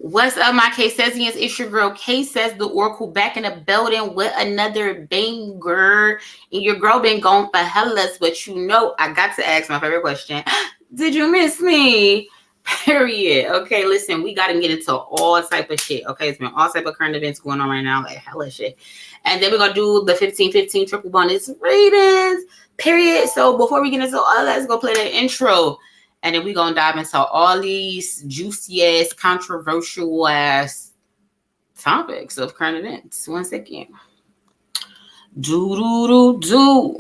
What's up, my K-Sesians? It's your girl K says the Oracle back in the building with another banger. And your girl been going for hellas, but you know I got to ask my favorite question. Did you miss me? Period. Okay, listen, we got to get into all type of shit. Okay, it's been all type of current events going on right now, like hella shit. And then we're going to do the 15-15 triple bonus ratings. Period. So before we get into all that, let's go play the intro. And then we're going to dive into all these juicy ass, controversial ass topics of current events. 1 second. Do. Dum.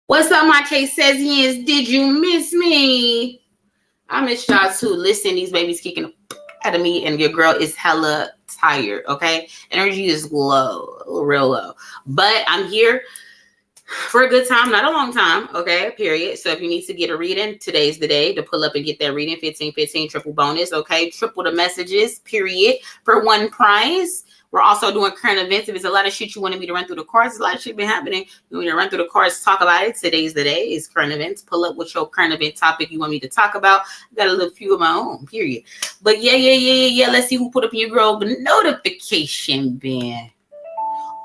What's up, my K-Sesians? Did you miss me? I missed y'all too. Listen, these babies kicking out of me, and your girl is hella tired, okay? Energy is low, real low. But I'm here for a good time, not a long time, okay? Period. So if you need to get a reading, today's the day to pull up and get that reading. 15-15 triple bonus, okay? Triple the messages, period, for one prize. We're also doing current events. If there's a lot of shit you wanted me to run through the cards, a lot of shit been happening. You want me to run through the cards, talk about it. Today's the day is current events. Pull up what your current event topic you want me to talk about. I got a little few of my own, period. But yeah. Let's see who put up in your girl notification bin.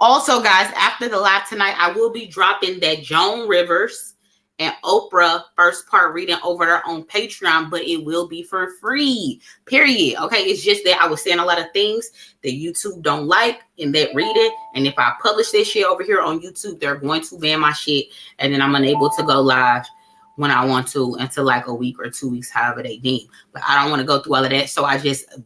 Also, guys, after the live tonight, I will be dropping that Joan Rivers and Oprah first part reading over there on Patreon, but it will be for free, period. Okay, it's just that I was saying a lot of things that YouTube don't like in that reading, and if I publish this shit over here on YouTube, they're going to ban my shit, and then I'm unable to go live when I want to until like a week or 2 weeks, however they deem. But I don't want to go through all of that, so I just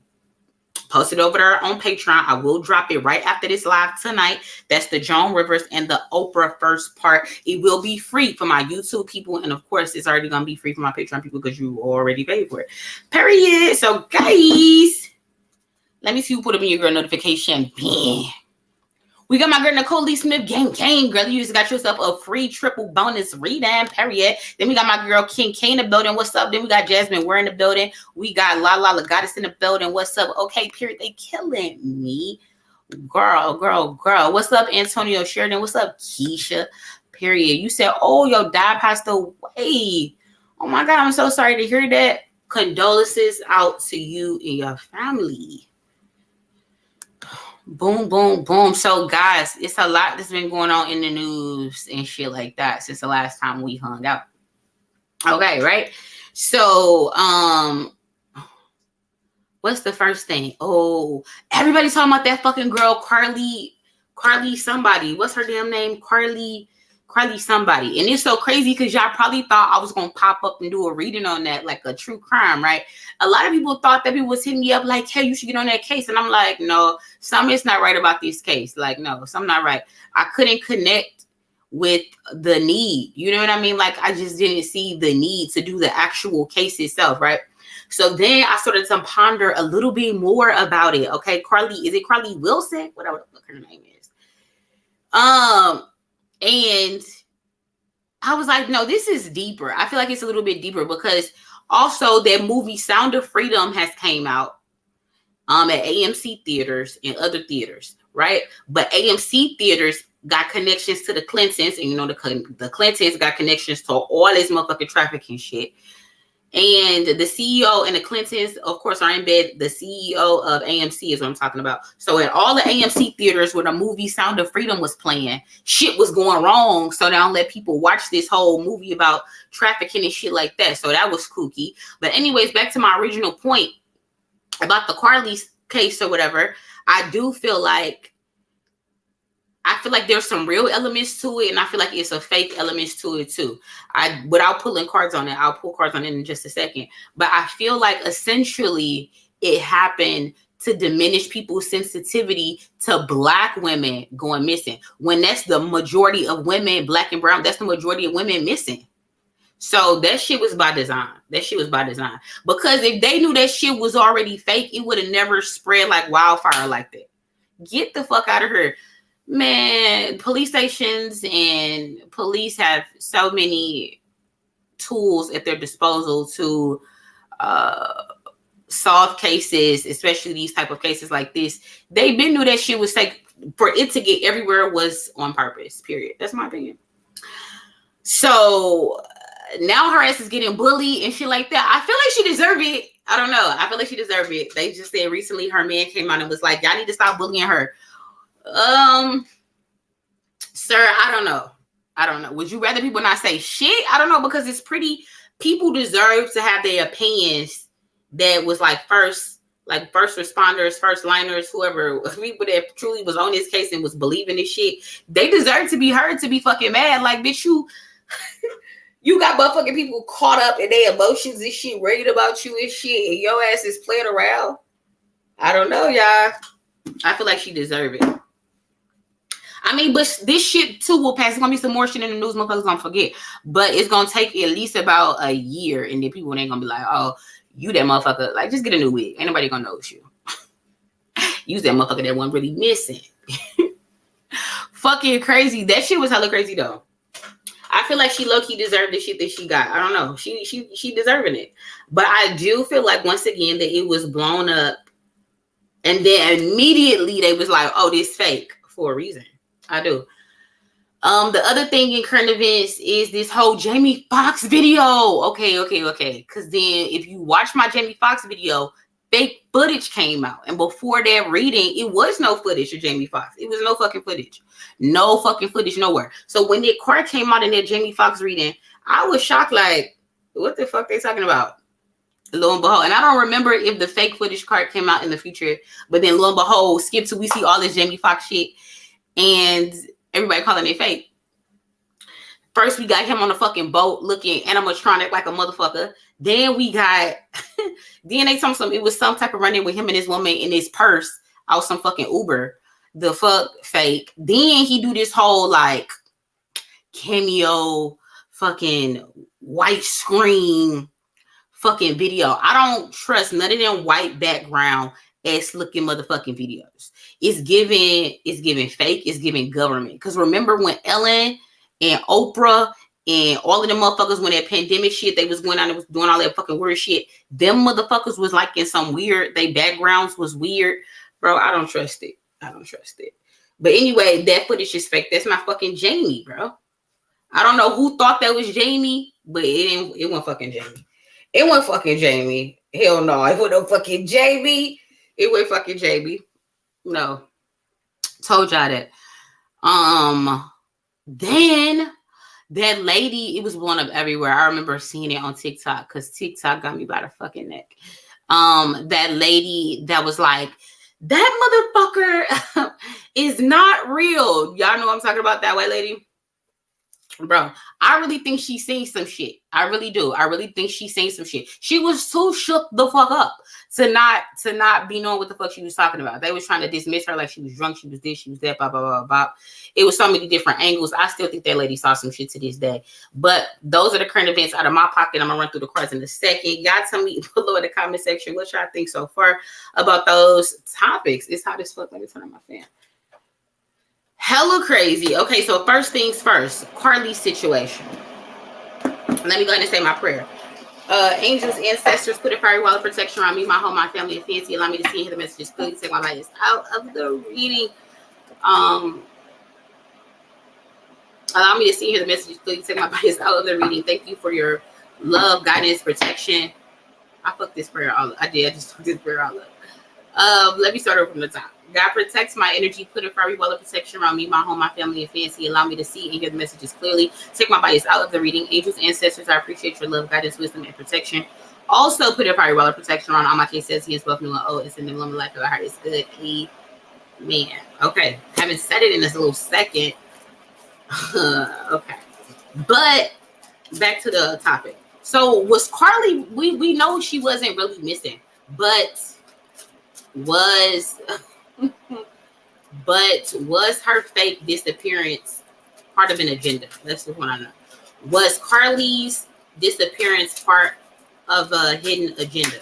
posted over there on Patreon. I will drop it right after this live tonight. That's the Joan Rivers and the Oprah first part. It will be free for my YouTube people. And of course, it's already going to be free for my Patreon people because you already paid for it. Period. So guys, let me see who put up in your girl notification. We got my girl Nicole Lee Smith, gang, girl. You just got yourself a free triple bonus reading, period. Then we got my girl King K in the building. What's up? Then we got Jasmine, we're in the building. We got La Goddess in the building. What's up? Okay, period. They killing me. Girl. What's up, Antonio Sheridan? What's up, Keisha? Period. You said, oh, your dad passed away. Oh my God, I'm so sorry to hear that. Condolences out to you and your family. Boom. So guys, it's a lot that's been going on in the news and shit like that since the last time we hung out. Okay, right? So what's the first thing? Oh, everybody's talking about that fucking girl Carly somebody. What's her damn name? Carly somebody. And it's so crazy because y'all probably thought I was gonna pop up and do a reading on that, like a true crime, right? A lot of people thought that people was hitting me up like, hey, you should get on that case. And I'm like, no, something's not right about this case. Like, no, something not right. I couldn't connect with the need. You know what I mean? Like, I just didn't see the need to do the actual case itself, right? So then I started to ponder a little bit more about it. Okay, Carly, is it Carly Wilson? Whatever her name is. And I was like, no, this is deeper. I feel like it's a little bit deeper because also that movie Sound of Freedom has came out at AMC theaters and other theaters, right? But AMC theaters got connections to the Clintons, and you know the Clintons got connections to all this motherfucking trafficking shit. And the CEO and the Clintons, of course, are in bed. The CEO of AMC is what I'm talking about. So at all the AMC theaters where the movie Sound of Freedom was playing, shit was going wrong. So they don't let people watch this whole movie about trafficking and shit like that. So that was kooky. But anyways, back to my original point about the Carly case or whatever. I feel like there's some real elements to it, and I feel like it's a fake elements to it too. Without pulling cards on it, I'll pull cards on it in just a second. But I feel like essentially it happened to diminish people's sensitivity to Black women going missing. When that's the majority of women, Black and brown, that's the majority of women missing. So that shit was by design. Because if they knew that shit was already fake, it would have never spread like wildfire like that. Get the fuck out of here. Man, police stations and police have so many tools at their disposal to solve cases, especially these type of cases like this. They been knew that shit was like, for it to get everywhere was on purpose, period. That's my opinion. So now her ass is getting bullied and shit like that. I feel like she deserved it. I don't know. I feel like she deserved it. They just said recently her man came out and was like, y'all need to stop bullying her. Sir, I don't know. Would you rather people not say shit? I don't know, because it's pretty, people deserve to have their opinions that was like first responders, first liners, whoever, people that truly was on this case and was believing this shit. They deserve to be heard, to be fucking mad. Like, bitch, you got motherfucking people caught up in their emotions and shit, worried about you and shit, and your ass is playing around. I don't know, y'all. I feel like she deserved it. I mean, but this shit too will pass. It's gonna be some more shit in the news, motherfuckers gonna forget. But it's gonna take at least about a year, and then people ain't gonna be like, oh, you that motherfucker. Like, just get a new wig. Ain't nobody gonna know it's you. Use that motherfucker that wasn't really missing. Fucking crazy. That shit was hella crazy though. I feel like she low-key deserved the shit that she got. I don't know. She deserving it. But I do feel like, once again, that it was blown up. And then immediately they was like, oh, this fake, for a reason. I do. The other thing in current events is this whole Jamie Foxx video. Okay. Because then if you watch my Jamie Foxx video, fake footage came out. And before that reading, it was no footage of Jamie Foxx. It was no fucking footage. No fucking footage nowhere. So when that card came out in that Jamie Foxx reading, I was shocked, like, what the fuck they talking about? Lo and behold, and I don't remember if the fake footage card came out in the future, but then lo and behold, skip to we see all this Jamie Foxx shit and everybody calling it fake. First, we got him on a fucking boat looking animatronic like a motherfucker. Then we got, then they told some, it was some type of run-in with him and his woman in his purse out some fucking Uber. The fuck fake. Then he do this whole like cameo fucking white screen fucking video. I don't trust none of them white background ass looking motherfucking videos. It's giving fake, it's giving government. Because remember when Ellen and Oprah and all of them motherfuckers, when that pandemic shit, they was going on and was doing all that fucking weird shit. Them motherfuckers was like in some weird, they backgrounds was weird. Bro, I don't trust it. But anyway, that footage is fake. That's not fucking Jamie, bro. I don't know who thought that was Jamie, but it wasn't fucking Jamie. It wasn't fucking Jamie. Hell no, it wasn't no fucking Jamie. It wasn't fucking Jamie. No. Told y'all that. Then that lady, it was blown up everywhere. I remember seeing it on TikTok because TikTok got me by the fucking neck. That lady that was like, that motherfucker is not real. Y'all know what I'm talking about, that white lady? Bro, I really think she's saying some shit. I really do. I really think she's saying some shit. She was too shook the fuck up to not be knowing what the fuck she was talking about. They was trying to dismiss her like she was drunk, she was this, she was that, blah, blah, blah, blah. It was so many different angles. I still think that lady saw some shit to this day. But those are the current events out of my pocket. I'm gonna run through the cards in a second. Y'all tell me below in the comment section what y'all think so far about those topics. It's hot as fuck. Let me turn on my fan. Hella crazy. Okay, so first things first, Carly's situation. Let me go ahead and say my prayer. Angels, ancestors, put a fiery wall of protection around me, my home, my family, and fancy. Allow me to see and hear the messages clearly. Take my light out of the reading. Allow me to see and hear the messages clearly. Take my bias out of the reading. Thank you for your love, guidance, protection. I fucked this prayer all up. I just fucked this prayer all up. Let me start over from the top. God protects my energy, put a fiery wall of protection around me, my home, my family, and fancy. Allow me to see and hear the messages clearly. Take my bias out of the reading. Angels, ancestors, I appreciate your love, guidance, wisdom, and protection. Also put a fiery wall of protection around all my case says he is both new and old. It's in the woman life of our heart is good. Amen. Okay. Haven't said it in this little second. Okay. But back to the topic. So was Carly, we know she wasn't really missing, but was her fake disappearance part of an agenda? That's the one I know. Was Carly's disappearance part of a hidden agenda?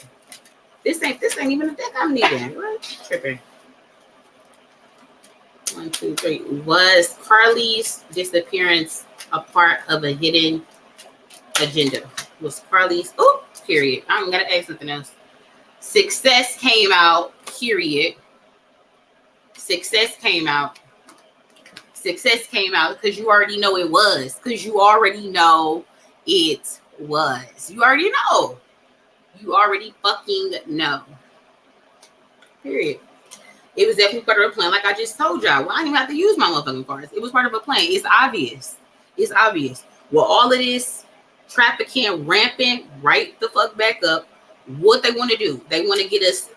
This ain't even a deck I'm needing. What? Tripping. 1, 2, 3. Was Carly's disappearance a part of a hidden agenda. Was Carly's, oh, period. I'm going to add something else. Success came out, period. Success came out. Success came out because you already know it was. Because you already know it was. You already know. You already fucking know. Period. It was definitely part of a plan. Like I just told y'all. Well, I didn't even have to use my motherfucking cards. It was part of a plan. It's obvious. It's obvious. Well, all of this trafficking rampant right the fuck back up. What they want to do. They want to get us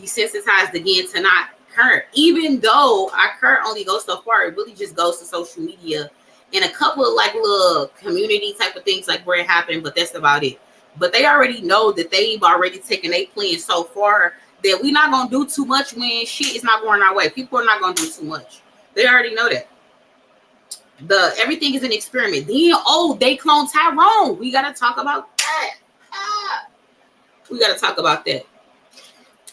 desensitized again to not current. Even though our current only goes so far, it really just goes to social media and a couple of like little community type of things like where it happened, but that's about it. But they already know that they've already taken a plan so far that we're not gonna do too much when shit is not going our way. People are not gonna do too much. They already know that. Everything is an experiment. Then they cloned Tyrone. We gotta talk about that. We gotta talk about that.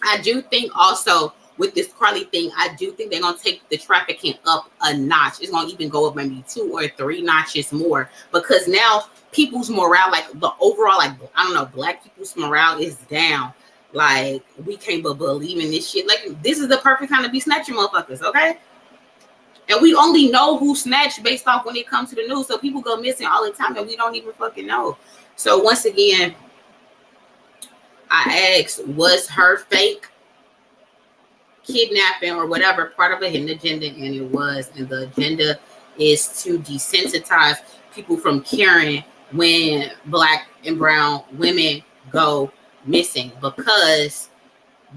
I do think also with this Carly thing, I do think they're gonna take the trafficking up a notch. It's gonna even go up maybe 2 or 3 notches more because now people's morale, like the overall, like I don't know, black people's morale is down. Like we can't but believe in this shit. Like this is the perfect time to be snatching motherfuckers, okay? And we only know who snatched based off when it comes to the news. So people go missing all the time and we don't even fucking know. So once again, I asked, was her fake kidnapping or whatever part of a hidden agenda? And it was. And the agenda is to desensitize people from caring when black and brown women go missing, because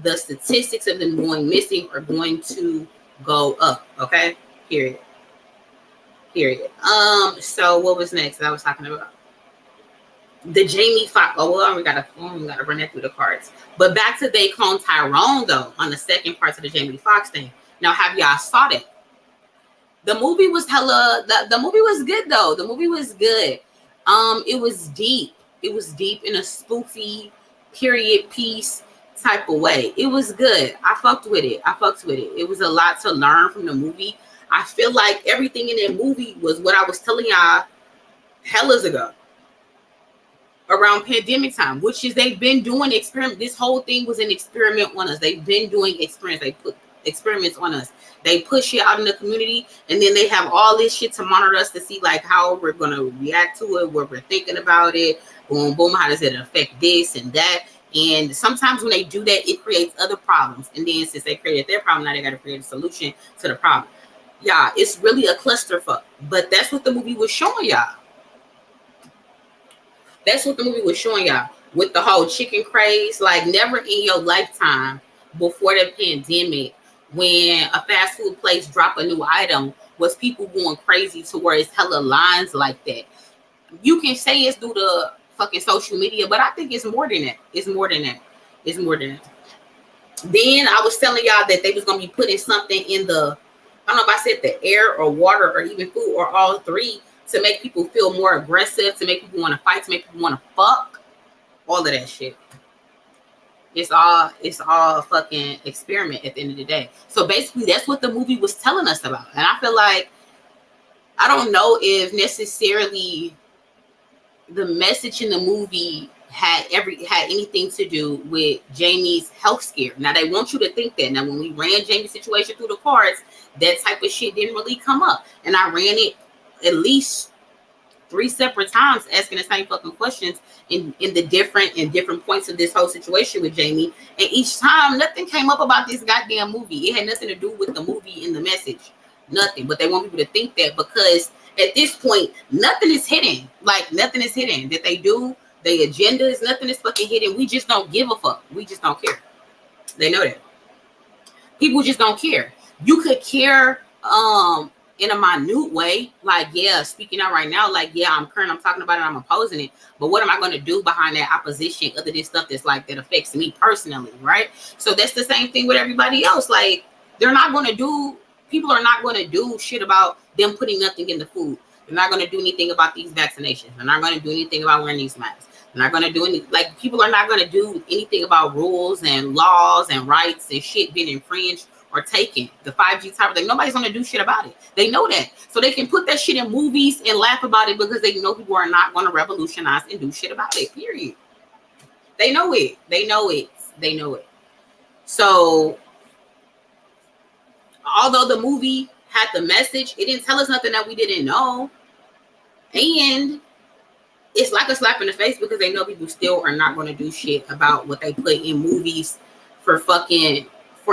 the statistics of them going missing are going to go up. Okay, period. So what was next that I was talking about? The Jamie Foxx. Oh well, we gotta run that through the cards. But back to they Cloned Tyrone though on the second part of the Jamie Foxx thing. Now, have y'all saw that? The movie was the movie was good though. The movie was good. It was deep. It was deep in a spoofy period piece type of way. It was good. I fucked with it. It was a lot to learn from the movie. I feel like everything in that movie was what I was telling y'all hellas ago around pandemic time, which is they've been doing experiment. This whole thing was an experiment on us. They've been doing experiments. They put experiments on us. They push it out in the community, and then they have all this shit to monitor us to see like how we're gonna react to it, what we're thinking about it. Boom, boom. How does it affect this and that? And sometimes when they do that, it creates other problems. And then since they created their problem, now they got to create a solution to the problem. Yeah, it's really a clusterfuck. But that's what the movie was showing y'all. That's what the movie was showing y'all with the whole chicken craze. Like never in your lifetime before the pandemic, when a fast food place drop a new item, was people going crazy to where it's hella lines like that. You can say it's due to fucking social media, but I think it's more than that. It's more than that. Then I was telling y'all that they was gonna be putting something in the, I don't know if I said the air or water or even food or all three, to make people feel more aggressive, to make people want to fight, to make people want to fuck, all of that shit. It's all a fucking experiment at the end of the day. So basically that's what the movie was telling us about. And I feel like, I don't know if necessarily the message in the movie had anything to do with Jamie's health scare. Now they want you to think that. Now when we ran Jamie's situation through the cards, that type of shit didn't really come up. And I ran it at least 3 separate times, asking the same fucking questions in the different points of this whole situation with Jamie. And each time nothing came up about this goddamn movie. It had nothing to do with the movie and the message. Nothing. But they want people to think that, because at this point, nothing is hidden. Like nothing is hidden that they do. Their agenda is nothing is fucking hidden. We just don't give a fuck. We just don't care. They know that. People just don't care. You could care in a minute way, like, yeah, speaking out right now, like, yeah, I'm talking about it, I'm opposing it, but what am I going to do behind that opposition other than stuff that's like, that affects me personally, right? So that's the same thing with everybody else. Like, people are not going to do shit about them putting nothing in the food. They're not going to do anything about these vaccinations. They're not going to do anything about wearing these masks. They're not going to do people are not going to do anything about rules and laws and rights and shit being infringed or taken. The 5G tower, like nobody's gonna do shit about it. They know that. So they can put that shit in movies and laugh about it because they know people are not gonna revolutionize and do shit about it. Period. They know it. They know it. They know it. So although the movie had the message, it didn't tell us nothing that we didn't know. And it's like a slap in the face because they know people still are not going to do shit about what they put in movies for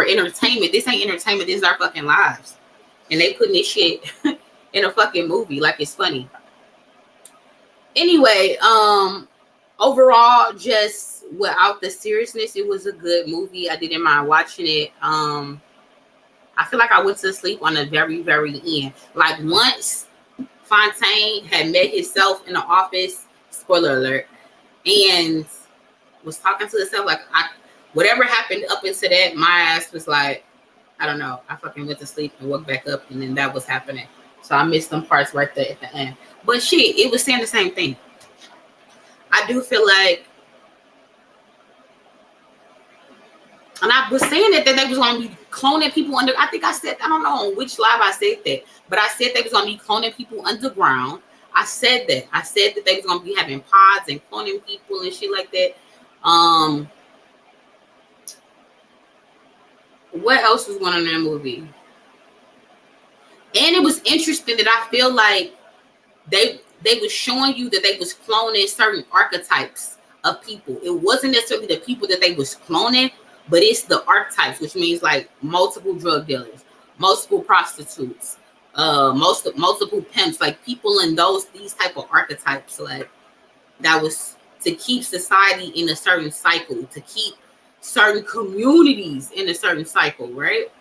entertainment. This ain't entertainment. This is our fucking lives. And they putting this shit in a fucking movie like it's funny. Anyway, overall, just without the seriousness, it was a good movie. I didn't mind watching it. I feel like I went to sleep on the very, very end. Like once Fontaine had met himself in the office, spoiler alert, and was talking to himself, like whatever happened up into that, my ass was like, I don't know. I fucking went to sleep and woke back up, and then that was happening. So I missed some parts right there at the end. But shit, it was saying the same thing. I do feel like, and I was saying that they was going to be cloning people under. I think I said, I don't know on which live I said that, but I said they was going to be cloning people underground. I said that. I said that they was going to be having pods and cloning people and shit like that. What else was going on in that movie? And it was interesting that I feel like they was showing you that they was cloning certain archetypes of people. It wasn't necessarily the people that they was cloning, but it's the archetypes, which means like multiple drug dealers, multiple prostitutes, multiple pimps, like people in these type of archetypes. Like that was to keep society in a certain cycle, to keep certain communities in a certain cycle, right?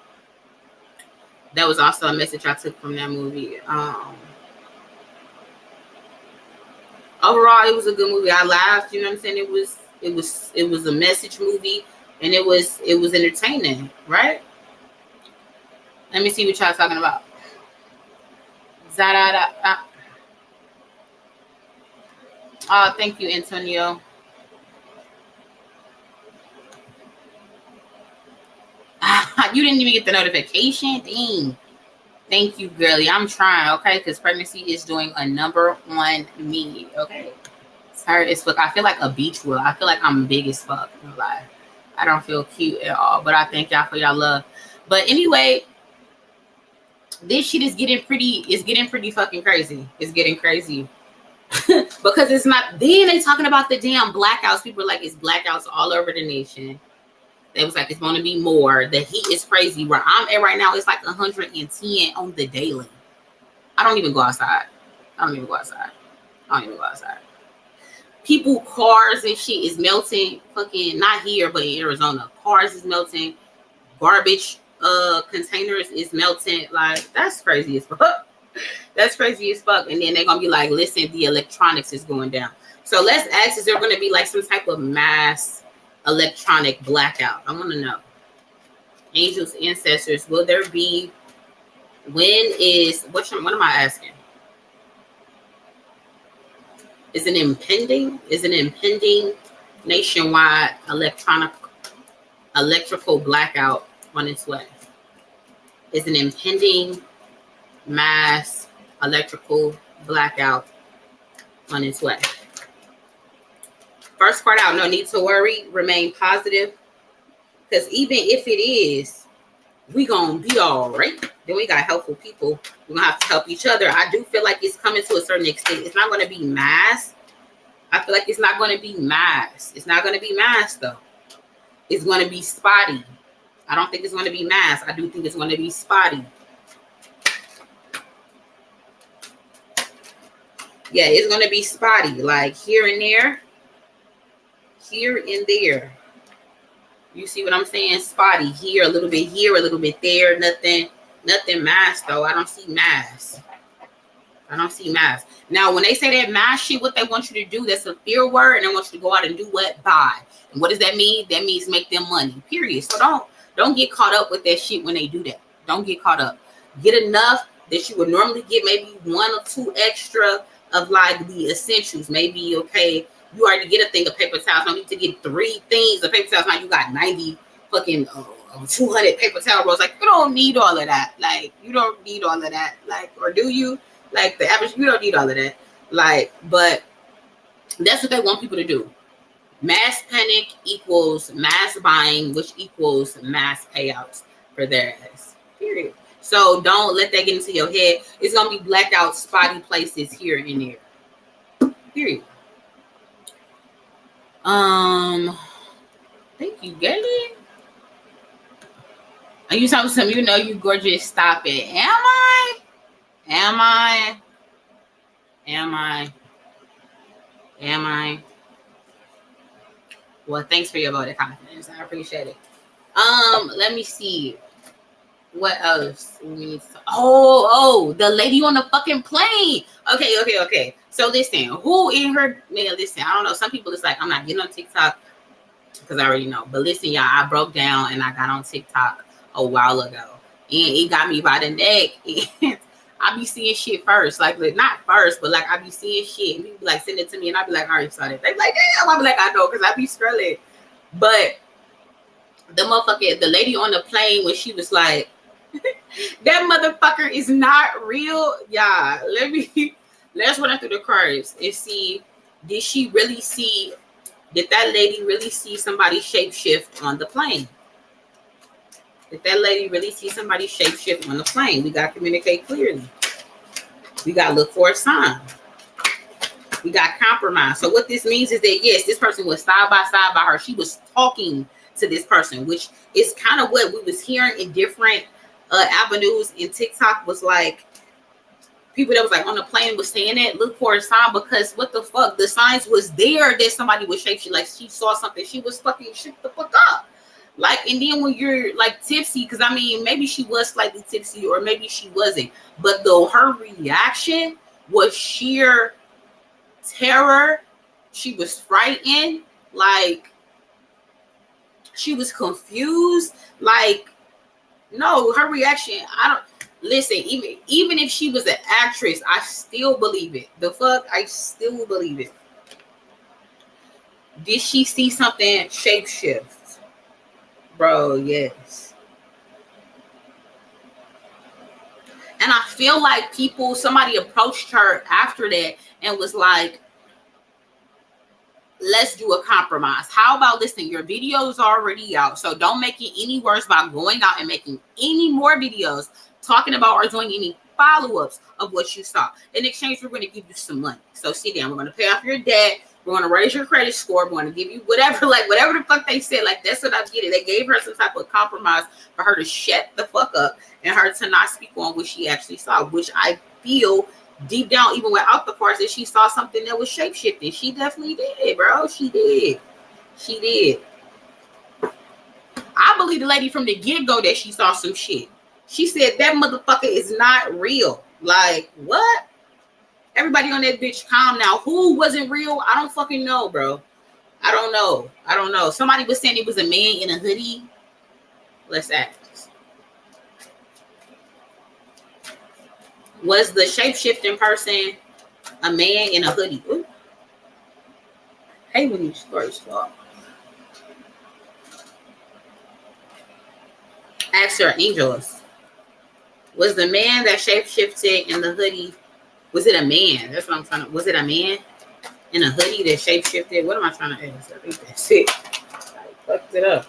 That was also a message I took from that movie. Overall, it was a good movie. I laughed, you know what I'm saying? It was a message movie, and it was entertaining, right? Let me see what y'all talking about. Thank you, Antonio. You didn't even get the notification? Dang. Thank you, girlie. I'm trying, okay? Because pregnancy is doing a number on me, okay? It's hard as fuck. I feel like a beach whale. I feel like I'm big as fuck. No lie. I don't feel cute at all. But I thank y'all for y'all love. But anyway, this shit is getting pretty fucking crazy. It's getting crazy. Because it's not. Then they talking about the damn blackouts. People are like, it's blackouts all over the nation. It was like, it's going to be more. The heat is crazy. Where I'm at right now, it's like 110 on the daily. I don't even go outside. People, cars and shit is melting. Fucking, not here, but in Arizona. Cars is melting. Garbage containers is melting. Like, that's crazy as fuck. That's crazy as fuck. And then they're going to be like, listen, the electronics is going down. So let's ask, is there going to be like some type of mass electronic blackout? I want to know. Angels, ancestors, will there be? What am I asking? Is an impending nationwide electrical blackout on its way? Is an impending mass electrical blackout on its way? First part out, no need to worry, remain positive. Because even if it is, we gonna be all right. Then we got helpful people. We're gonna have to help each other. I do feel like it's coming to a certain extent. It's not gonna be mass. I feel like it's not gonna be mass. It's not gonna be mass though. It's gonna be spotty. I don't think it's gonna be mass. I do think it's gonna be spotty. Yeah, it's gonna be spotty, like here and there. Here and there. You see what I'm saying? Spotty here, a little bit here, a little bit there. Nothing mass though. I don't see mass. Now, when they say that mass shit, what they want you to do, that's a fear word, and they want you to go out and do what? Buy. And what does that mean? That means make them money. Period. So don't get caught up with that shit when they do that. Don't get caught up. Get enough that you would normally get maybe 1 or 2 extra of like the essentials. Maybe, okay, you already get a thing of paper towels. No need to get 3 things of paper towels. Now you got 90 fucking 200 paper towel rolls. Like, you don't need all of that. Like, you don't need all of that. Like, or do you? Like, the average, you don't need all of that. Like, but that's what they want people to do. Mass panic equals mass buying, which equals mass payouts for their ass. Period. So don't let that get into your head. It's gonna be blackout, spotty places here and there. Period. Thank you, Gayly. Are you talking to some? You know you gorgeous. Stop it. Am I? Am I? Am I? Am I? Well, thanks for your vote of confidence. I appreciate it. Let me see. What else we need to... Oh, the lady on the fucking plane. Okay. So listen, who in her... Man, listen, I don't know. Some people, it's like, I'm not getting on TikTok because I already know. But listen, y'all, I broke down and I got on TikTok a while ago. And it got me by the neck. And I be seeing shit first. Like, not first, but like, I be seeing shit. And people like send it to me and I be like, I already saw that. They be like, damn. I be like, I know, because I be scrolling. But the motherfucker, the lady on the plane, when she was like, that motherfucker is not real. Yeah, let's run through the cards and see, did that lady really see somebody shapeshift on the plane? Did that lady really see somebody shapeshift on the plane? We got to communicate clearly. We got to look for a sign. We got compromise. So what this means is that, yes, this person was side by her. She was talking to this person, which is kind of what we was hearing in different avenues. In TikTok was like, people that was like on the plane was saying that, look for a sign, because what the fuck? The signs was there that somebody was shapeshift. Like, she saw something. She was fucking shit the fuck up. Like, and then when you're like tipsy, because I mean, maybe she was slightly tipsy or maybe she wasn't, but though her reaction was sheer terror. She was frightened. Like, she was confused. Like, no, her reaction, I don't listen, even if she was an actress, I still believe it. The fuck, I still believe it. Did she see something shapeshift? Bro, yes. And I feel like somebody approached her after that and was like, let's do a compromise. How about, listen, your video is already out, so don't make it any worse by going out and making any more videos talking about or doing any follow-ups of what you saw. In exchange, we're going to give you some money. So sit down. We're going to pay off your debt. We're going to raise your credit score. We're going to give you whatever, like whatever the fuck they said. Like, that's what I get it. They gave her some type of compromise for her to shut the fuck up and her to not speak on what she actually saw, which I feel deep down, even without the parts, that she saw something that was shape-shifting. She definitely did, bro. She did. I believe the lady from the get-go that she saw some shit. She said that motherfucker is not real. Like, what? Everybody on that bitch calm now. Who wasn't real? I don't fucking know, bro. I don't know. Somebody was saying it was a man in a hoodie. Let's ask. Was the shape-shifting person a man in a hoodie? Ooh. Hey, when these stories fall. Ask her angels. Was the man that shape-shifted in the hoodie, was it a man? That's what I'm trying to... Was it a man in a hoodie that shape-shifted? What am I trying to ask? I think that's it. I fucked it up.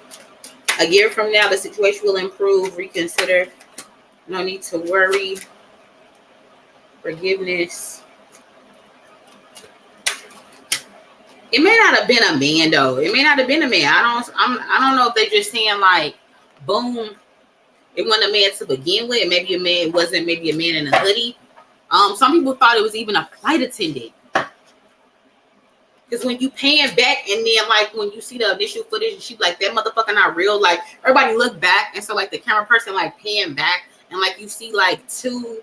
A year from now, the situation will improve. Reconsider. No need to worry. Forgiveness. It may not have been a man, though. It may not have been a man. I don't know if they're just saying, like, boom, it wasn't a man to begin with. Maybe a man, it wasn't maybe a man in a hoodie. Some people thought it was even a flight attendant. Because when you pan back and then, like, when you see the initial footage and she's like, that motherfucker not real, like, everybody look back. And so, like, the camera person, like, pan back and, like, you see, like, two,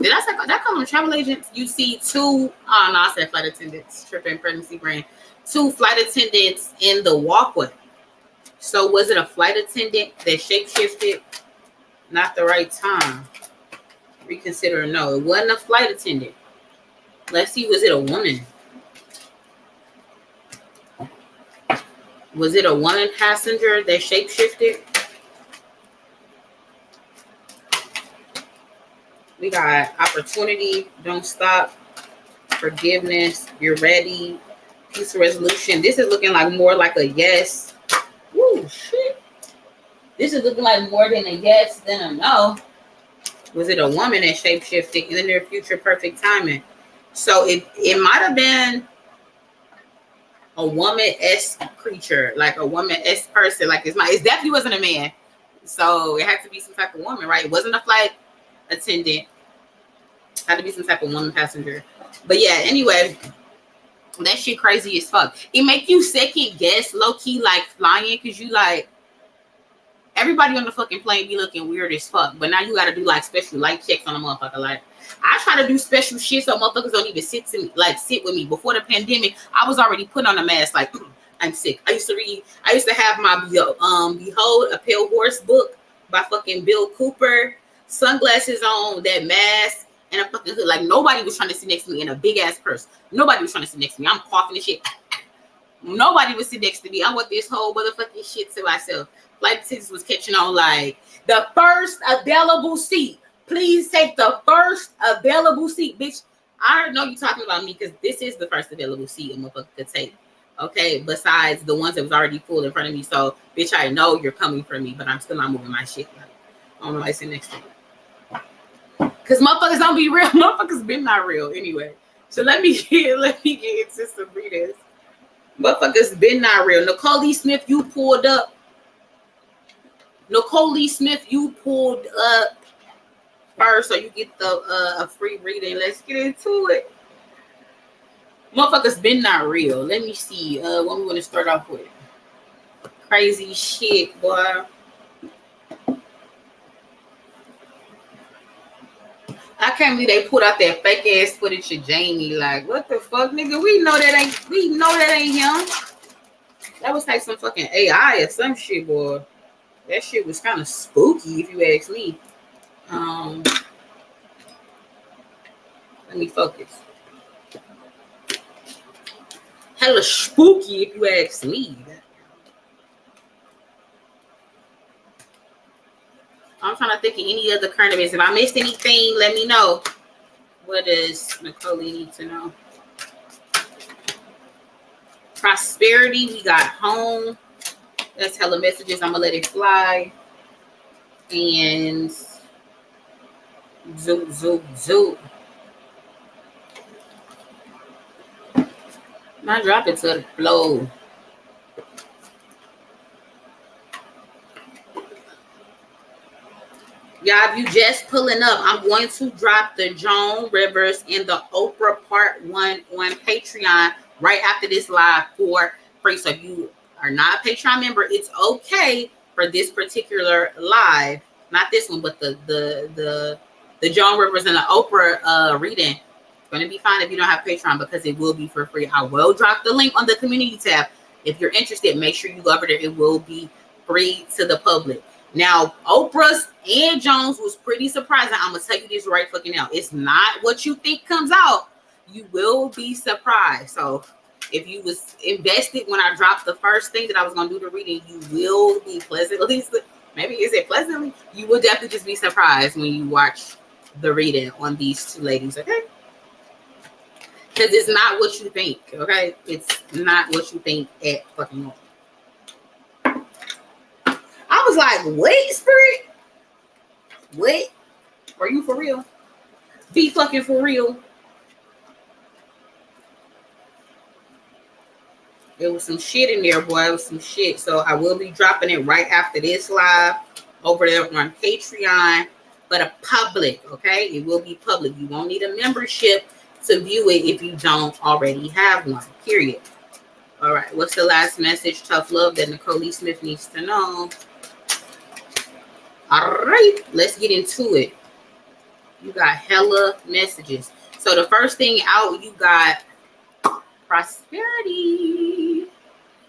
did I say that call them travel agents? You see two, oh, no, I said flight attendants, tripping pregnancy brain. Two flight attendants in the walkway. So was it a flight attendant that shape-shifted? Not the right time. Reconsider. No, it wasn't a flight attendant. Let's see, was it a woman? Was it a woman passenger that shapeshifted? We got opportunity, don't stop, forgiveness, you're ready, peaceful resolution. This is looking like more like a yes. Woo, shit. This is looking like more than a yes than a no. Was it a woman that shapeshifted in the near future? Perfect timing. So it might have been a woman-esque creature, like a woman-esque person. Like it definitely wasn't a man. So it had to be some type of woman, right? It wasn't a flight attendant. It had to be some type of woman passenger. But yeah, anyway, that shit crazy as fuck. It make you second guess low key like flying, because you like everybody on the fucking plane be looking weird as fuck. But now you gotta do like special light checks on a motherfucker. Like I try to do special shit so motherfuckers don't even sit with me. Before the pandemic, I was already put on a mask. Like I'm sick. I used to have my Behold a Pale Horse book by fucking Bill Cooper, sunglasses on, that mask, and a fucking hood. Like nobody was trying to sit next to me in a big ass purse. Nobody was trying to sit next to me. I'm coughing and shit. Nobody would sit next to me. I want this whole motherfucking shit to myself. Flight attendants was catching on like the first available seat. Please take the first available seat, bitch. I already know you talking about me because this is the first available seat a motherfucker could take. Okay, besides the ones that was already full in front of me. So, bitch, I know you're coming for me, but I'm still not moving my shit. Like, I don't know why I sit next to you. Because motherfuckers don't be real. Motherfuckers been not real anyway. So let me get into some readers. Motherfuckers been not real. Nicole Lee Smith, you pulled up. Nicole Lee Smith, you pulled up first, so you get the a free reading. Let's get into it. Motherfuckers been not real. Let me see what we want to start off with. Crazy shit, boy. I can't believe they put out that fake ass footage of Jamie. Like, what the fuck, nigga? We know that ain't him. That was like some fucking AI or some shit, boy. That shit was kind of spooky, if you ask me. Let me focus. Hella spooky, if you ask me. I'm trying to think of any other current events. If I missed anything, let me know. What does Nicole need to know? Prosperity, we got home. That's hella messages. I'm gonna let it fly. And zoop, zoop, zoop. I drop it to the floor. Y'all, if you just pulling up, I'm going to drop the Joan Rivers and the Oprah Part 1 on Patreon right after this live for free. So if you are not a Patreon member, it's okay for this particular live. Not this one, but the Joan Rivers and the Oprah reading. It's going to be fine if you don't have Patreon because it will be for free. I will drop the link on the community tab. If you're interested, make sure you go over there. It will be free to the public. Now, Oprah's and Jones was pretty surprising. I'm going to tell you this right fucking now. It's not what you think comes out. You will be surprised. So, if you was invested when I dropped the first thing that I was going to do the reading, you will be pleasantly, maybe is it pleasantly? You will definitely just be surprised when you watch the reading on these two ladies, okay? Because it's not what you think, okay? It's not what you think at fucking all. I was like, wait, Spirit? What? Are you for real? Be fucking for real. There was some shit in there, boy. It was some shit. So I will be dropping it right after this live over there on Patreon. But a public, okay? It will be public. You won't need a membership to view it if you don't already have one, period. All right. What's the last message? Tough love that Nicole Lee Smith needs to know. All right, let's get into it. You got hella messages. So the first thing out, you got prosperity.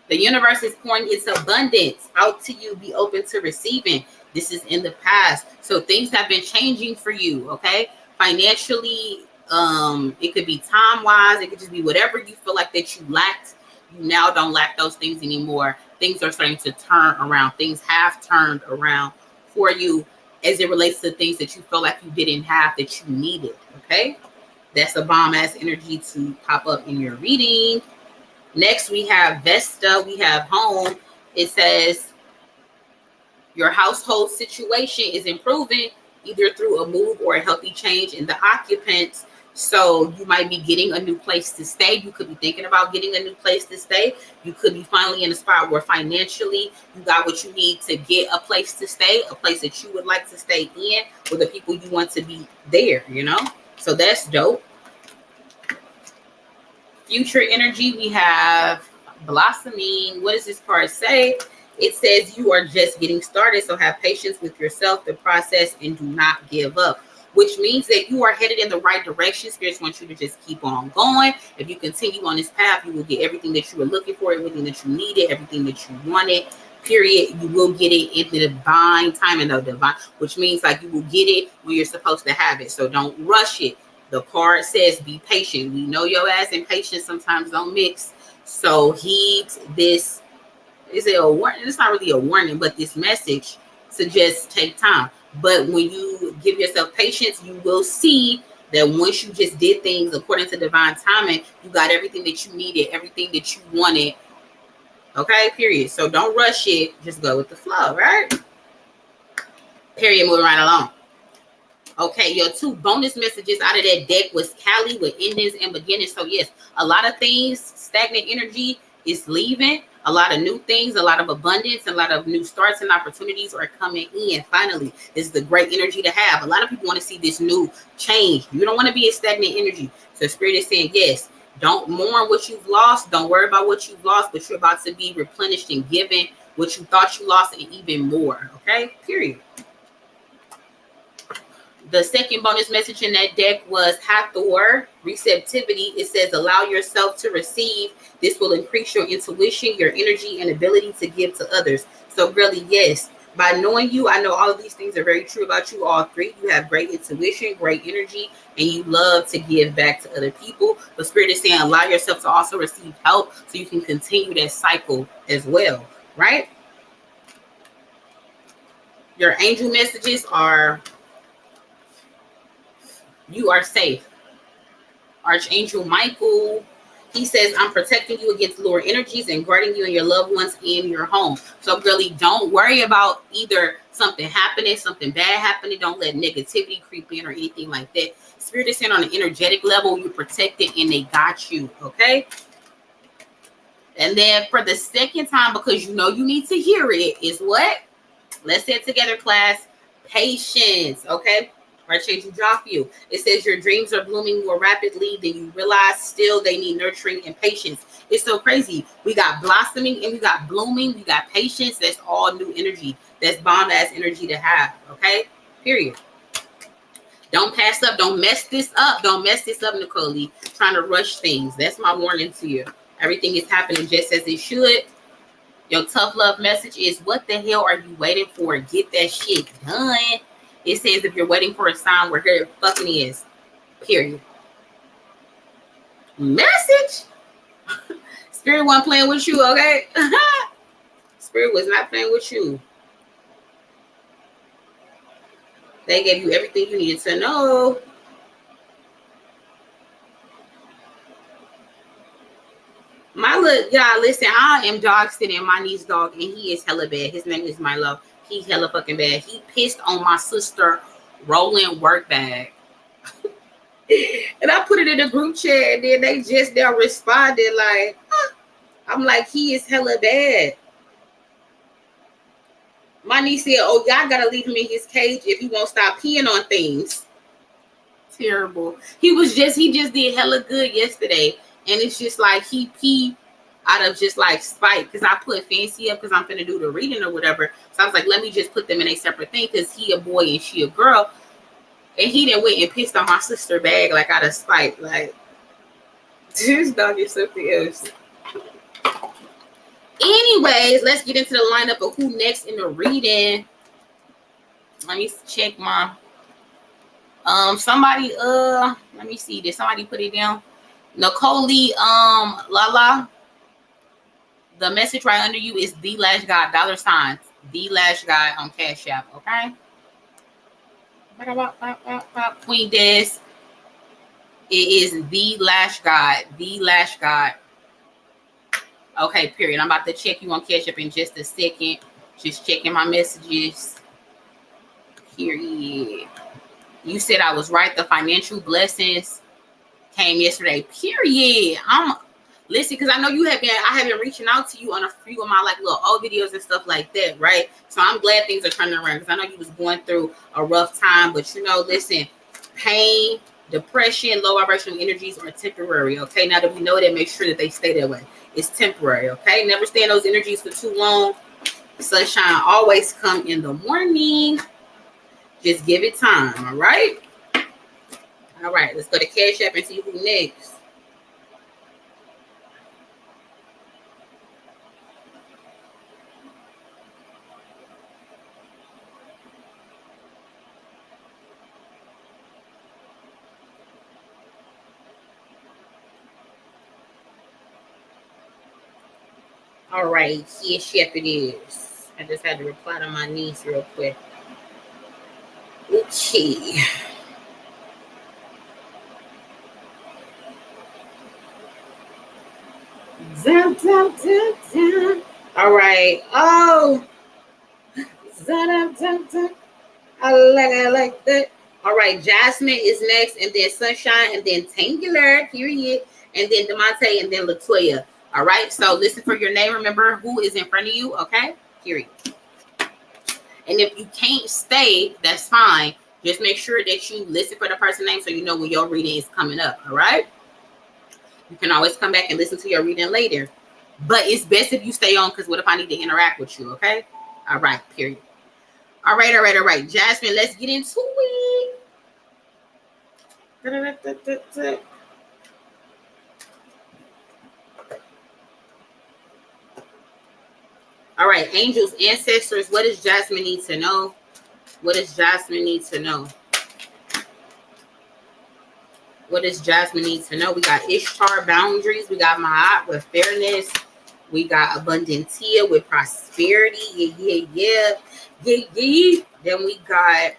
The universe is pouring its abundance out to you. Be open to receiving. This is in the past. So things have been changing for you, okay? Financially, it could be time-wise. It could just be whatever you feel like that you lacked. You now don't lack those things anymore. things are starting to turn around. Things have turned around for you as it relates to things that you felt like you didn't have that you needed. Okay, that's a bomb ass energy to pop up in your reading. Next, we have Vesta. We have home. It says your household situation is improving either through a move or a healthy change in the occupants. So you might be getting a new place to stay. You could be thinking about getting a new place to stay. You could be finally in a spot where financially you got what you need to get a place to stay, a place that you would like to stay in with the people you want to be there, you know? So that's dope. Future energy, we have blossoming. What does this card say? It says you are just getting started, so have patience with yourself, the process, and do not give up, which means that you are headed in the right direction. Spirits want you to just keep on going. If you continue on this path, you will get everything that you were looking for, everything that you needed, everything that you wanted, period. You will get it in the divine timing, though, divine, which means like you will get it when you're supposed to have it. So don't rush it. The card says be patient. We know your ass and patience sometimes don't mix. So heed this. Is it a warning? It's not really a warning, but this message suggests take time. But when you give yourself patience, you will see that once you just did things according to divine timing, you got everything that you needed, everything that you wanted. Okay, period. So don't rush it. Just go with the flow, right? Period. Moving right along. Okay, your two bonus messages out of that deck was Cali with endings and beginnings. So yes, a lot of things, stagnant energy is leaving. A lot of new things, a lot of abundance, a lot of new starts and opportunities are coming in. Finally, this is the great energy to have. A lot of people want to see this new change. You don't want to be a stagnant energy. So Spirit is saying, yes, don't mourn what you've lost. Don't worry about what you've lost, but you're about to be replenished and given what you thought you lost and even more. Okay, period. The second bonus message in that deck was Hathor, receptivity. It says, allow yourself to receive. This will increase your intuition, your energy, and ability to give to others. So really, yes, by knowing you, I know all of these things are very true about you, all three. You have great intuition, great energy, and you love to give back to other people. But Spirit is saying, allow yourself to also receive help so you can continue that cycle as well, right? Your angel messages are, you are safe. Archangel Michael, he says, I'm protecting you against lower energies and guarding you and your loved ones in your home. So really don't worry about either something happening, something bad happening. Don't let negativity creep in or anything like that. Spirit is saying on an energetic level, you're protected and they got you, okay? And then for the second time, because you know you need to hear it, is what? Let's say it together, class. Patience, okay? Archangel Jophiel. It says your dreams are blooming more rapidly than you realize. Still, they need nurturing and patience. It's so crazy. We got blossoming and we got blooming. We got patience. That's all new energy. That's bomb ass energy to have. Okay? Period. Don't pass up. Don't mess this up. Don't mess this up, Nicole Lee. Trying to rush things. That's my warning to you. Everything is happening just as it should. Your tough love message is, what the hell are you waiting for? Get that shit done. It says if you're waiting for a sign, where here it fucking is. Period. Message. Spirit wasn't playing with you, okay? Spirit was not playing with you. They gave you everything you needed to know. My look, y'all, listen, I am dog sitting in my niece's dog, and he is hella bad. His name is Milo. He's hella fucking bad. He pissed on my sister rolling work bag. And I put it in the group chat, and then they just now responded like, huh. I'm like, he is hella bad. My niece said, oh, y'all gotta leave him in his cage if he won't stop peeing on things. Terrible. He just did hella good yesterday. And it's just like he peed out of just like spite, because I put Fancy up because I'm gonna do the reading or whatever. So I was like, let me just put them in a separate thing because he a boy and she a girl. And he then went and pissed on my sister bag like out of spite. Like, this dog is something else. Anyways, let's get into the lineup of who next in the reading. Let me check my somebody let me see. Did somebody put it down? Nicole Lee Lala. The message right under you is the Lash God, $, the Lash God on Cash App, okay? Queen Des, it is the Lash God, the Lash God. Okay, period. I'm about to check you on Cash App in just a second. Just checking my messages. Period. You said I was right. The financial blessings came yesterday. Period. Listen, because I know I have been reaching out to you on a few of my like little old videos and stuff like that, right? So I'm glad things are turning around because I know you was going through a rough time, but listen, pain, depression, low vibrational energies are temporary, okay? Now that we know that, make sure that they stay that way. It's temporary, okay? Never stay in those energies for too long. Sunshine always come in the morning. Just give it time, all right? All right, let's go to Cash App and see who next. All right, Cash App it is. I just had to reply to my niece real quick. Okay. Dun, dun, dun, dun. All right. Oh. Dun, dun, dun. I like that. All right. Jasmine is next, and then Sunshine, and then Tangular, period, and then Demonte, and then Latonya. All right. So listen for your name. Remember who is in front of you. Okay. Period. And if you can't stay, that's fine. Just make sure that you listen for the person's name so you know when your reading is coming up. All right. You can always come back and listen to your reading later. But it's best if you stay on, because what if I need to interact with you, okay? All right, period. All right. Jasmine, let's get into it. All right, angels, ancestors, what does Jasmine need to know? What does Jasmine need to know? What does Jasmine need to know? We got Ishtar, boundaries. We got Ma'at with fairness. We got Abundantia with prosperity. Yeah. Then we got,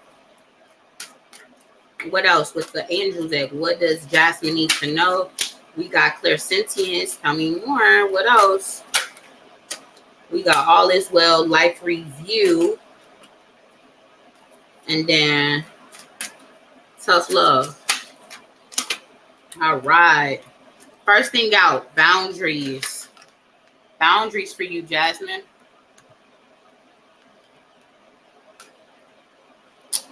what else with the angels egg? What does Jasmine need to know? We got clairsentience. Tell me more. What else? We got all is well, life review. And then tough love. All right. First thing out, boundaries. Boundaries for you, Jasmine.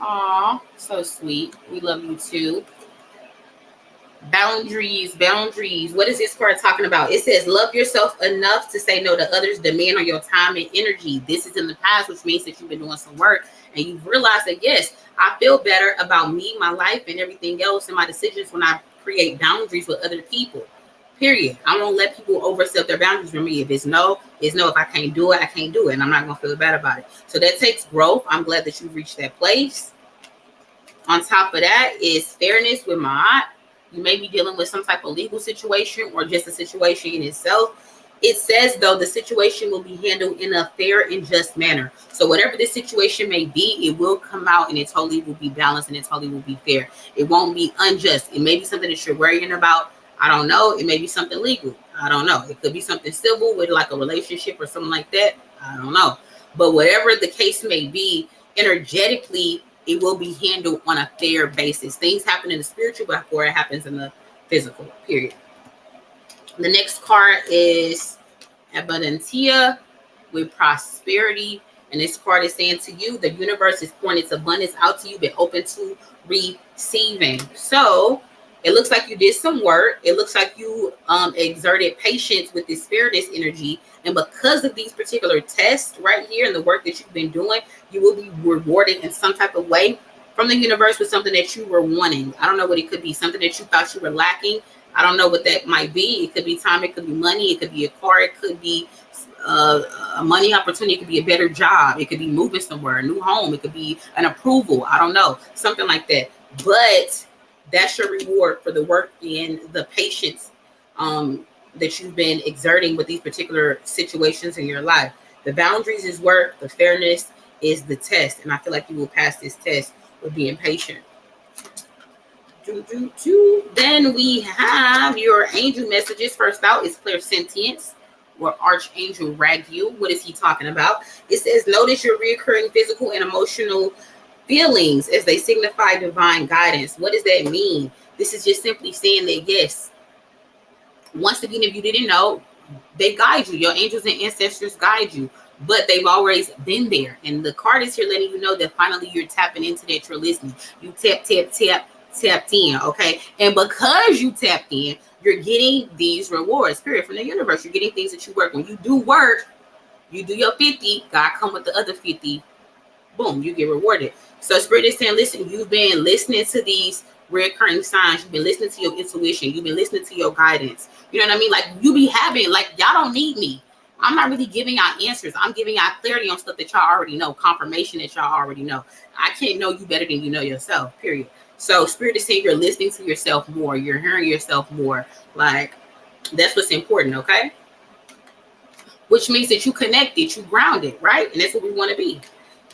Aw, so sweet. We love you too. Boundaries. What is this card talking about? It says, love yourself enough to say no to others' demand on your time and energy. This is in the past, which means that you've been doing some work and you've realized that, yes, I feel better about me, my life, and everything else and my decisions when I create boundaries with other people. Period. I won't let people overstep their boundaries for me. If it's no, it's no. If I can't do it, I can't do it. And I'm not going to feel bad about it. So that takes growth. I'm glad that you've reached that place. On top of that is fairness with my. You may be dealing with some type of legal situation or just a situation in itself. It says, though, the situation will be handled in a fair and just manner. So whatever this situation may be, it will come out and it totally will be balanced and it totally will be fair. It won't be unjust. It may be something that you're worrying about. I don't know. It may be something legal. I don't know. It could be something civil with like a relationship or something like that. I don't know. But whatever the case may be, energetically, it will be handled on a fair basis. Things happen in the spiritual before it happens in the physical, period. The next card is Abundantia with prosperity. And this card is saying to you, the universe is pouring its abundance out to you, but open to receiving. So it looks like you did some work. It looks like you exerted patience with this fairness energy. And because of these particular tests right here and the work that you've been doing, you will be rewarded in some type of way from the universe with something that you were wanting. I don't know what it could be. Something that you thought you were lacking. I don't know what that might be. It could be time. It could be money. It could be a car. It could be a money opportunity. It could be a better job. It could be moving somewhere, a new home. It could be an approval. I don't know. Something like that. But that's your reward for the work and the patience that you've been exerting with these particular situations in your life. The boundaries is work. The fairness is the test. And I feel like you will pass this test with being patient. Then we have your angel messages. First out is clairsentience or Archangel Ragu. What is he talking about? It says, notice your recurring physical and emotional feelings as they signify divine guidance. What does that mean? This is just simply saying that, yes, once again, if you didn't know, they guide you. Your angels and ancestors guide you, but they've always been there. And the card is here letting you know that finally you're tapping into that, you're listening. You tapped in, okay? And because you tapped in, you're getting these rewards, period, from the universe. You're getting things that you work. When you do work, you do your 50, God come with the other 50, boom, you get rewarded. So Spirit is saying, listen, you've been listening to these recurring signs. You've been listening to your intuition. You've been listening to your guidance. You know what I mean? Like, you be having, like, y'all don't need me. I'm not really giving y'all answers. I'm giving y'all clarity on stuff that y'all already know, confirmation that y'all already know. I can't know you better than you know yourself, period. So Spirit is saying you're listening to yourself more. You're hearing yourself more. Like, that's what's important, okay? Which means that you connected, you grounded, right? And that's what we want to be.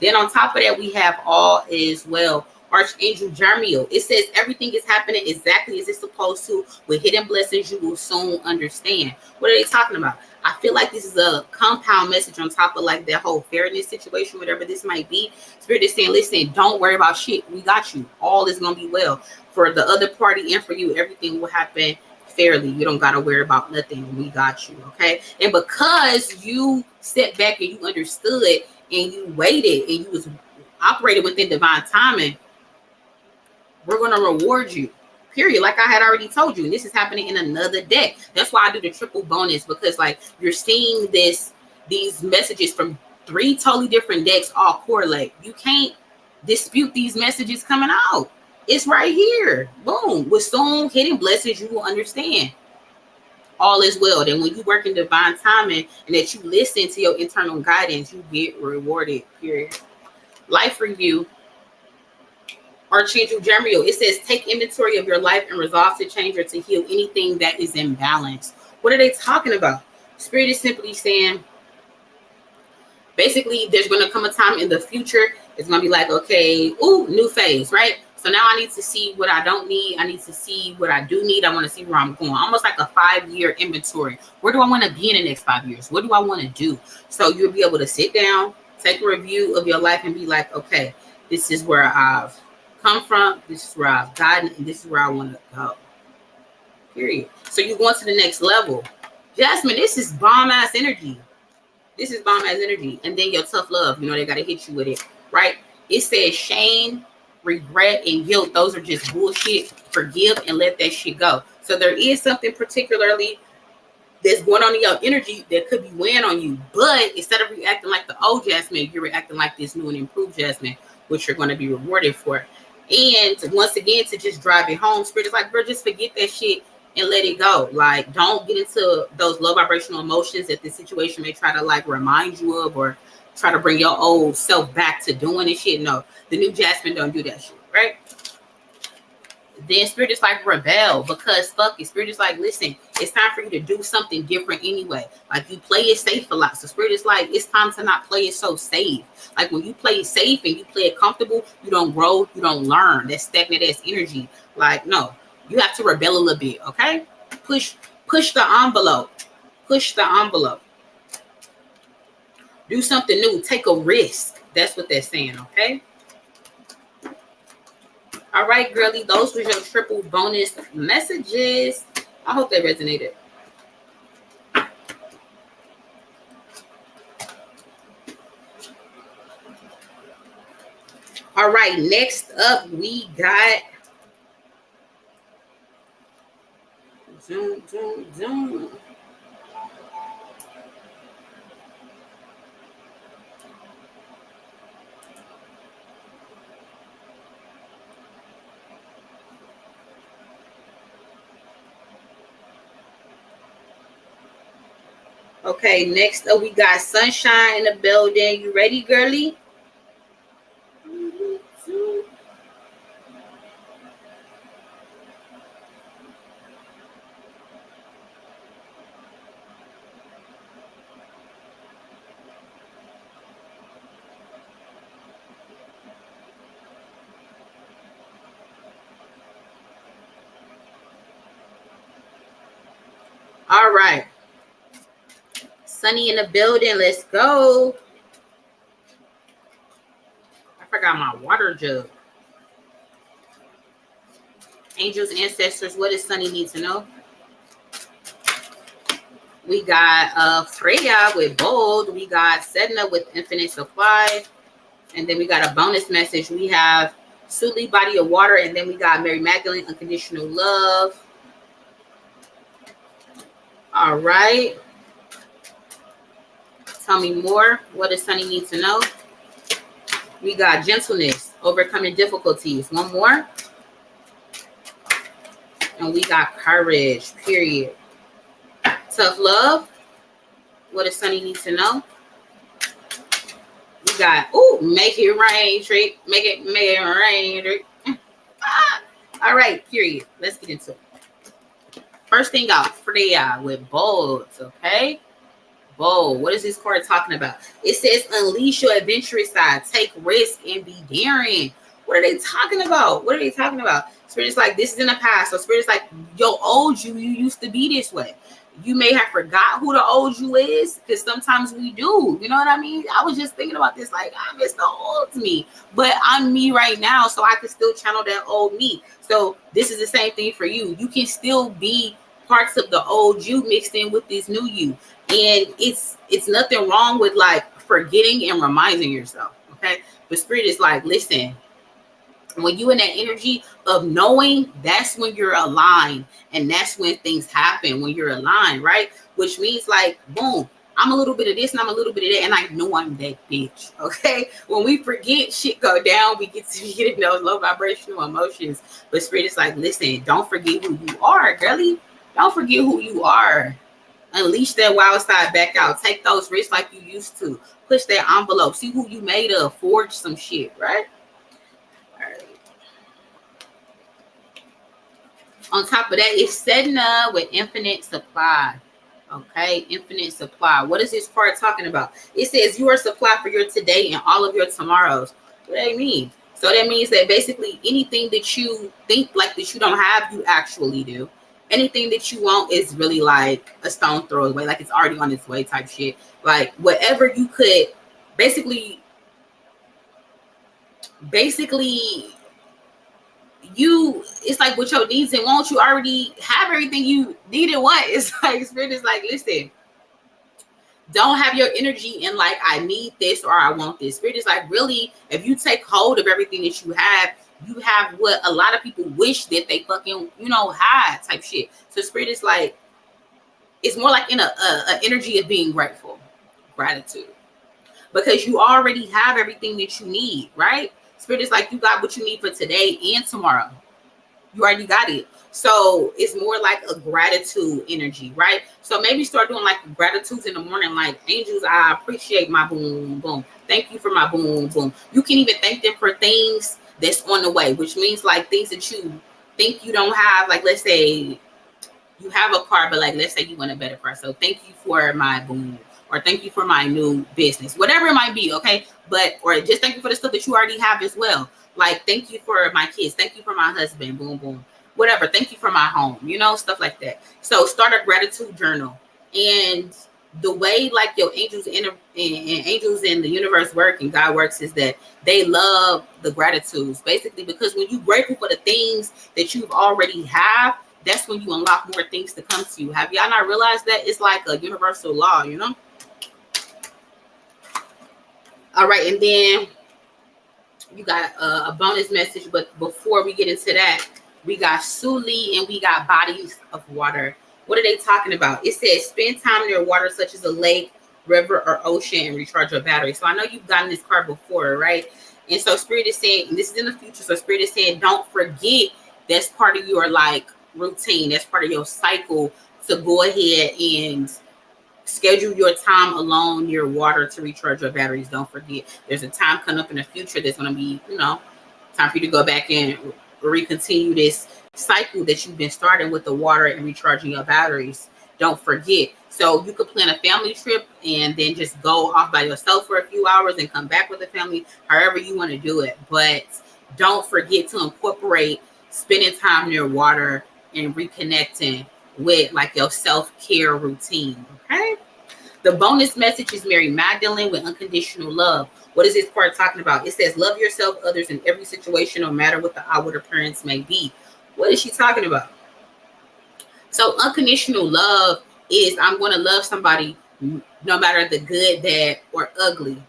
Then on top of that, we have all is well. Archangel Jermiel. It says everything is happening exactly as it's supposed to. With hidden blessings, you will soon understand. What are they talking about? I feel like this is a compound message on top of like that whole fairness situation, whatever this might be. Spirit is saying, listen, don't worry about shit. We got you. All is going to be well. For the other party and for you, everything will happen fairly. You don't got to worry about nothing. We got you, okay? And because you stepped back and you understood and you waited and you was operating within divine timing, we're going to reward you, period. Like I had already told you, and this is happening in another deck. That's why I do the triple bonus, because like you're seeing these messages from 3 totally different decks all correlate. You can't dispute these messages coming out. It's right here. Boom. With soon hidden blessings, you will understand. All is well. Then when you work in divine timing and that you listen to your internal guidance, you get rewarded, period. Life review. Archangel Jermiel. It says, take inventory of your life and resolve to change or to heal anything that is imbalanced. What are they talking about? Spirit is simply saying, basically, there's going to come a time in the future. It's going to be like, okay, ooh, new phase, right? So now I need to see what I don't need. I need to see what I do need. I want to see where I'm going. Almost like a 5-year inventory. Where do I want to be in the next 5 years? What do I want to do? So you'll be able to sit down, take a review of your life and be like, okay, this is where I've come from. This is where I've gotten, and this is where I want to go. Period. So you're going to the next level. Jasmine, this is bomb-ass energy. This is bomb-ass energy. And then your tough love. You know, they got to hit you with it, right? It says shame, regret, and guilt. Those are just bullshit. Forgive and let that shit go. So there is something particularly that's going on in your energy that could be weighing on you. But instead of reacting like the old Jasmine, you're reacting like this new and improved Jasmine, which you're going to be rewarded for. And once again, to just drive it home, Spirit is like, bro, just forget that shit and let it go. Like, don't get into those low vibrational emotions that the situation may try to like remind you of or try to bring your old self back to doing this shit. No, the new Jasmine don't do that shit, right? Then Spirit is like, rebel, because fuck it. Spirit is like, listen, it's time for you to do something different anyway. Like, you play it safe a lot. So Spirit is like, it's time to not play it so safe. Like, when you play it safe and you play it comfortable, you don't grow, you don't learn. That's stagnant ass energy. Like, no, you have to rebel a little bit, okay? Push the envelope. Push the envelope. Do something new. Take a risk. That's what they're saying, okay? All right, girly, those were your triple bonus messages. I hope they resonated. All right, next up, we got zoom. Okay, next up we got Sunshine in the building. You ready, girly? All right. Sunny in the building. Let's go. I forgot my water jug. Angels, ancestors, what does Sunny need to know? We got Freya with bold. We got Sedna with infinite supply. And then we got a bonus message. We have Suli, body of water. And then we got Mary Magdalene, unconditional love. All right. Tell me more. What does Sunny need to know? We got gentleness, overcoming difficulties. One more. And we got courage, period. Tough love. What does Sunny need to know? We got, make it rain, trick. Make it rain, trick. All right, period. Let's get into it. First thing out, Freya with bold, okay? Bold. What is this card talking about? It says unleash your adventurous side, take risk, and be daring. What are they talking about? What are they talking about? Spirit's like, this is in the past. So Spirit's like, yo, old you used to be this way. You may have forgot who the old you is, because sometimes we do. You know what I mean? I was just thinking about this, like, I miss the old me, but I'm me right now, so I can still channel that old me. So this is the same thing for you. You can still be parts of the old you mixed in with this new you. And it's nothing wrong with like forgetting and reminding yourself, okay? But Spirit is like, listen, when you in that energy of knowing, that's when you're aligned, and that's when things happen, when you're aligned, right? Which means like, boom, I'm a little bit of this and I'm a little bit of that, and I know I'm that bitch, okay? When we forget, shit go down, we get in those low vibrational emotions. But Spirit is like, listen, don't forget who you are, girlie. Don't forget who you are. Unleash that wild side back out. Take those risks like you used to. Push that envelope. See who you made of. Forge some shit, right? All right. On top of that, it's Sedna with infinite supply. Okay, infinite supply. What is this part talking about? It says you are supply for your today and all of your tomorrows. What do they mean? So that means that basically anything that you think like that you don't have, you actually do. Anything that you want is really like a stone throw away, like it's already on its way type shit. Like whatever you could basically you, it's like with your needs and wants, you already have everything you need and want. It's like Spirit is like, listen, don't have your energy in like I need this or I want this. Spirit is like, really, if you take hold of everything that you have what a lot of people wish that they fucking, had type shit. So Spirit is like, it's more like in a energy of being grateful, gratitude, because you already have everything that you need, right? Spirit is like, you got what you need for today and tomorrow. You already got it. So it's more like a gratitude energy, right? So maybe start doing like gratitudes in the morning, like, angels, I appreciate my boom, boom. Thank you for my boom, boom. You can even thank them for things that's on the way, which means like things that you think you don't have. Like, let's say you have a car, but like, let's say you want a better car. So thank you for my boom, or thank you for my new business, whatever it might be. Okay. But, or just thank you for the stuff that you already have as well. Like, thank you for my kids. Thank you for my husband. Boom, boom, whatever. Thank you for my home, stuff like that. So start a gratitude journal. And the way like your angels and angels in the universe work and God works is that they love the gratitudes, basically, because when you're grateful for the things that you've already have, that's when you unlock more things to come to you. Have y'all not realized that? It's like a universal law, All right, and then you got a bonus message, but before we get into that, we got Suli and we got bodies of water. What are they talking about? It says spend time near water such as a lake, river, or ocean and recharge your battery. So I know you've gotten this card before, right? And so Spirit is saying, and this is in the future, so Spirit is saying, don't forget that's part of your like routine. That's part of your cycle to go ahead and schedule your time alone near water to recharge your batteries. Don't forget, there's a time coming up in the future that's going to be, time for you to go back and recontinue this cycle that you've been starting with the water and recharging your batteries. Don't forget. So you could plan a family trip and then just go off by yourself for a few hours and come back with the family, however you want to do it. But don't forget to incorporate spending time near water and reconnecting with like your self-care routine. Okay. The bonus message is Mary Magdalene with unconditional love. What is this part talking about? It says, love yourself, others in every situation, no matter what the outward appearance may be. What is she talking about? So unconditional love is I'm going to love somebody no matter the good, bad, or ugly.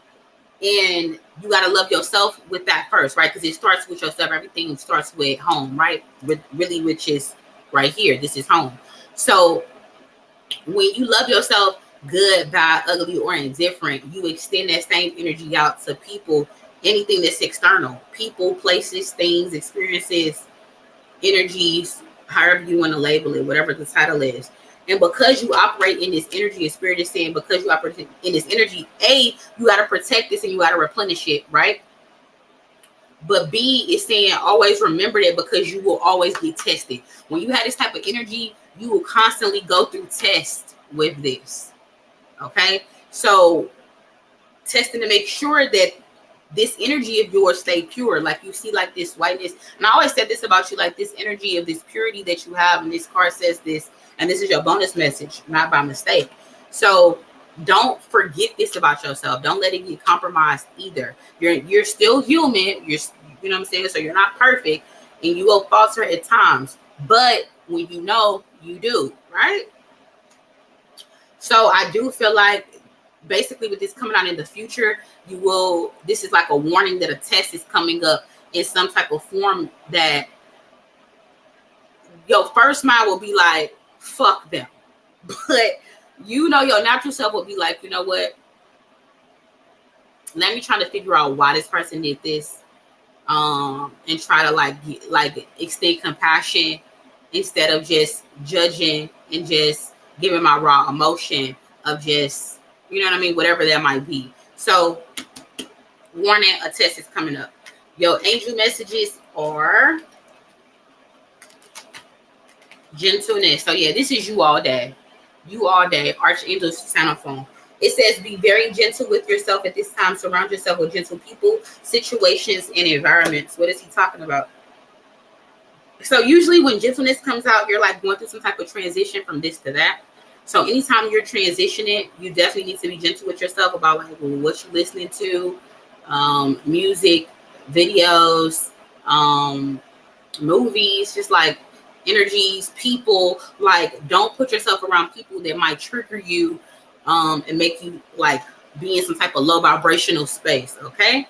And you got to love yourself with that first, right? Because it starts with yourself. Everything starts with home, right? Really, which is right here. This is home. So when you love yourself, good, bad, ugly, or indifferent, you extend that same energy out to people, anything that's external, people, places, things, experiences, energies, however you want to label it, whatever the title is. And because you operate in this energy, a spirit is saying, because you operate in this energy, A, you got to protect this and you got to replenish it, right? But B is saying, always remember that, because you will always get tested. When you have this type of energy, you will constantly go through tests with this. Okay, so testing to make sure that this energy of yours stay pure. Like you see, like this whiteness. And I always said this about you, like this energy of this purity that you have. And this card says this, and this is your bonus message, not by mistake. So don't forget this about yourself. Don't let it get compromised either. You're still human. You know what I'm saying? So you're not perfect, and you will falter at times. But when you know, you do, right? So I do feel like basically with this coming out in the future, this is like a warning that a test is coming up in some type of form that your first mind will be like, fuck them. But your natural self will be like, you know what? Let me try to figure out why this person did this. And try to extend compassion instead of just judging and just giving my raw emotion of just, you know what I mean, whatever that might be. So warning, a test is coming up. Your angel messages are gentleness. So yeah, this is you all day. Archangel Xenophon. It says, be very gentle with yourself at this time. Surround yourself with gentle people, situations, and environments. What is he talking about? So usually when gentleness comes out, you're like going through some type of transition from this to that. So anytime you're transitioning, you definitely need to be gentle with yourself about like what you're listening to, music, videos, movies, just like energies, people. Like, don't put yourself around people that might trigger you and make you like be in some type of low vibrational space. Okay.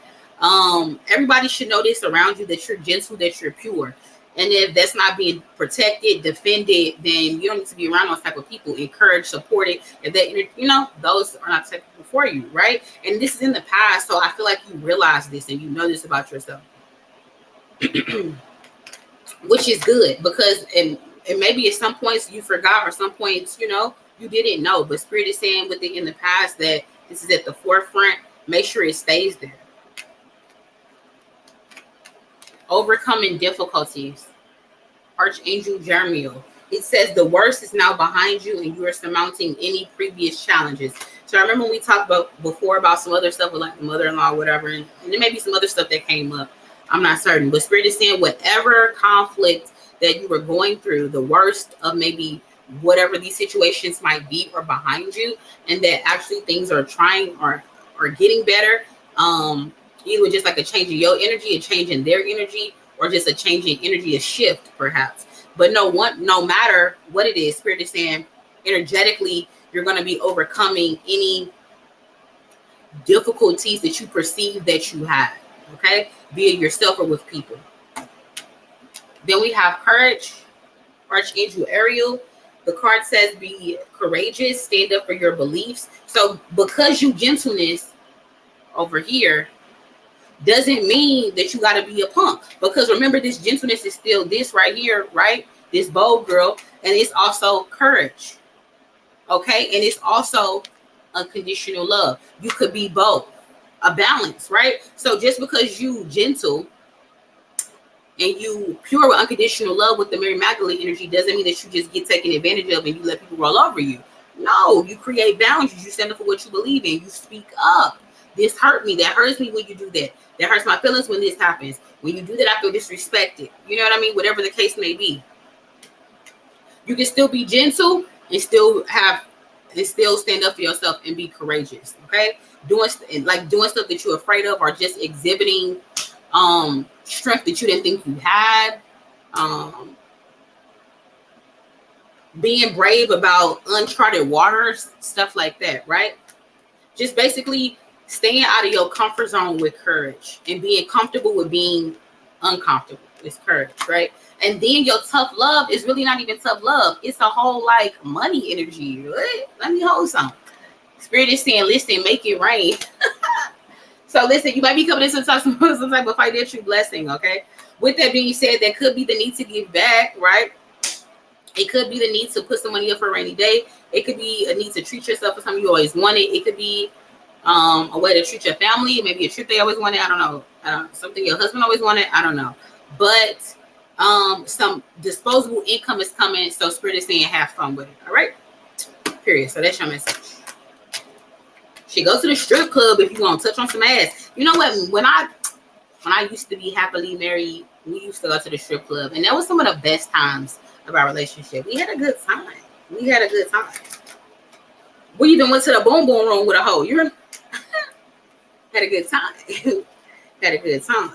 Everybody should know this around you, that you're gentle, that you're pure. And if that's not being protected, defended, then you don't need to be around those type of people. Encourage, support it. If that, those are not type of people for you, right? And this is in the past, so I feel like you realize this and you know this about yourself, which is good, because and maybe at some points you forgot, or some points you didn't know. But Spirit is saying with it in the past that this is at the forefront. Make sure it stays there. Overcoming difficulties. Archangel Jeremiel. It says the worst is now behind you and you are surmounting any previous challenges. So I remember when we talked about before about some other stuff with like the mother-in-law, whatever, and there may be some other stuff that came up. I'm not certain. But Spirit is saying whatever conflict that you were going through, the worst of maybe whatever these situations might be, are behind you, and that actually things are trying or getting better. Either just like a change in your energy, a change in their energy, or just a change in energy, a shift perhaps. But no matter what it is, Spirit is saying energetically, you're going to be overcoming any difficulties that you perceive that you have. Okay, be it yourself or with people. Then we have courage, Archangel Ariel. The card says be courageous, stand up for your beliefs. So because you gentleness over here doesn't mean that you got to be a punk, because remember, this gentleness is still this right here, right? This bold girl, and it's also courage. Okay, and it's also unconditional love. You could be both, a balance, right? So just because you gentle and you pure with unconditional love with the Mary Magdalene energy doesn't mean that you just get taken advantage of and you let people roll over you. No, you create boundaries. You stand up for what you believe in. You speak up. This hurt me. That hurts me when you do that. That hurts my feelings when this happens. When you do that, I feel disrespected. You know what I mean? Whatever the case may be. You can still be gentle and still stand up for yourself and be courageous. Okay, doing stuff that you're afraid of, or just exhibiting strength that you didn't think you had. Being brave about uncharted waters, stuff like that, right? Just basically staying out of your comfort zone with courage, and being comfortable with being uncomfortable is courage, right? And then your tough love is really not even tough love. It's a whole like money energy. What? Let me hold some. Spirit is saying, listen, make it rain. So listen, you might be coming in some type of financial blessing, okay? With that being said, there could be the need to give back, right? It could be the need to put some money up for a rainy day. It could be a need to treat yourself for something you always wanted. It could be a way to treat your family. Maybe a trip they always wanted. I don't know. Something your husband always wanted. I don't know. But some disposable income is coming. So Spirit is saying have fun with it. All right? Period. So that's your message. She goes to the strip club if you want to touch on some ass. You know what? When I used to be happily married, we used to go to the strip club. And that was some of the best times of our relationship. We had a good time. We even went to the boom boom room with a hoe. You had a good time. Had a good time.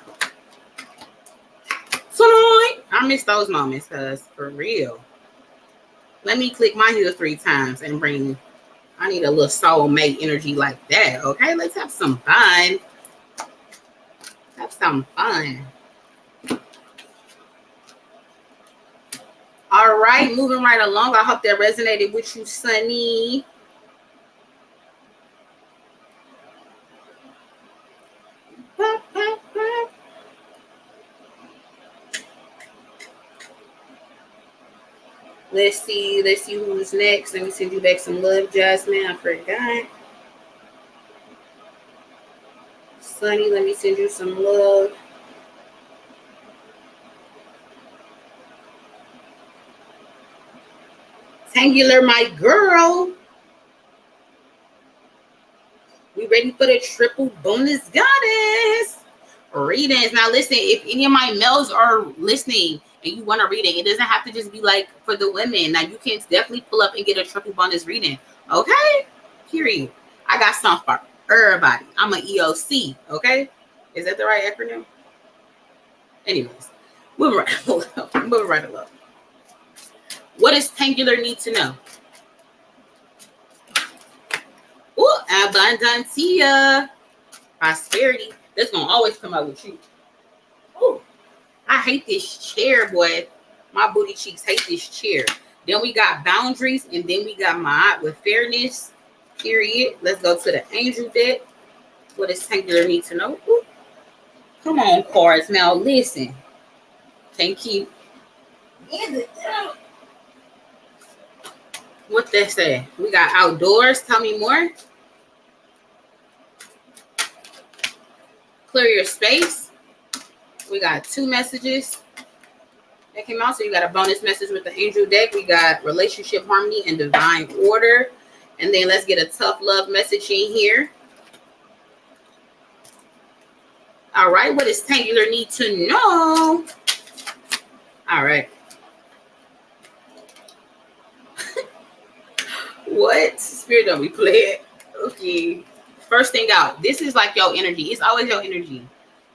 So I miss those moments, cause for real. Let me click my heel 3 times and I need a little soulmate energy like that. Okay, let's have some fun. Have some fun. All right, moving right along. I hope that resonated with you, Sunny. Let's see who's next. Let me send you back some love, Jasmine. I forgot. Sunny, let me send you some love. Tangular, my girl. We ready for the triple bonus goddess readings. Now listen, if any of my males are listening and you want a reading, it doesn't have to just be like for the women. Now you can definitely pull up and get a triple bonus reading. Okay? Period. I got something for everybody. I'm an EOC. Okay? Is that the right acronym? Anyways, moving right along. What does Tangular need to know? Ooh, abundantia. Prosperity. That's going to always come out with you. Ooh, I hate this chair, boy. My booty cheeks hate this chair. Then we got boundaries, and then we got my with fairness, period. Let's go to the angel deck. What does Tangular need to know? Ooh. Come on, cards. Now, listen. Thank you. What that say? We got outdoors. Tell me more. Clear your space. We got 2 messages that came out. So you got a bonus message with the angel deck. We got relationship harmony and divine order. And then let's get a tough love message in here. All right. What does Tangular need to know? All right. What? Spirit don't be playing. Okay. First thing out. This is like your energy. It's always your energy.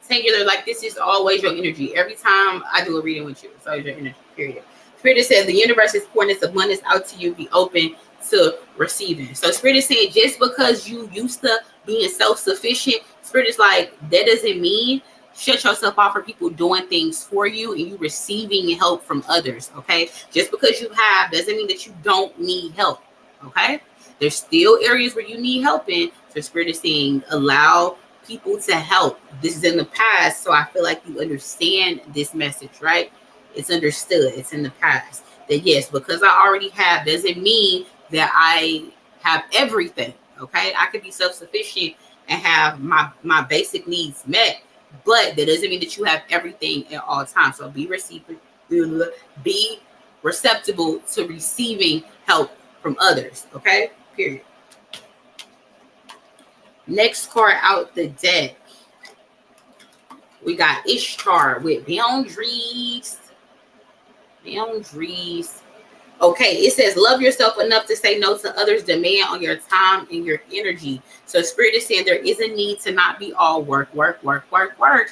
Tangular, like this is always your energy. Every time I do a reading with you, it's always your energy, period. Spirit says the universe is pouring its abundance out to you. Be open to receiving. So Spirit is saying just because you used to being self-sufficient, Spirit is like, that doesn't mean shut yourself off for people doing things for you and you receiving help from others, okay? Just because you have doesn't mean that you don't need help, okay? There's still areas where you need help in. So Spirit is saying, allow people to help. This is in the past, so I feel like you understand this message, right? It's understood. It's in the past. That yes, because I already have doesn't mean that I have everything, okay? I could be self-sufficient and have my basic needs met, but that doesn't mean that you have everything at all times. So be receptible to receiving help from others, okay? Period. Next card out the deck. We got Ishtar with boundaries. Boundaries. Okay, it says love yourself enough to say no to others' demand on your time and your energy. So Spirit is saying there is a need to not be all work. Spirit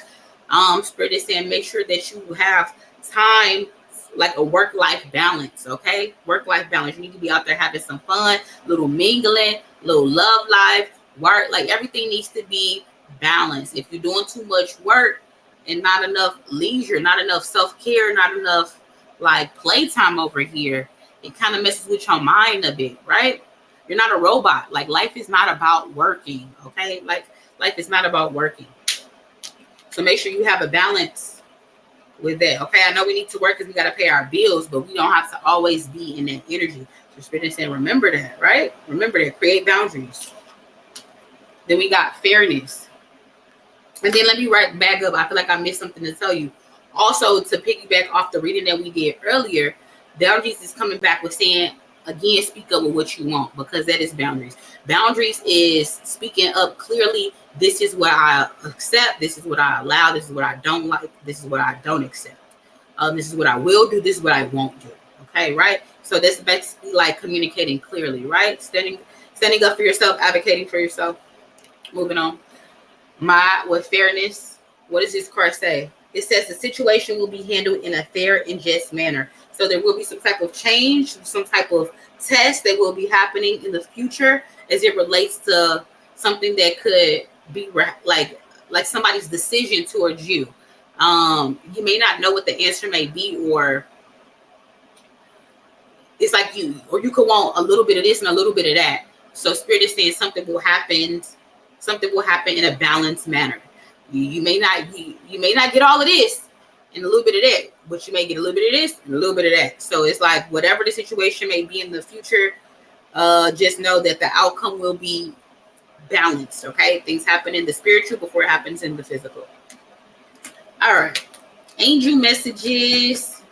is saying make sure that you have time, like a work-life balance. Okay, work-life balance. You need to be out there having some fun, little mingling, little love life, work. Like everything needs to be balanced. If you're doing too much work and not enough leisure, not enough self-care, not enough like playtime over here, it kind of messes with your mind a bit, right? You're not a robot. Like life is not about working, okay? Like life is not about working. So make sure you have a balance with that, okay? I know we need to work because we got to pay our bills, but we don't have to always be in that energy. So Spirit is saying, remember that, right? Remember that. Create boundaries. Then we got fairness. And then let me write back up. I feel like I missed something to tell you. Also, to piggyback off the reading that we did earlier, boundaries is coming back with saying, again, speak up with what you want, because that is boundaries. Boundaries is speaking up clearly. This is what I accept. This is what I allow. This is what I don't like. This is what I don't accept. This is what I will do. This is what I won't do. Okay, right? So that's basically like communicating clearly, right? Standing up for yourself, advocating for yourself. Moving on. With fairness, what does this card say? It says the situation will be handled in a fair and just manner. So there will be some type of change, some type of test that will be happening in the future as it relates to something that could be like somebody's decision towards you. You may not know what the answer may be, or it's like you could want a little bit of this and a little bit of that. So Spirit is saying something will happen in a balanced manner. You may not get all of this and a little bit of that, but you may get a little bit of this and a little bit of that. So it's like whatever the situation may be in the future, just know that the outcome will be balanced. Okay, things happen in the spiritual before it happens in the physical. All right, angel messages.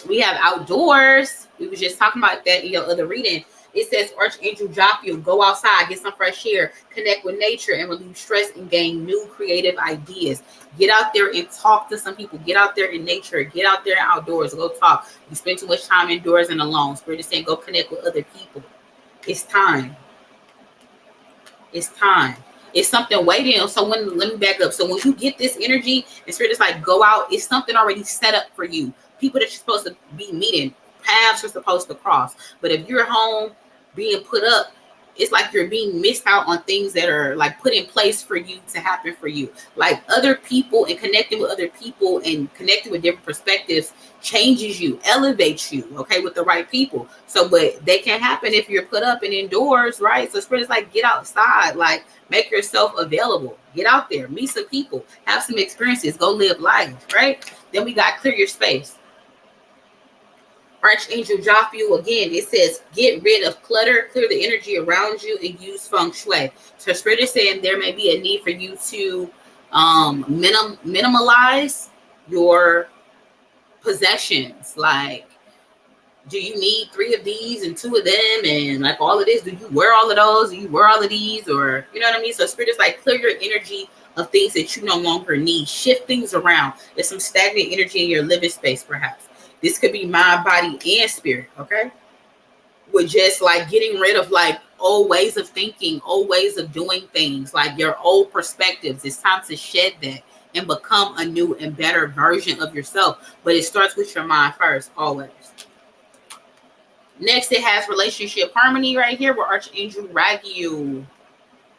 We have outdoors. We were just talking about that in your other reading. It says, Archangel Jophiel, go outside, get some fresh air, connect with nature, and relieve stress and gain new creative ideas. Get out there and talk to some people. Get out there in nature. Get out there outdoors. Go talk. You spend too much time indoors and alone. Spirit is saying, go connect with other people. It's time. It's time. It's something waiting. So let me back up. So when you get this energy, and Spirit is like, go out, it's something already set up for you. People that you're supposed to be meeting, paths are supposed to cross. But if you're home being put up, it's like you're being missed out on things that are like put in place for you to happen for you. Like other people and connecting with other people and connecting with different perspectives changes you, elevates you, okay, with the right people. So, but they can happen if you're put up and indoors, right? So Spirit is like, get outside, like make yourself available. Get out there, meet some people, have some experiences, go live life, right? Then we got clear your space. Archangel Jophiel, again, it says, get rid of clutter, clear the energy around you, and use feng shui. So Spirit is saying there may be a need for you to minimalize your possessions. Like, do you need 3 of these and 2 of them and like all of this? Do you wear all of those? Do you wear all of these? Or, you know what I mean? So Spirit is like, clear your energy of things that you no longer need. Shift things around. There's some stagnant energy in your living space, perhaps. This could be mind, body, and spirit, okay? With just like getting rid of like old ways of thinking, old ways of doing things, like your old perspectives. It's time to shed that and become a new and better version of yourself. But it starts with your mind first, always. Next, it has relationship harmony right here with Archangel Raguel.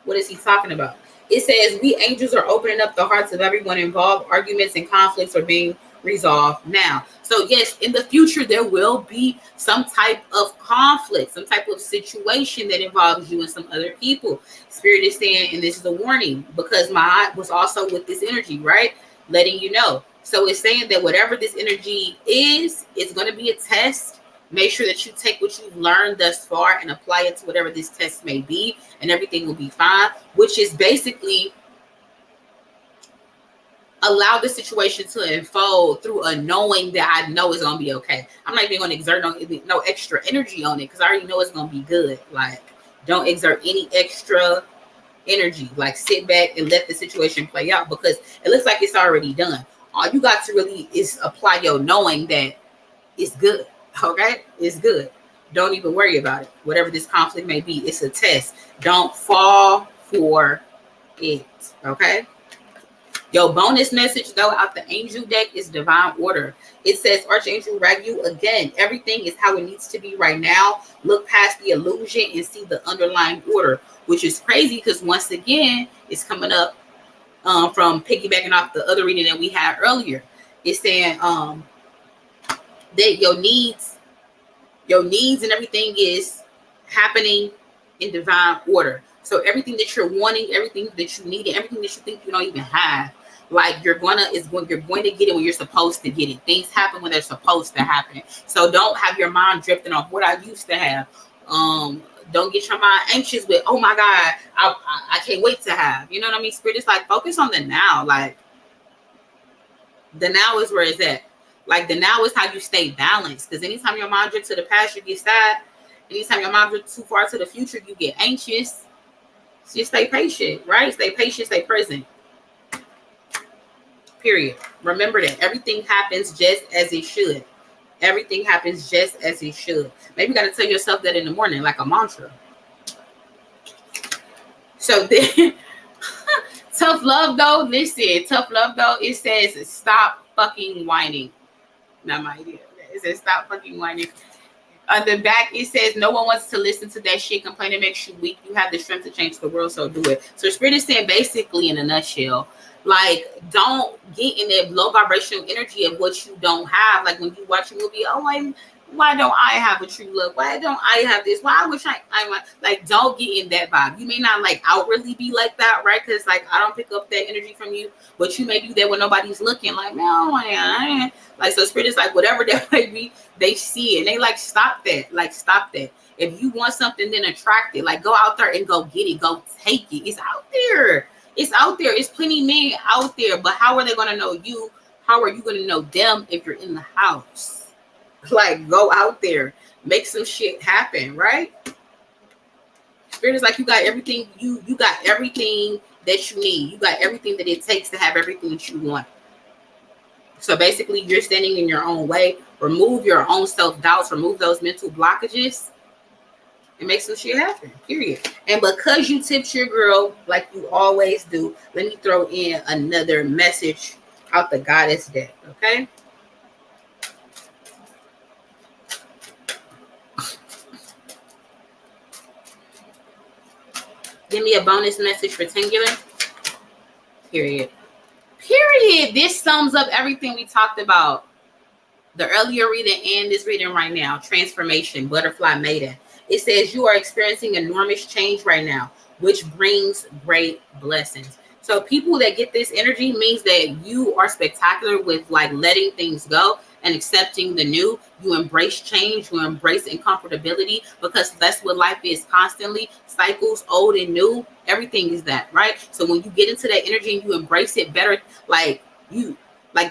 What is he talking about? It says, we angels are opening up the hearts of everyone involved. Arguments and conflicts are being resolved now. So yes, in the future, there will be some type of conflict, some type of situation that involves you and some other people. Spirit is saying, and this is a warning, because my eye was also with this energy, right? Letting you know. So it's saying that whatever this energy is, it's going to be a test. Make sure that you take what you've learned thus far and apply it to whatever this test may be, and everything will be fine, which is basically allow the situation to unfold through a knowing that I know it's going to be okay. I'm not even going to exert no extra energy on it because I already know it's going to be good. Like, don't exert any extra energy. Like, sit back and let the situation play out because it looks like it's already done. All you got to really is apply your knowing that It's good. Okay? It's good. Don't even worry about it. Whatever this conflict may be, it's a test. Don't fall for it. Okay? Your bonus message, though, out the angel deck is divine order. It says, Archangel Ragu, again, everything is how it needs to be right now. Look past the illusion and see the underlying order, which is crazy because once again, it's coming up from piggybacking off the other reading that we had earlier. It's saying that your needs and everything is happening in divine order. So everything that you're wanting, everything that you need, and everything that you think you don't even have, like you're going to get it when you're supposed to get it. Things happen when they're supposed to happen. So don't have your mind drifting off what I used to have. Don't get your mind anxious with, oh my God, I can't wait to have. You know what I mean? Spirit is like, focus on the now. Like the now is where it's at. Like the now is how you stay balanced. Because anytime your mind drifts to the past, you get sad. Anytime your mind drifts too far to the future, you get anxious. So just stay patient, right? Stay patient, stay present. Period. Remember that everything happens just as it should. Everything happens just as it should. Maybe you got to tell yourself that in the morning, like a mantra. So then, tough love though. Listen, tough love though. It says stop fucking whining. Not my idea. It says stop fucking whining. On the back, it says no one wants to listen to that shit. Complaining makes you weak. You have the strength to change the world, so do it. So Spirit is saying basically in a nutshell, like don't get in that low vibrational energy of what you don't have. Like when you watch a movie, why don't I have a true love? Why don't I have this? Why wish I like don't get in that vibe. You may not like outwardly be like that, right? Because like I don't pick up that energy from you, but you may do that when nobody's looking. Like man, like so Spirit is like whatever that may be, they see it and they like stop that. Like stop that. If you want something, then attract it. Like go out there and go get it. Go take it. It's out there. It's out there. It's plenty men out there. But how are they going to know you? How are you going to know them if you're in the house? Like, go out there. Make some shit happen, right? Spirit is like you got everything. You got everything that you need. You got everything that it takes to have everything that you want. So basically, you're standing in your own way. Remove your own self-doubts. Remove those mental blockages. And make some shit happen, period. And because you tipped your girl like you always do, let me throw in another message out the goddess deck, okay? Give me a bonus message for Tangular. Period. Period. This sums up everything we talked about. The earlier reading and this reading right now. Transformation, butterfly maiden. It says you are experiencing enormous change right now, which brings great blessings. So people that get this energy means that you are spectacular with like letting things go and accepting the new. You embrace change, you embrace uncomfortability because that's what life is constantly. Cycles, old and new, everything is that, right? So when you get into that energy and you embrace it better, like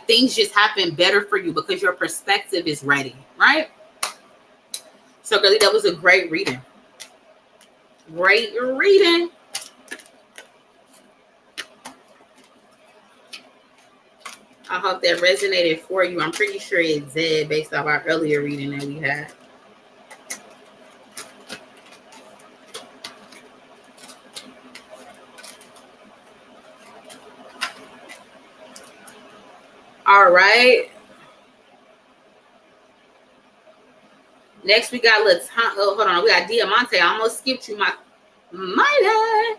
things just happen better for you because your perspective is ready, right? So, girlie, that was a great reading. Great reading. I hope that resonated for you. I'm pretty sure it did based off our earlier reading that we had. All right. Next, we got Latonya. Oh, hold on. We got Demonte. I almost skipped you. My bad.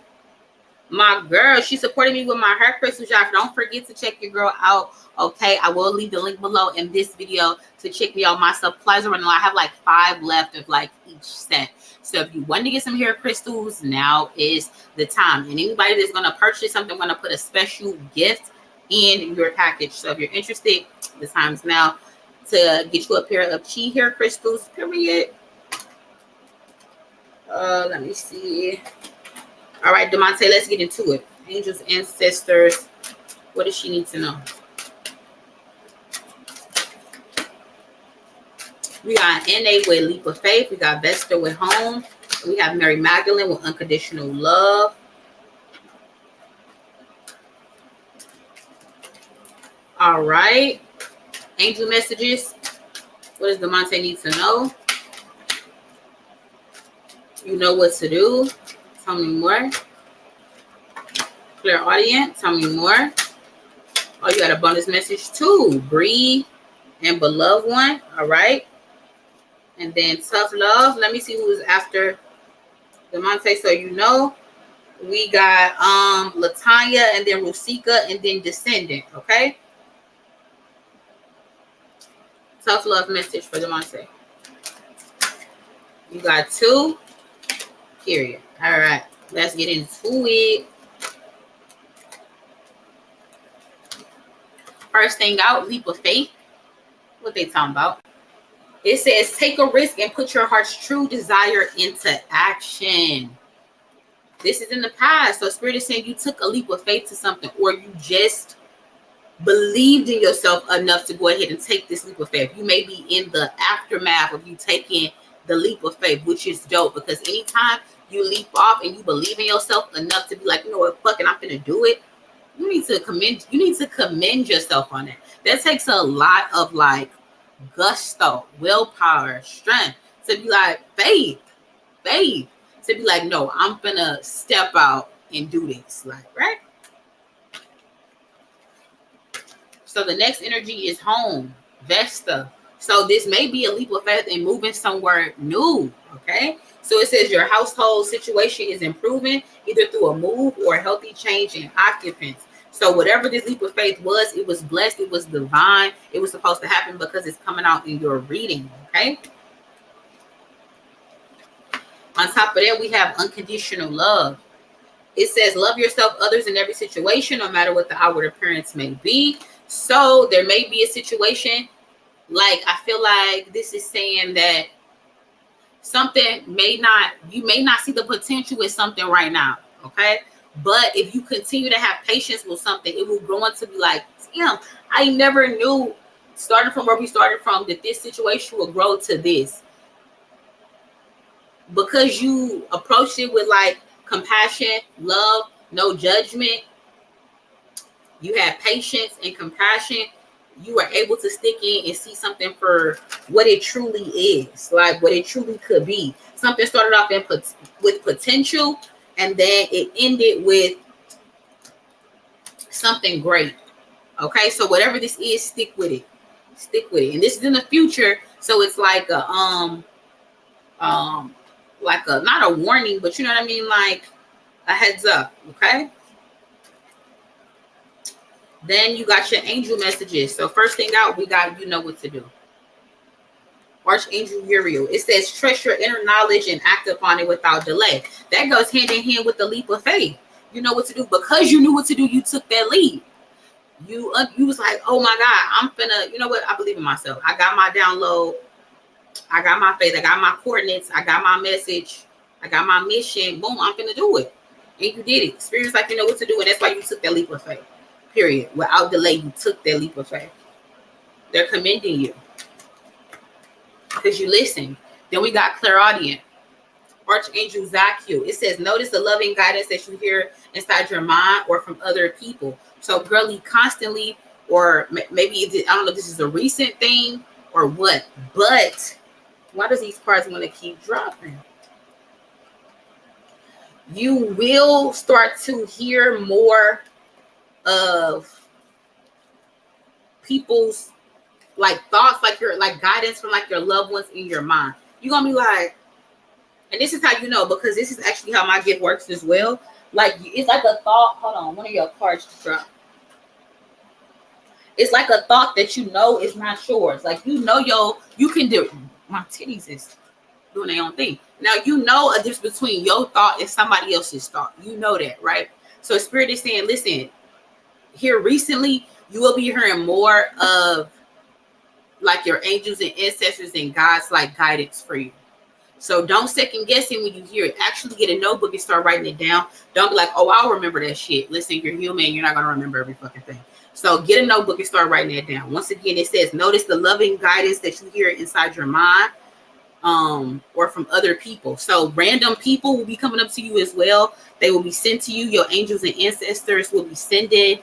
My girl, she supported me with my hair crystals. Y'all don't forget to check your girl out. Okay, I will leave the link below in this video to check me out. My supplies are running low. I have like 5 left of like each set. So if you want to get some hair crystals, now is the time. And anybody that's going to purchase something, I'm going to put a special gift in your package. So if you're interested, the time's now to get you a pair of chi hair crystals, period. Let me see. All right, Demonte, let's get into it. Angels, ancestors, what does she need to know? We got N.A. with Leap of Faith. We got Vesta with Home. We have Mary Magdalene with Unconditional Love. All right. Angel messages. What does Demonte need to know? You know what to do. Tell me more. Clear audience. Tell me more. Oh, you got a bonus message too. Breathe and beloved one. All right. And then tough love. Let me see who's after Demonte. So you know, we got Latonya and then Rusika and then Descendant. Okay. Tough love message for Demonte. You got 2. Period. All right. Let's get into it. First thing out, leap of faith. What they talking about? It says, take a risk and put your heart's true desire into action. This is in the past. So Spirit is saying you took a leap of faith to something, or you just believed in yourself enough to go ahead and take this leap of faith. You may be in the aftermath of you taking the leap of faith, which is dope, because anytime you leap off and you believe in yourself enough to be like, you know what, fucking, I'm gonna do it. You need to commend yourself on that. That takes a lot of like gusto, willpower, strength to be like faith, to be like, no, I'm gonna step out and do this, like, right? So the next energy is home, Vesta. So this may be a leap of faith in moving somewhere new, okay? So it says your household situation is improving either through a move or a healthy change in occupants. So whatever this leap of faith was, it was blessed, it was divine, it was supposed to happen because it's coming out in your reading, okay? On top of that, we have unconditional love. It says love yourself, others in every situation, no matter what the outward appearance may be. So there may be a situation, like I feel like this is saying that something you may not see the potential with something right now, okay? But if you continue to have patience with something, it will grow into be like, damn, I never knew, starting from where we started from, that this situation will grow to this. Because you approached it with like compassion, love, no judgment, you had patience and compassion, you were able to stick in and see something for what it truly is, like what it truly could be. Something started off with potential, and then it ended with something great. Okay, so whatever this is, stick with it. And this is in the future, so it's like a not a warning, but you know what I mean, like a heads up. Okay. Then you got your angel messages. So first thing out, we got you know what to do. Archangel Uriel. It says trust your inner knowledge and act upon it without delay. That goes hand in hand with the leap of faith. You know what to do. Because you knew what to do, you took that leap. You was like, oh my God, I'm finna, you know what? I believe in myself. I got my download. I got my faith. I got my coordinates. I got my message. I got my mission. Boom, I'm finna do it. And you did it. Spirit's like, you know what to do. And that's why you took that leap of faith. Period. Without delay, you took that leap of faith. They're commending you because you listen. Then we got clairaudient. Archangel Zakiel. It says, notice the loving guidance that you hear inside your mind or from other people. So, girly, constantly, or maybe, I don't know if this is a recent thing or what, but why does these cards want to keep dropping? You will start to hear more of people's like thoughts, like your like guidance from like your loved ones in your mind. You're gonna be like, and this is how you know, because this is actually how my gift works as well. Like it's like a thought. Hold on, one of your cards just dropped. It's like a thought that you know is not yours. Like you know, you can do. My titties is doing their own thing. Now you know a difference between your thought and somebody else's thought. You know that, right? So Spirit is saying, listen, here recently, you will be hearing more of like your angels and ancestors and God's like guidance for you. So don't second guess it when you hear it. Actually get a notebook and start writing it down. Don't be like, oh, I'll remember that shit. Listen, you're human. You're not going to remember every fucking thing. So get a notebook and start writing it down. Once again, it says, notice the loving guidance that you hear inside your mind or from other people. So random people will be coming up to you as well. They will be sent to you. Your angels and ancestors will be sending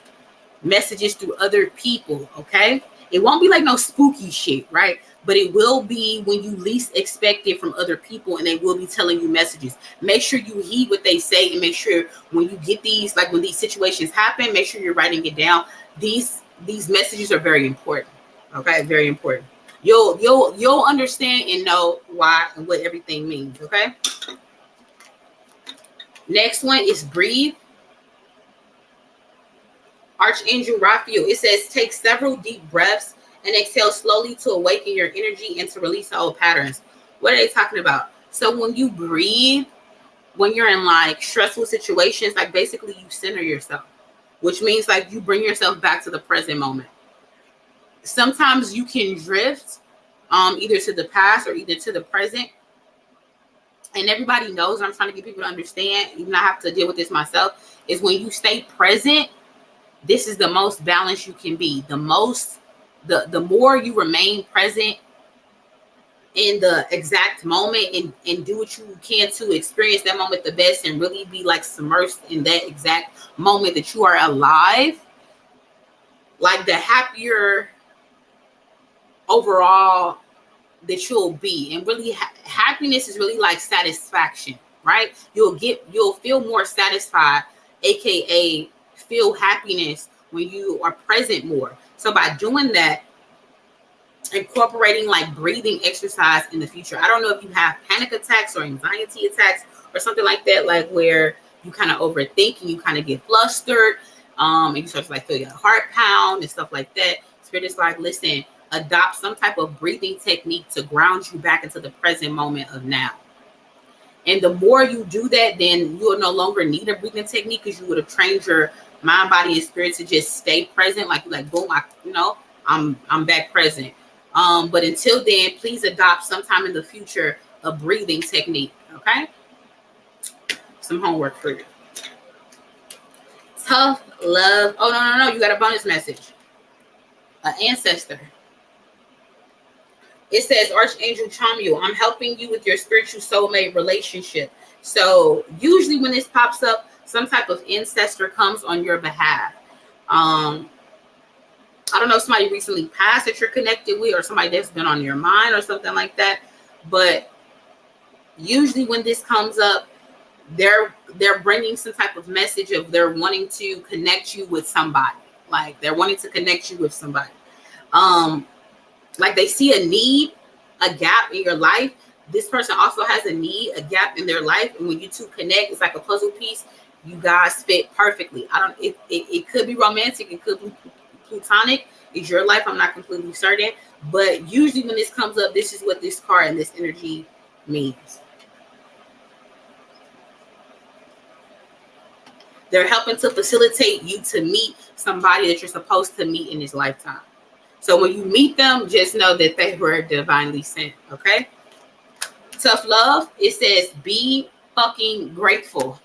messages through other people. Okay. It won't be like no spooky shit, right? but it will be when you least expect it from other people, and they will be telling you messages. Make sure you heed what they say, and make sure when you get these, like when these situations happen, make sure you're writing it down. These messages are very important. Okay, very important. You'll understand and know why and what everything means. Okay. Next one is breathe. Archangel Raphael. It says take several deep breaths and exhale slowly to awaken your energy and to release old patterns. What are they talking about? So when you breathe, when you're in like stressful situations, like basically you center yourself, which means like you bring yourself back to the present moment. Sometimes you can drift either to the past or either to the present. And everybody knows, and I'm trying to get people to understand, even I have to deal with this myself, is when you stay present, this is the most balanced you can be. The more you remain present in the exact moment and do what you can to experience that moment the best and really be like submersed in that exact moment that you are alive, like the happier overall that you'll be. And really happiness is really like satisfaction, right? You'll feel more satisfied, aka feel happiness when you are present more. So by doing that, incorporating like breathing exercise in the future. I don't know if you have panic attacks or anxiety attacks or something like that, like where you kind of overthink and you kind of get flustered, and you start to like feel your heart pound and stuff like that. Spirit is like, listen, adopt some type of breathing technique to ground you back into the present moment of now. And the more you do that, then you will no longer need a breathing technique, because you would have trained your mind, body, and spirit to just stay present. Like boom, I'm back present. But until then, please adopt sometime in the future a breathing technique. Okay. Some homework for you. Tough love. Oh no, you got a bonus message. An ancestor. It says, Archangel Chamuel, I'm helping you with your spiritual soulmate relationship. So usually when this pops up, some type of ancestor comes on your behalf. I don't know if somebody recently passed that you're connected with, or somebody that's been on your mind or something like that. But usually when this comes up, they're bringing some type of message of they're wanting to connect you with somebody. Like they're wanting to connect you with somebody. Like they see a need, a gap in your life. This person also has a need, a gap in their life. And when you two connect, it's like a puzzle piece. You guys fit perfectly. It could be romantic. It could be platonic. It's your life. I'm not completely certain. But usually when this comes up, this is what this card and this energy means. They're helping to facilitate you to meet somebody that you're supposed to meet in this lifetime. So when you meet them, just know that they were divinely sent, okay? Tough love, it says, be fucking grateful.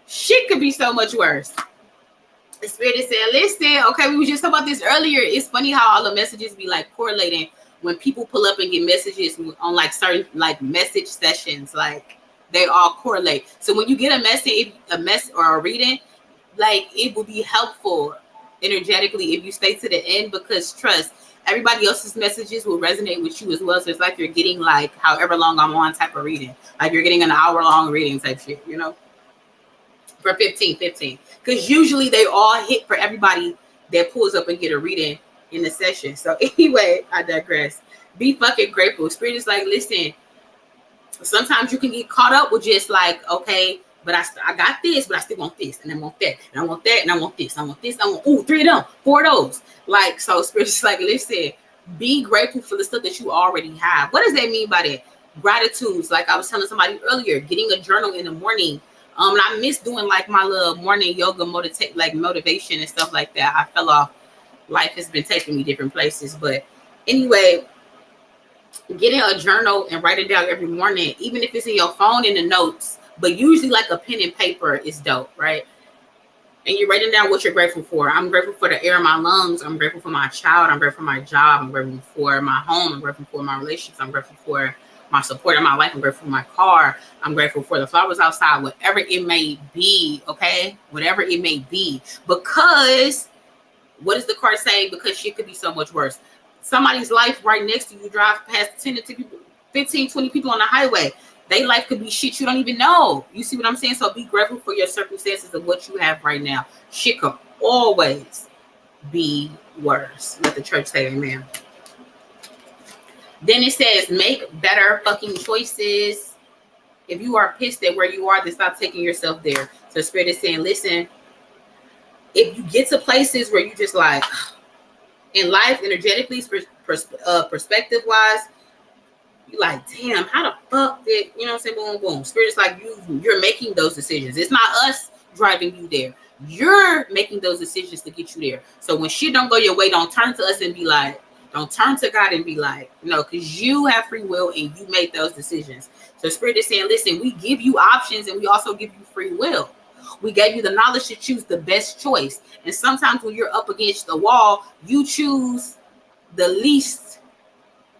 Shit could be so much worse. The spirit is saying, listen, okay, we were just talking about this earlier. It's funny how all the messages be like correlating when people pull up and get messages on like certain like message sessions, like they all correlate. So when you get a message or a reading, like it will be helpful energetically if you stay to the end, because trust, everybody else's messages will resonate with you as well. So it's like you're getting like however long I'm on type of reading, like you're getting an hour-long reading type shit, you know, for 15, because usually they all hit for everybody that pulls up and get a reading in the session. So anyway, I digress. Be fucking grateful. Spirit is like, listen, sometimes you can get caught up with just like, okay, but I got this, but I still want this, and I want that, and I want that, and I want this, I want this, I want 3 of them, 4 of those. Like, so Spirit's like, listen, be grateful for the stuff that you already have. What does that mean by that? Gratitudes. Like I was telling somebody earlier, getting a journal in the morning. And I miss doing like my little morning yoga motivation and stuff like that. I fell off. Life has been taking me different places, but anyway, getting a journal and writing down every morning, even if it's in your phone in the notes. But usually like a pen and paper is dope, right? And you're writing down what you're grateful for. I'm grateful for the air in my lungs. I'm grateful for my child. I'm grateful for my job. I'm grateful for my home. I'm grateful for my relationships. I'm grateful for my support in my life. I'm grateful for my car. I'm grateful for the flowers outside, whatever it may be, okay? Whatever it may be. Because What does the card say? Because shit could be so much worse. Somebody's life right next to you, drive past 10 to 15, 20 people on the highway. Their life could be shit you don't even know. You see what I'm saying? So be grateful for your circumstances of what you have right now. Shit could always be worse. Let the church say amen. Then it says, make better fucking choices. If you are pissed at where you are, then stop taking yourself there. So Spirit is saying, listen, if you get to places where you just like, in life, energetically, perspective wise, you like, damn, how the fuck did, you know what I'm saying? Boom, boom. Spirit is like, you're making those decisions. It's not us driving you there. You're making those decisions to get you there. So when shit don't go your way, don't turn to us and be like, don't turn to God and be like, no, because you have free will and you make those decisions. So Spirit is saying, listen, we give you options and we also give you free will. We gave you the knowledge to choose the best choice. And sometimes when you're up against the wall, you choose the least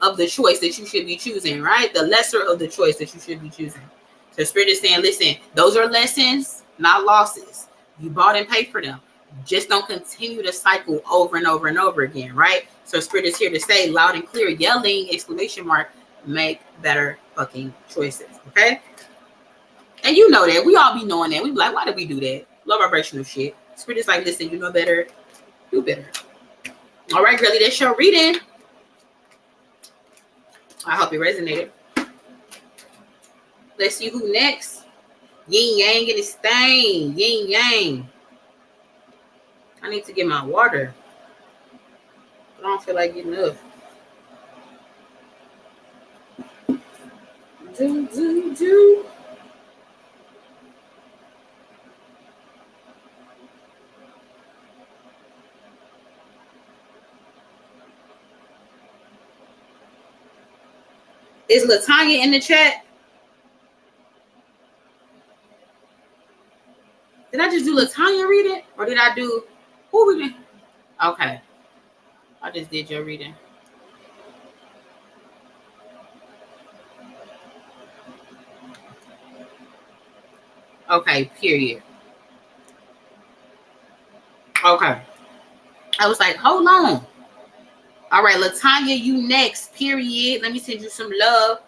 of the choice that you should be choosing, right? The lesser of the choice that you should be choosing. So Spirit is saying, listen, those are lessons, not losses. You bought and paid for them. Just don't continue to cycle over and over and over again, right? So Spirit is here to say loud and clear, yelling, exclamation mark, make better fucking choices, okay? And you know that. We all be knowing that. We be like, why did we do that? Low vibrational shit. Spirit is like, listen, you know better, do better. All right, girlie, that's your reading. I hope it resonated. Let's see who next. Yin Yang in his thing. Yin Yang. I need to get my water. I don't feel like getting up. Do. Is Latonya in the chat? Did I just do Latonya reading? Or did I do who reading? Okay. I just did your reading. Okay, period. Okay. I was like, hold on. All right, Latonya, you next, period. Let me send you some love.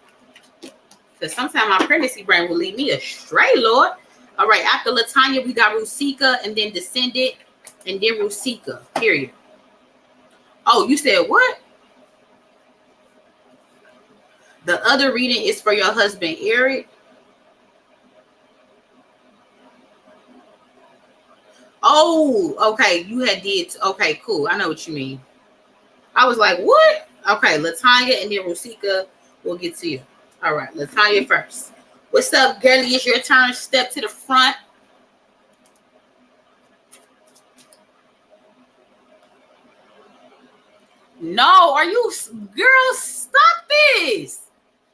Because sometimes my pregnancy brain will lead me astray, Lord. All right, after Latonya, we got Rusika, and then Descendant, and then Rusika, period. Oh, you said what? The other reading is for your husband, Eric. Oh, okay. You had did. Okay, cool. I know what you mean. I was like, what? Okay, Latonya and then Rusika will get to you. All right, Latonya first. What's up, girlie? It's your turn. Step to the front. No, are you, girl, stop this.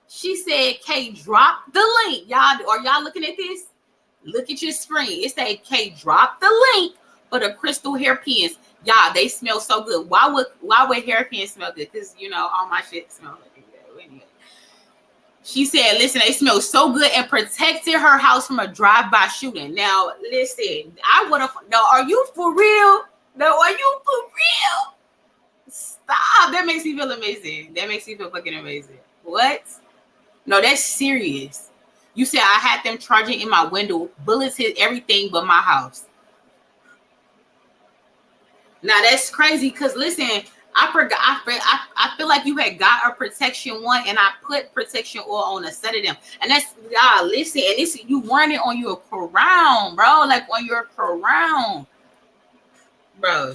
She said, K, drop the link. Y'all, are y'all looking at this? Look at your screen. It said, K, drop the link for the crystal hairpins. Y'all, they smell so good. Why would hairpins smell good? Because, you know, all my shit smells like that. Anyway. She said, listen, they smell so good and protected her house from a drive-by shooting. Now, listen, I would have, no, are you for real? No, are you for real? Stop. That makes me feel amazing. That makes me feel fucking amazing. What? No, that's serious. You said I had them charging in my window. Bullets hit everything but my house. Now that's crazy because listen, I forgot. I feel like you had got a protection one, and I put protection oil on a set of them. And that's y'all. Listen, and this you wearing it on your crown, bro. Like on your crown, bro.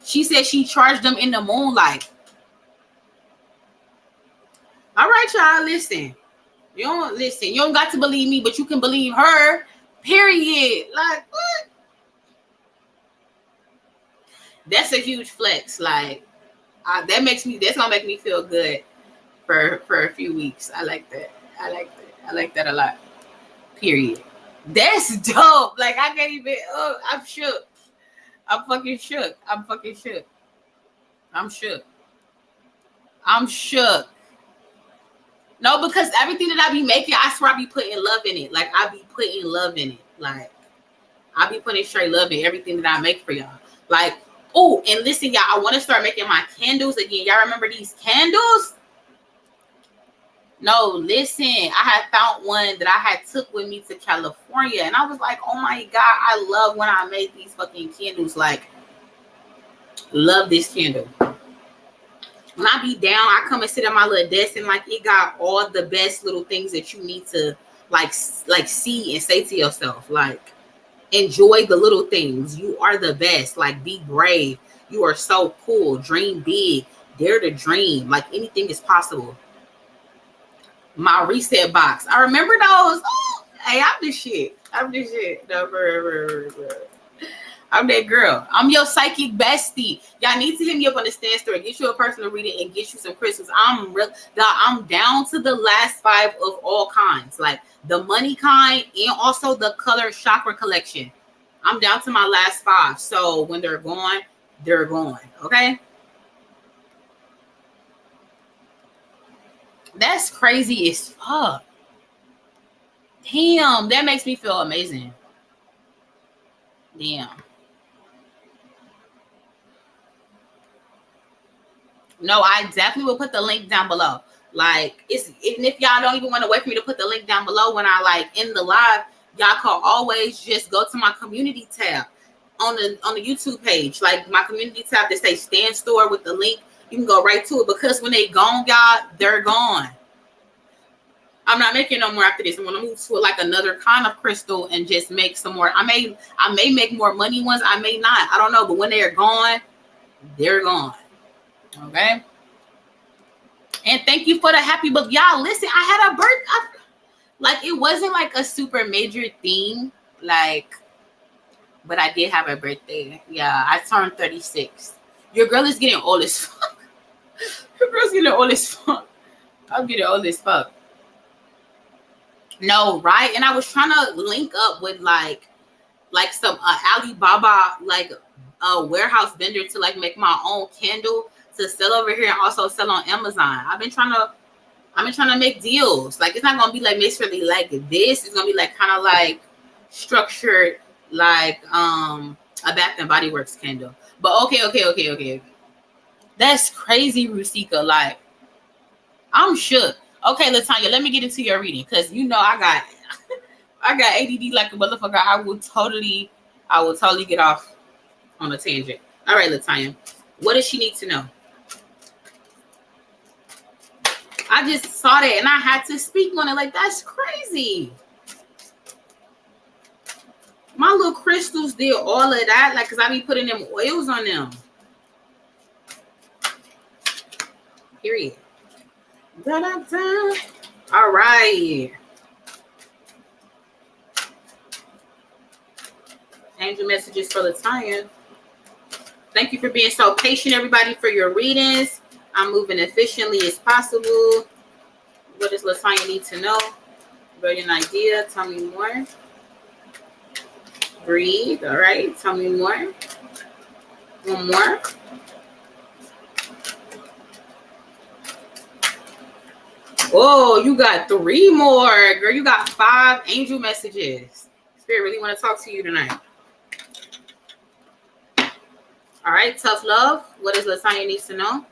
She said she charged them in the moonlight. All right, y'all. Listen, you don't listen. You don't got to believe me, but you can believe her. Period. Like what? That's a huge flex. Like that's gonna make me feel good for a few weeks. I like that. I like that a lot. Period. That's dope. Like I can't even. Oh, I'm shook. I'm fucking shook. I'm shook. No, because everything that I be making, I swear I be putting love in it. Like I be putting love in it. Like I be putting straight love in everything that I make for y'all. Like. Oh, and listen, y'all, I want to start making my candles again. Y'all remember these candles? No, listen, I had found one that I had took with me to California, and I was like, oh my God, I love when I make these fucking candles. Like, love this candle. When I be down, I come and sit at my little desk, and like it got all the best little things that you need to like see and say to yourself. Like, enjoy the little things. You are the best. Like, be brave. You are so cool. Dream big. Dare to dream. Like, anything is possible. My reset box. I remember those. Oh, hey, I'm the shit. I'm the shit. No, I'm that girl. I'm your psychic bestie. Y'all need to hit me up on the Stand Store. Get you a personal reading and get you some crystals. I'm down to the last 5 of all kinds, like the money kind and also the color chakra collection. I'm down to my last 5. So when they're gone, they're gone. Okay. That's crazy as fuck. Damn, that makes me feel amazing. Damn. No, I definitely will put the link down below. Like, it's even if y'all don't even want to wait for me to put the link down below when I like in the live, y'all can always just go to my community tab on the YouTube page, like my community tab that says Stand Store with the link. You can go right to it because when they gone, y'all, they're gone. I'm not making no more after this. I'm gonna move to like another kind of crystal and just make some more. I may make more money ones. I may not. I don't know. But when they are gone, they're gone. Okay. And thank you for the happy book. Y'all, listen, I had a birthday. Like, it wasn't like a super major thing. Like, but I did have a birthday. Yeah, I turned 36. Your girl is getting old as fuck. Your girl's getting old as fuck. I'm getting old as fuck. No, right? And I was trying to link up with like some Alibaba like warehouse vendor to like make my own candle to sell over here and also sell on Amazon. I've been trying to make deals. Like, it's not gonna be like necessarily like this. It's gonna be like kind of like structured like a Bath and Body Works candle. But okay. That's crazy, Rusika. Like, I'm shook. Okay, Latonya, let me get into your reading because you know I got ADD like a motherfucker. I will totally get off on a tangent. All right, Latonya, what does she need to know? I just saw that and I had to speak on it. Like, that's crazy. My little crystals did all of that, like, because I be putting them oils on them. Period. Da-da-da. All right. Angel messages for Latonya. Thank you for being so patient, everybody, for your readings. I'm moving efficiently as possible. What does Latonya need to know? Brilliant idea. Tell me more. Breathe. All right. Tell me more. One more. Oh, you got 3 more. Girl, you got 5 angel messages. Spirit really want to talk to you tonight. All right. Tough love. What does Latonya need to know?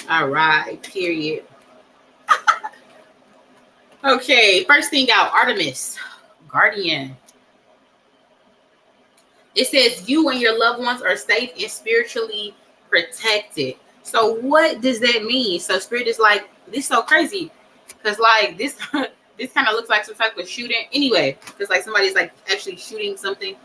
All right. Period. Okay. First thing out. Artemis. Guardian. It says you and your loved ones are safe and spiritually protected. So what does that mean? So Spirit is like, this is so crazy. Because like this kind of looks like some type of shooting. Anyway, because like somebody's like actually shooting something.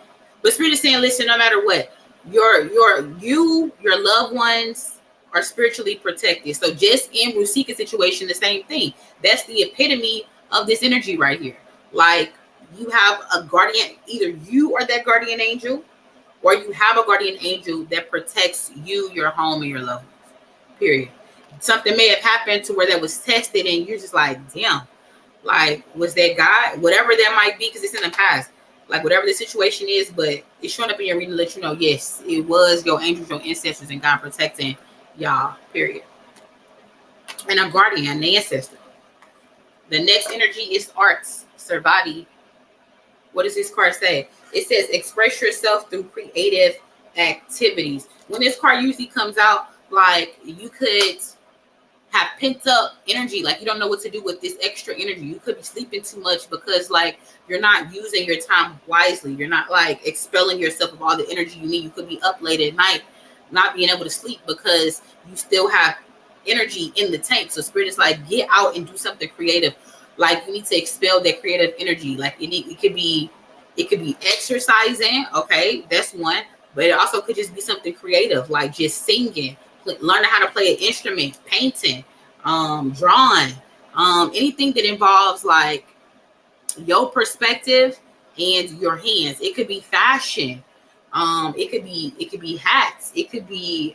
But Spirit is saying, listen, no matter what, your loved ones are spiritually protected. So just in Rusika's situation, the same thing. That's the epitome of this energy right here. Like, you have a guardian, either you are that guardian angel, or you have a guardian angel that protects you, your home, and your loved ones. Period. Something may have happened to where that was tested, and you're just like, damn, like, was that God? Whatever that might be, because it's in the past. Like, whatever the situation is, but it's showing up in your reading to let you know, yes, it was your angels, your ancestors, and God protecting y'all. Period. And a guardian, the ancestor. The next energy is arts, Servati. What does this card say? It says express yourself through creative activities. When this card usually comes out, like you could have pent up energy, like you don't know what to do with this extra energy. You could be sleeping too much because like you're not using your time wisely. You're not like expelling yourself of all the energy you need. You could be up late at night, not being able to sleep because you still have energy in the tank. So spirit is like, get out and do something creative. Like you need to expel that creative energy. Like it could be exercising. Okay, that's one. But it also could just be something creative, like just singing, learning how to play an instrument, painting, drawing, anything that involves like your perspective and your hands. It could be fashion. It could be hats. It could be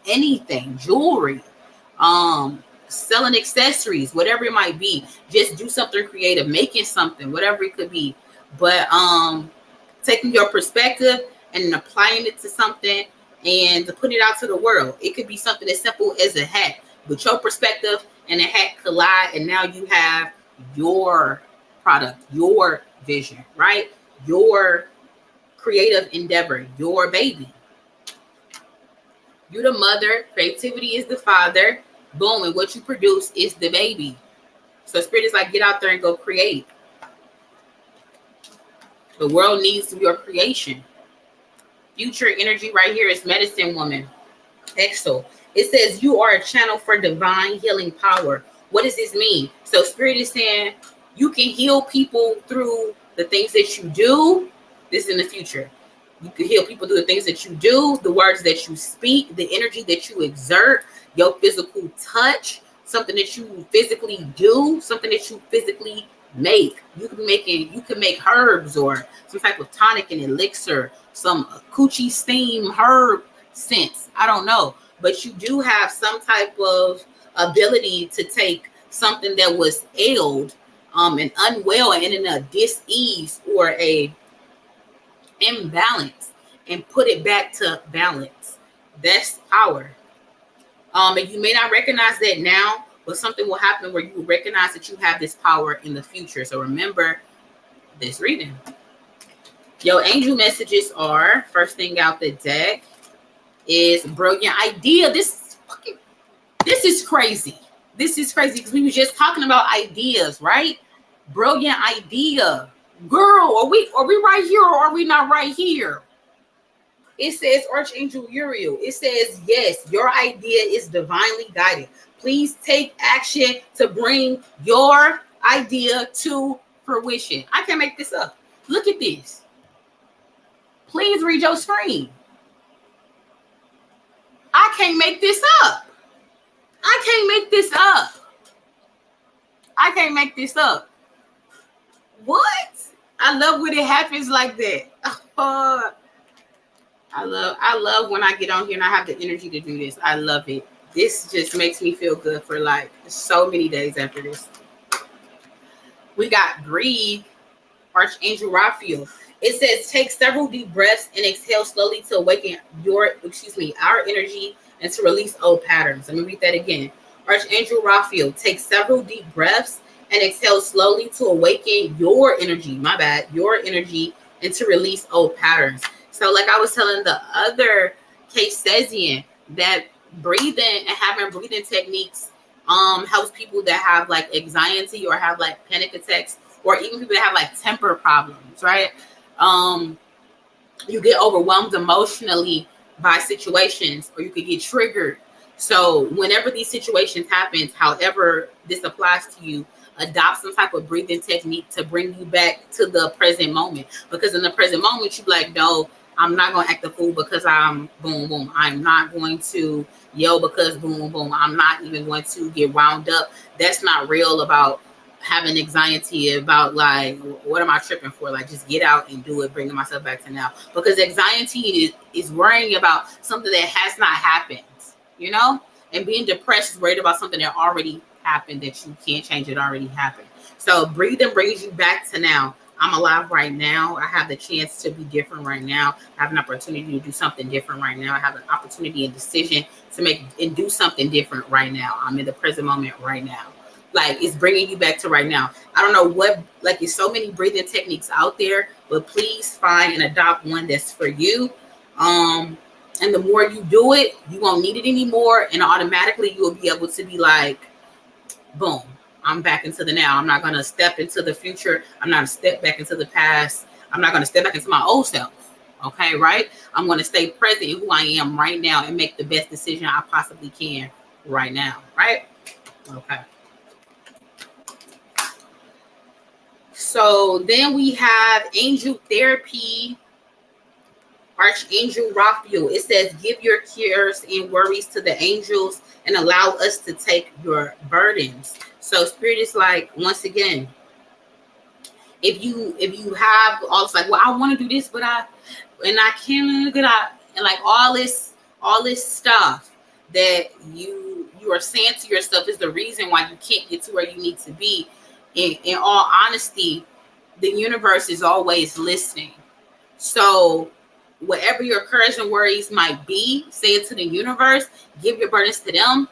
anything, jewelry, selling accessories, whatever it might be. Just do something creative, making something, whatever it could be. But taking your perspective and applying it to something and to put it out to the world. It could be something as simple as a hat, but your perspective and the hat collide, and now you have your product, your vision, right? Your creative endeavor, your baby. You're the mother, creativity is the father, boom, and what you produce is the baby. So spirit is like, get out there and go create. The world needs your creation. Future energy right here is medicine woman. Exo. It says you are a channel for divine healing power. What does this mean? So spirit is saying you can heal people through the things that you do. This is in the future. You can heal people through the things that you do, the words that you speak, the energy that you exert, your physical touch, something that you physically do, something that you physically make. You can make herbs or some type of tonic and elixir, some coochie steam herb scents. I don't know, but you do have some type of ability to take something that was ailed and unwell and in a dis-ease or a imbalance and put it back to balance. That's power. And you may not recognize that now, but something will happen where you recognize that you have this power in the future. So remember this reading. Your angel messages are, first thing out the deck is brilliant idea. This is crazy. This is crazy because we were just talking about ideas, right? Brilliant idea. Girl, are we right here or are we not right here? It says Archangel Uriel. It says, yes, your idea is divinely guided. Please take action to bring your idea to fruition. I can't make this up. Look at this. Please read your screen. I can't make this up. I can't make this up. I can't make this up. What? I love when it happens like that. I love when I get on here and I have the energy to do this. I love it. This just makes me feel good for like so many days after this. We got Breathe, Archangel Raphael. It says, take several deep breaths and exhale slowly to awaken our energy and to release old patterns. Let me read that again. Archangel Raphael, take several deep breaths and exhale slowly to awaken your energy, your energy, and to release old patterns. So like I was telling the other case Cezian, that breathing and having breathing techniques helps people that have like anxiety or have like panic attacks, or even people that have like temper problems, right? You get overwhelmed emotionally by situations, or you could get triggered. So whenever these situations happen, however this applies to you, adopt some type of breathing technique to bring you back to the present moment. Because in the present moment, you be like, no, I'm not going to act a fool because I'm boom, boom. I'm not going to yell because boom, boom. I'm not even going to get wound up. That's not real about having anxiety, about like, what am I tripping for? Like, just get out and do it, bringing myself back to now. Because anxiety is worrying about something that has not happened, you know? And being depressed is worried about something that already happened that you can't change. It already happened. So breathing brings you back to now. I'm alive right now. I have the chance to be different right now. I have an opportunity to do something different right now. I have an opportunity and decision to make and do something different right now. I'm in the present moment right now. Like, it's bringing you back to right now. I don't know what, like, there's so many breathing techniques out there, but please find and adopt one that's for you. And the more you do it, you won't need it anymore, and automatically you'll be able to be like, boom, I'm back into the now. I'm not going to step into the future. I'm not going to step back into the past. I'm not going to step back into my old self. Okay, right? I'm going to stay present in who I am right now and make the best decision I possibly can right now, right? Okay. So then we have angel therapy, Archangel Raphael. It says, give your cares and worries to the angels and allow us to take your burdens. So Spirit is like, once again, if you have all this like, well, I want to do this, but I can't get out, and like all this stuff that you are saying to yourself is the reason why you can't get to where you need to be. In all honesty, the universe is always listening. So whatever your cares and worries might be, say it to the universe, give your burdens to them,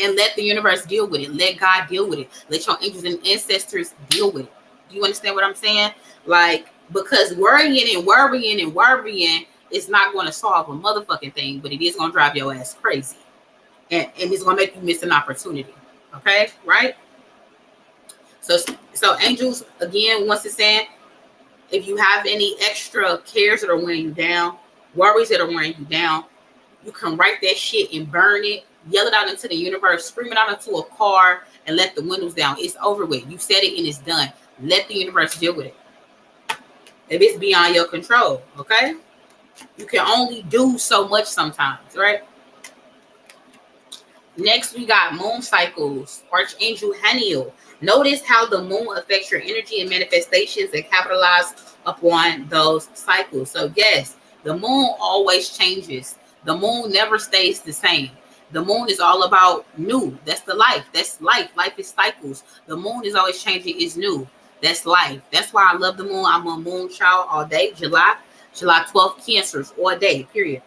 and let the universe deal with it. Let God deal with it. Let your angels and ancestors deal with it. Do you understand what I'm saying? Like, because worrying is not going to solve a motherfucking thing, but it is going to drive your ass crazy. And it's going to make you miss an opportunity. Okay? Right? So angels, again, once it's saying, if you have any extra cares that are weighing you down, worries that are weighing you down, you can write that shit and burn it, yell it out into the universe, scream it out into a car, and let the windows down. It's over with. You said it and it's done. Let the universe deal with it. If it's beyond your control, okay? You can only do so much sometimes, right? Next, we got moon cycles, Archangel Haniel. Notice how the moon affects your energy and manifestations and capitalize upon those cycles. So yes, the moon always changes. The moon never stays the same. The moon is all about new. That's the life. That's life. Life is cycles. The moon is always changing. It's new. That's life. That's why I love the moon. I'm a moon child all day. July 12th, Cancers all day, period.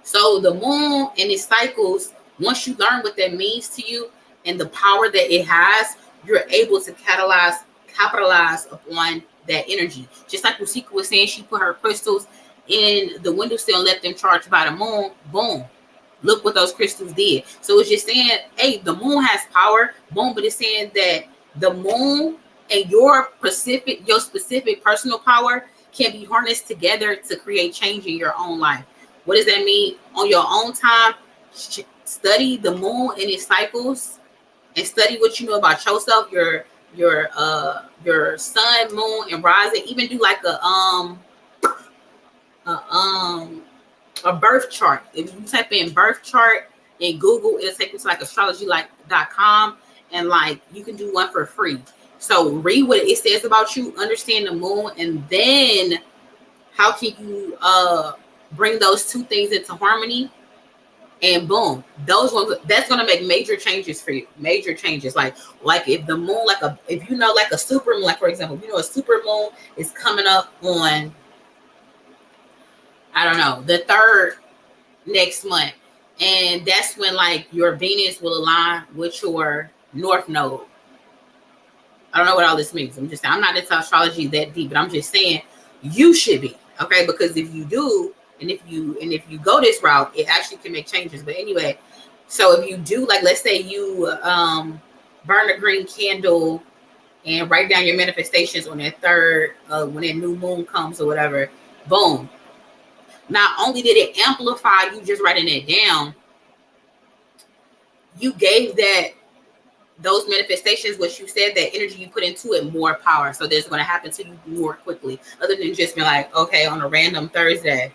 So the moon and its cycles, once you learn what that means to you and the power that it has, you're able to capitalize upon that energy. Just like Rusika was saying, she put her crystals in the windowsill and let them charge by the moon. Boom. Look what those crystals did. So it's just saying, hey, the moon has power. Boom. But it's saying that the moon and your specific personal power can be harnessed together to create change in your own life. What does that mean? On your own time, study the moon and its cycles, and study what you know about yourself, your sun, moon, and rising. Even do like a birth chart. If you type in birth chart in Google, it'll take you to like astrology.com, and like you can do one for free. So read what it says about you, understand the moon, and then how can you bring those two things into harmony, and boom, those ones, that's going to make major changes for you. Major changes. Like if the moon, if you know, like a super moon, like for example, you know, a super moon is coming up on, I don't know, the 3rd next month. And that's when like your Venus will align with your North Node. I don't know what all this means. I'm just saying, I'm not into astrology that deep, but I'm just saying you should be, okay? Because if you do, and if you go this route, it actually can make changes. But anyway, so if you do, like, let's say you burn a green candle and write down your manifestations on that 3rd, when that new moon comes or whatever, boom. Not only did it amplify you just writing it down, you gave those manifestations, what you said, that energy you put into it, more power. So that's going to happen to you more quickly, other than just being like, okay, on a random Thursday,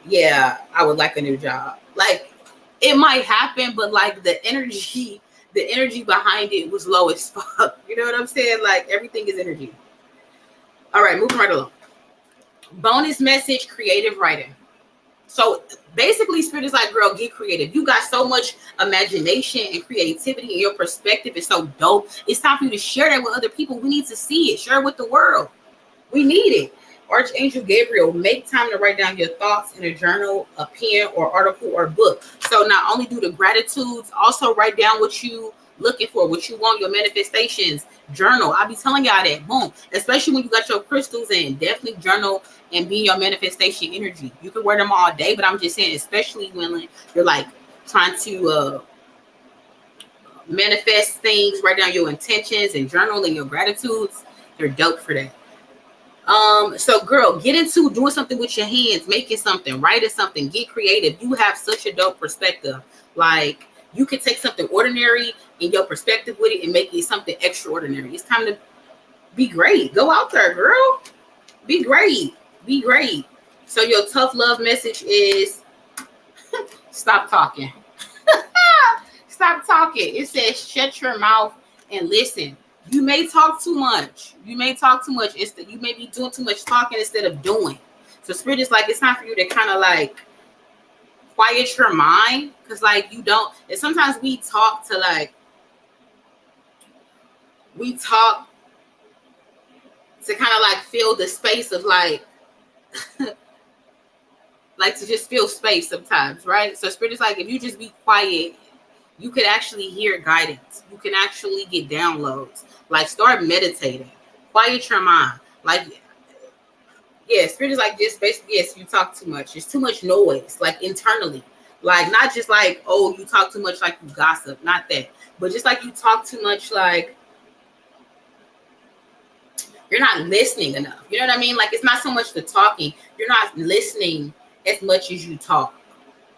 yeah, I would like a new job. Like, it might happen, but like the energy behind it was low as fuck. You know what I'm saying? Like, everything is energy. All right, moving right along. Bonus message, creative writing. So basically, Spirit is like, girl, get creative. You got so much imagination and creativity, and your perspective is so dope. It's time for you to share that with other people. We need to see it. Share it with the world. We need it. Archangel Gabriel, make time to write down your thoughts in a journal, a pen, or article, or book. So not only do the gratitudes, also write down what you looking for, what you want, your manifestations. Journal. I'll be telling y'all that. Boom. Especially when you got your crystals in. Definitely journal and be your manifestation energy. You can wear them all day, but I'm just saying, especially when you're like trying to manifest things, write down your intentions and journal and your gratitudes. They're dope for that. So girl, get into doing something with your hands, making something, writing something, get creative. You have such a dope perspective. Like, you can take something ordinary in your perspective with it and make it something extraordinary. It's time to be great. Go out there, girl. Be great. Be great. So your tough love message is stop talking. Stop talking. It says shut your mouth and listen. You may talk too much. You may talk too much. You may be doing too much talking instead of doing. So spirit is like, it's time for you to kind of like quiet your mind. Because like you don't. And sometimes we talk to like. We talk to kind of like fill the space of like. Like to just fill space sometimes, right? So spirit is like, if you just be quiet, you can actually hear guidance. You can actually get downloads. Like, start meditating. Quiet your mind. Like, yeah, spirit is like this. Basically, yes, you talk too much. It's too much noise, like internally. Like, not just like, oh, you talk too much like you gossip. Not that. But just like you talk too much like you're not listening enough. You know what I mean? Like, it's not so much the talking. You're not listening as much as you talk.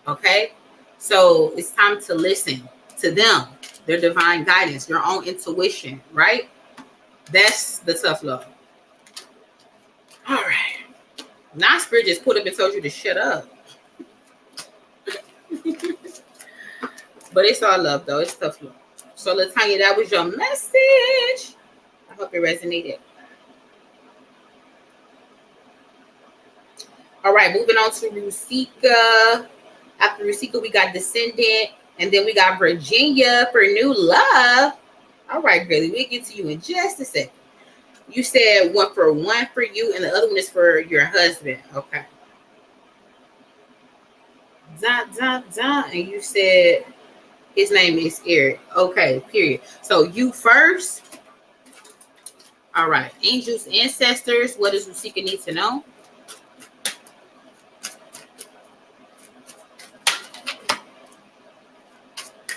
Okay? So it's time to listen to them, their divine guidance, your own intuition, right? That's the tough love. All right. Now spirit just put up and told you to shut up. But it's all love, though. It's tough love. So Latonya, that was your message. I hope it resonated. All right, moving on to Rusika. After Rusika, we got Descendant, and then we got Virginia for New Love. All right, Grilly, we'll get to you in just a second. You said one for you, and the other one is for your husband. Okay. And you said his name is Eric. Okay, period. So you first. All right. Angels, ancestors, what does Rusika need to know?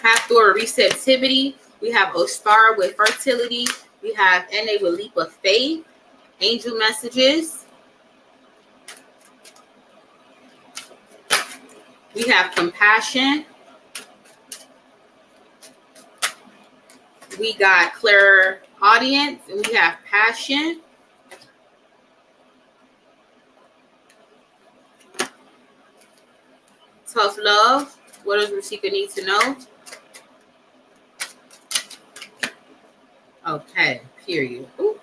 Hathor, receptivity. We have Ostar with fertility. We have Na with leap of faith. Angel messages. We have compassion. We got clear audience, and we have passion. Tough love. What does Rusika need to know? Okay, period. Ooh.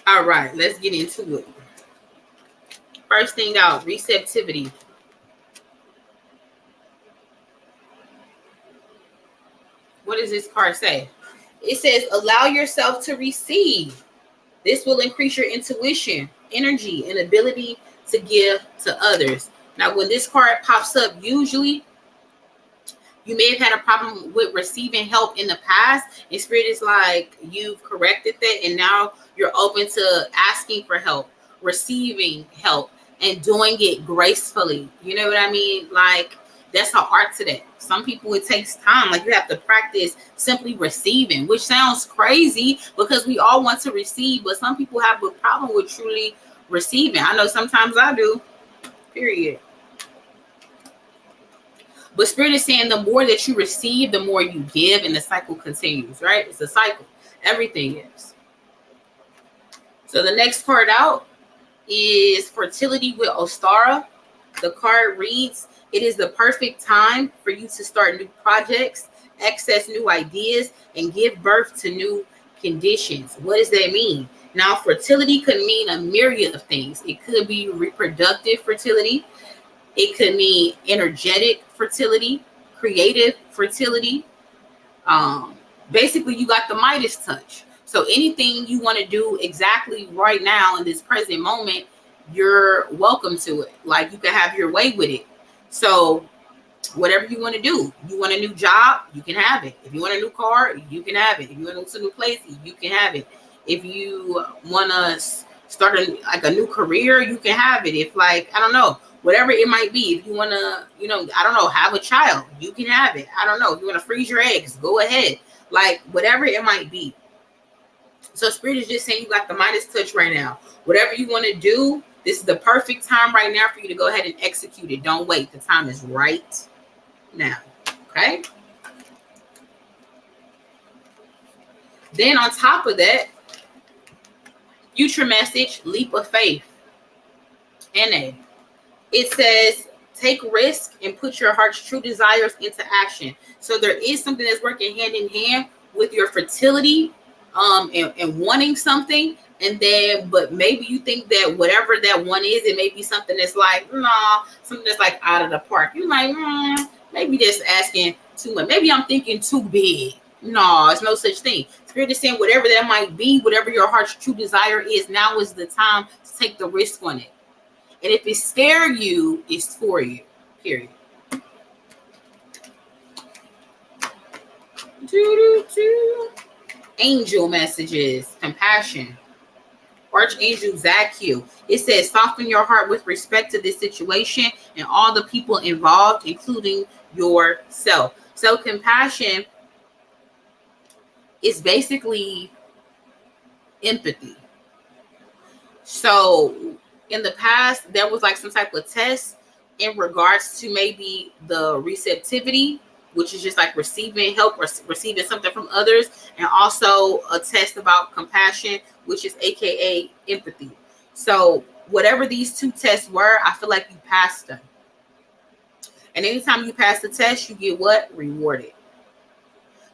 All right, let's get into it. First thing out, receptivity. What does this card say? It says, allow yourself to receive. This will increase your intuition, energy, and ability to give to others. Now, when this card pops up, usually you may have had a problem with receiving help in the past. And spirit is like, you've corrected that. And now you're open to asking for help, receiving help, and doing it gracefully. You know what I mean? Like, that's an art to that. Some people, it takes time. Like, you have to practice simply receiving, which sounds crazy because we all want to receive. But some people have a problem with truly receiving. I know sometimes I do. Period. But spirit is saying the more that you receive, the more you give, and the cycle continues, right? It's a cycle. Everything is. So the next card out is fertility with Ostara. The card reads, it is the perfect time for you to start new projects, access new ideas, and give birth to new conditions. What does that mean? Now, fertility could mean a myriad of things. It could be reproductive fertility. It could mean energetic fertility, creative fertility. Basically, you got the Midas touch. So anything you want to do exactly right now in this present moment, you're welcome to it. Like, you can have your way with it. So whatever you want to do, you want a new job, you can have it. If you want a new car, you can have it. If you want to a new place, you can have it. If you want to start a new career, you can have it. If, like, I don't know, whatever it might be. If you want to, I don't know, have a child, you can have it. I don't know. If you want to freeze your eggs, go ahead. Like, whatever it might be. So Spirit is just saying you got the Midas touch right now. Whatever you want to do, this is the perfect time right now for you to go ahead and execute it. Don't wait. The time is right now. Okay? Then on top of that, future message, leap of faith. NA. It says, take risk and put your heart's true desires into action. So there is something that's working hand in hand with your fertility, and wanting something. And then, but maybe you think that whatever that one is, it may be something that's like, nah, something that's like out of the park. You're like, maybe that's asking too much. Maybe I'm thinking too big. No, it's no such thing. Spirit is saying whatever that might be, whatever your heart's true desire is, now is the time to take the risk on it. And if it scares you, it's for you. Period. Angel messages, compassion. Archangel Zakiel. It says, soften your heart with respect to this situation and all the people involved, including yourself. So compassion is basically empathy. So in the past, there was like some type of test in regards to maybe the receptivity, which is just like receiving help or receiving something from others, and also a test about compassion, which is AKA empathy. So whatever these two tests were, I feel like you passed them. And anytime you pass the test, you get what? Rewarded.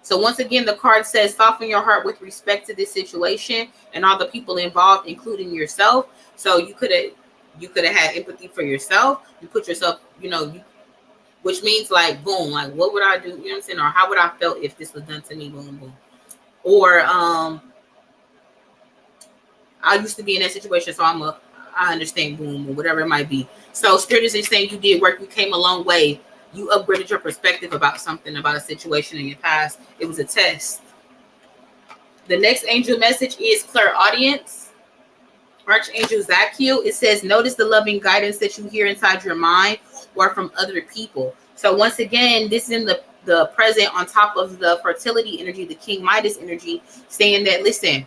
So once again, the card says, soften your heart with respect to this situation and all the people involved, including yourself. So you could have had empathy for yourself. You put yourself, which means like, boom, like what would I do? You know what I'm saying? Or how would I felt if this was done to me? Boom, boom. Or I used to be in that situation, so I understand, boom, or whatever it might be. So Spirit is saying you did work, you came a long way. You upgraded your perspective about something, about a situation in your past. It was a test. The next angel message is clairaudience. Archangel Zakiel. It says, notice the loving guidance that you hear inside your mind or from other people. So once again, this is in the present on top of the fertility energy, the King Midas energy, saying that, listen,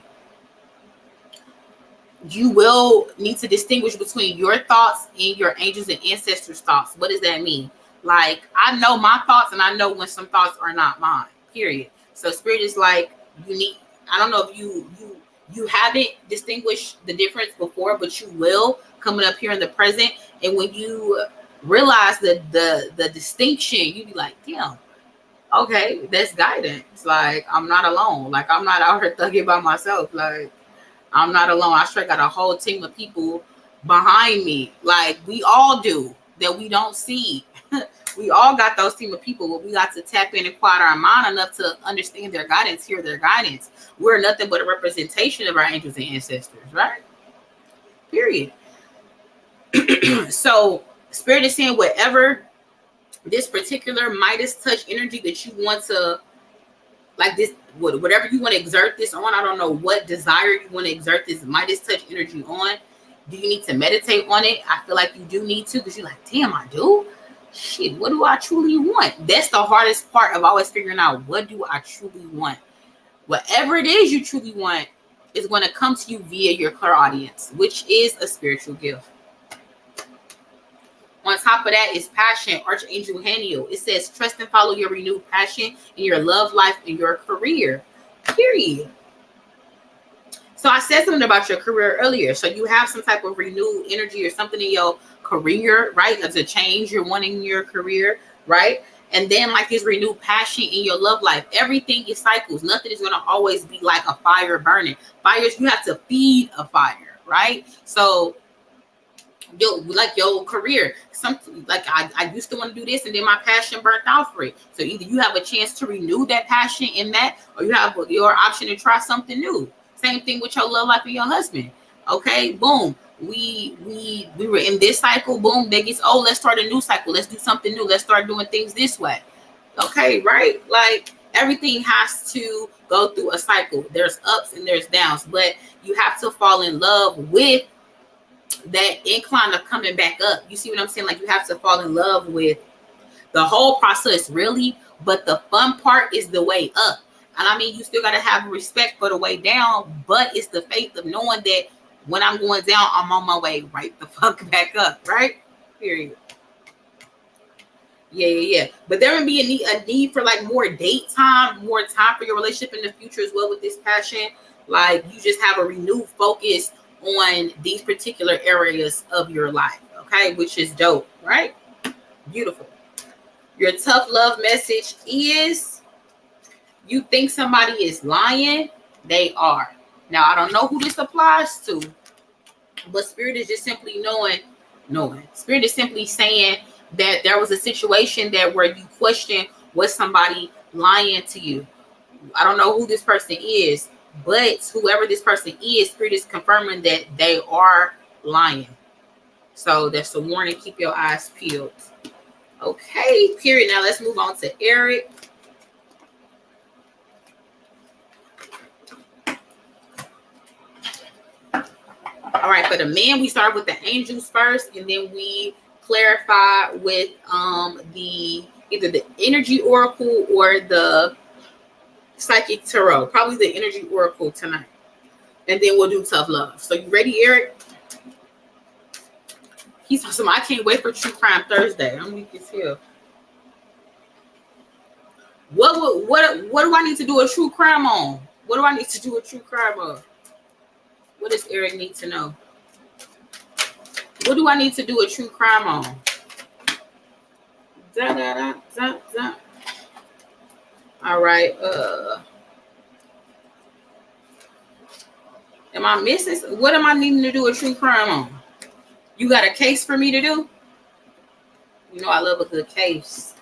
you will need to distinguish between your thoughts and your angels and ancestors' thoughts. What does that mean? Like, I know my thoughts and I know when some thoughts are not mine, period. So Spirit is like, I don't know if you haven't distinguished the difference before, but you will coming up here in the present. And when you realize the distinction, you be like, damn, okay, that's guidance. Like, I'm not alone. Like, I'm not out here thugging by myself. Like, I'm not alone. I straight got a whole team of people behind me. Like, we all do, that we don't see. We all got those team of people, but we got to tap in and quiet our mind enough to understand their guidance, hear their guidance. We're nothing but a representation of our angels and ancestors, right? Period. So Spirit is saying whatever this particular Midas touch energy that you want to, like this, whatever you want to exert this on, I don't know what desire you want to exert this Midas touch energy on. Do you need to meditate on it? I feel like you do need to, because you're like, damn, I do? Shit, what do I truly want? That's the hardest part of always figuring out, what do I truly want? Whatever it is you truly want is going to come to you via your clairaudience, which is a spiritual gift. On top of that is passion, Archangel Haniel. It says, trust and follow your renewed passion in your love life and your career, period. So I said something about your career earlier. So you have some type of renewed energy or something in your career, right? As a change you're wanting in your career, right? And then like this renewed passion in your love life. Everything is cycles. Nothing is going to always be like a fire burning. Fires, you have to feed a fire, right? So your career, something like I used to want to do this, and then my passion burnt out for it. So either you have a chance to renew that passion in that, or you have your option to try something new. Same thing with your love life and your husband. Okay, boom. We were in this cycle, boom, they get, oh, let's start a new cycle. Let's do something new. Let's start doing things this way. Okay, right? Like everything has to go through a cycle. There's ups and there's downs, but you have to fall in love with that incline of coming back up. You see what I'm saying? Like you have to fall in love with the whole process, really. But the fun part is the way up. And I mean, you still got to have respect for the way down, but it's the faith of knowing that when I'm going down, I'm on my way right the fuck back up, right? Period. Yeah. But there would be a need for like more date time, more time for your relationship in the future as well with this passion. Like you just have a renewed focus on these particular areas of your life, okay? Which is dope, right? Beautiful. Your tough love message is you think somebody is lying, they are. Now, I don't know who this applies to, but Spirit is just simply knowing. Spirit is simply saying that there was a situation that where you question, was somebody lying to you? I don't know who this person is, but whoever this person is, Spirit is confirming that they are lying. So that's a warning. Keep your eyes peeled. Okay, period. Now let's move on to Eric. All right, for the man, we start with the angels first, and then we clarify with the either the energy oracle or the psychic tarot. Probably the energy oracle tonight, and then we'll do tough love. So you ready, Eric? He's awesome. I can't wait for True Crime Thursday. I'm weak as hell. What do I need to do a true crime on? What do I need to do a true crime on? What does Eric need to know? What do I need to do a true crime on? All right. Am I missing? What am I needing to do a true crime on? You got a case for me to do? You know I love a good case.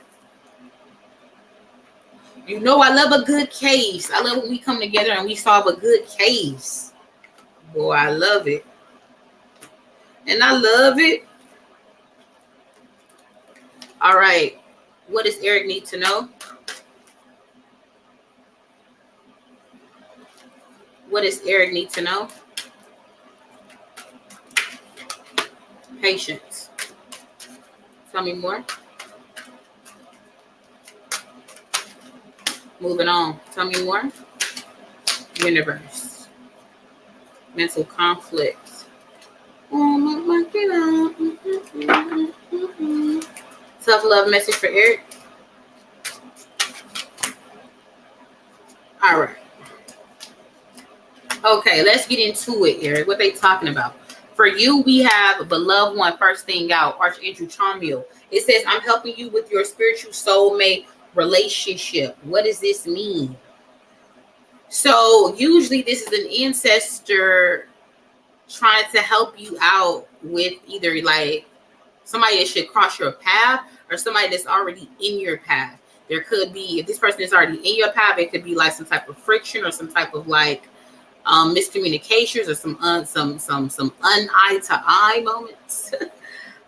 You know I love a good case. I love when we come together and we solve a good case. Boy, I love it. And I love it. All right. What does Eric need to know? What does Eric need to know? Patience. Tell me more. Moving on. Tell me more. Universe. Mental conflict. Tough love message for Eric. All right. Okay, let's get into it, Eric. What they talking about? For you, we have a beloved one, first thing out, Archangel Charmiel. It says, I'm helping you with your spiritual soulmate relationship. What does this mean? So usually this is an ancestor trying to help you out with either like somebody that should cross your path or somebody that's already in your path. There could be, if this person is already in your path, it could be like some type of friction or some type of like miscommunications or some un-eye to eye moments.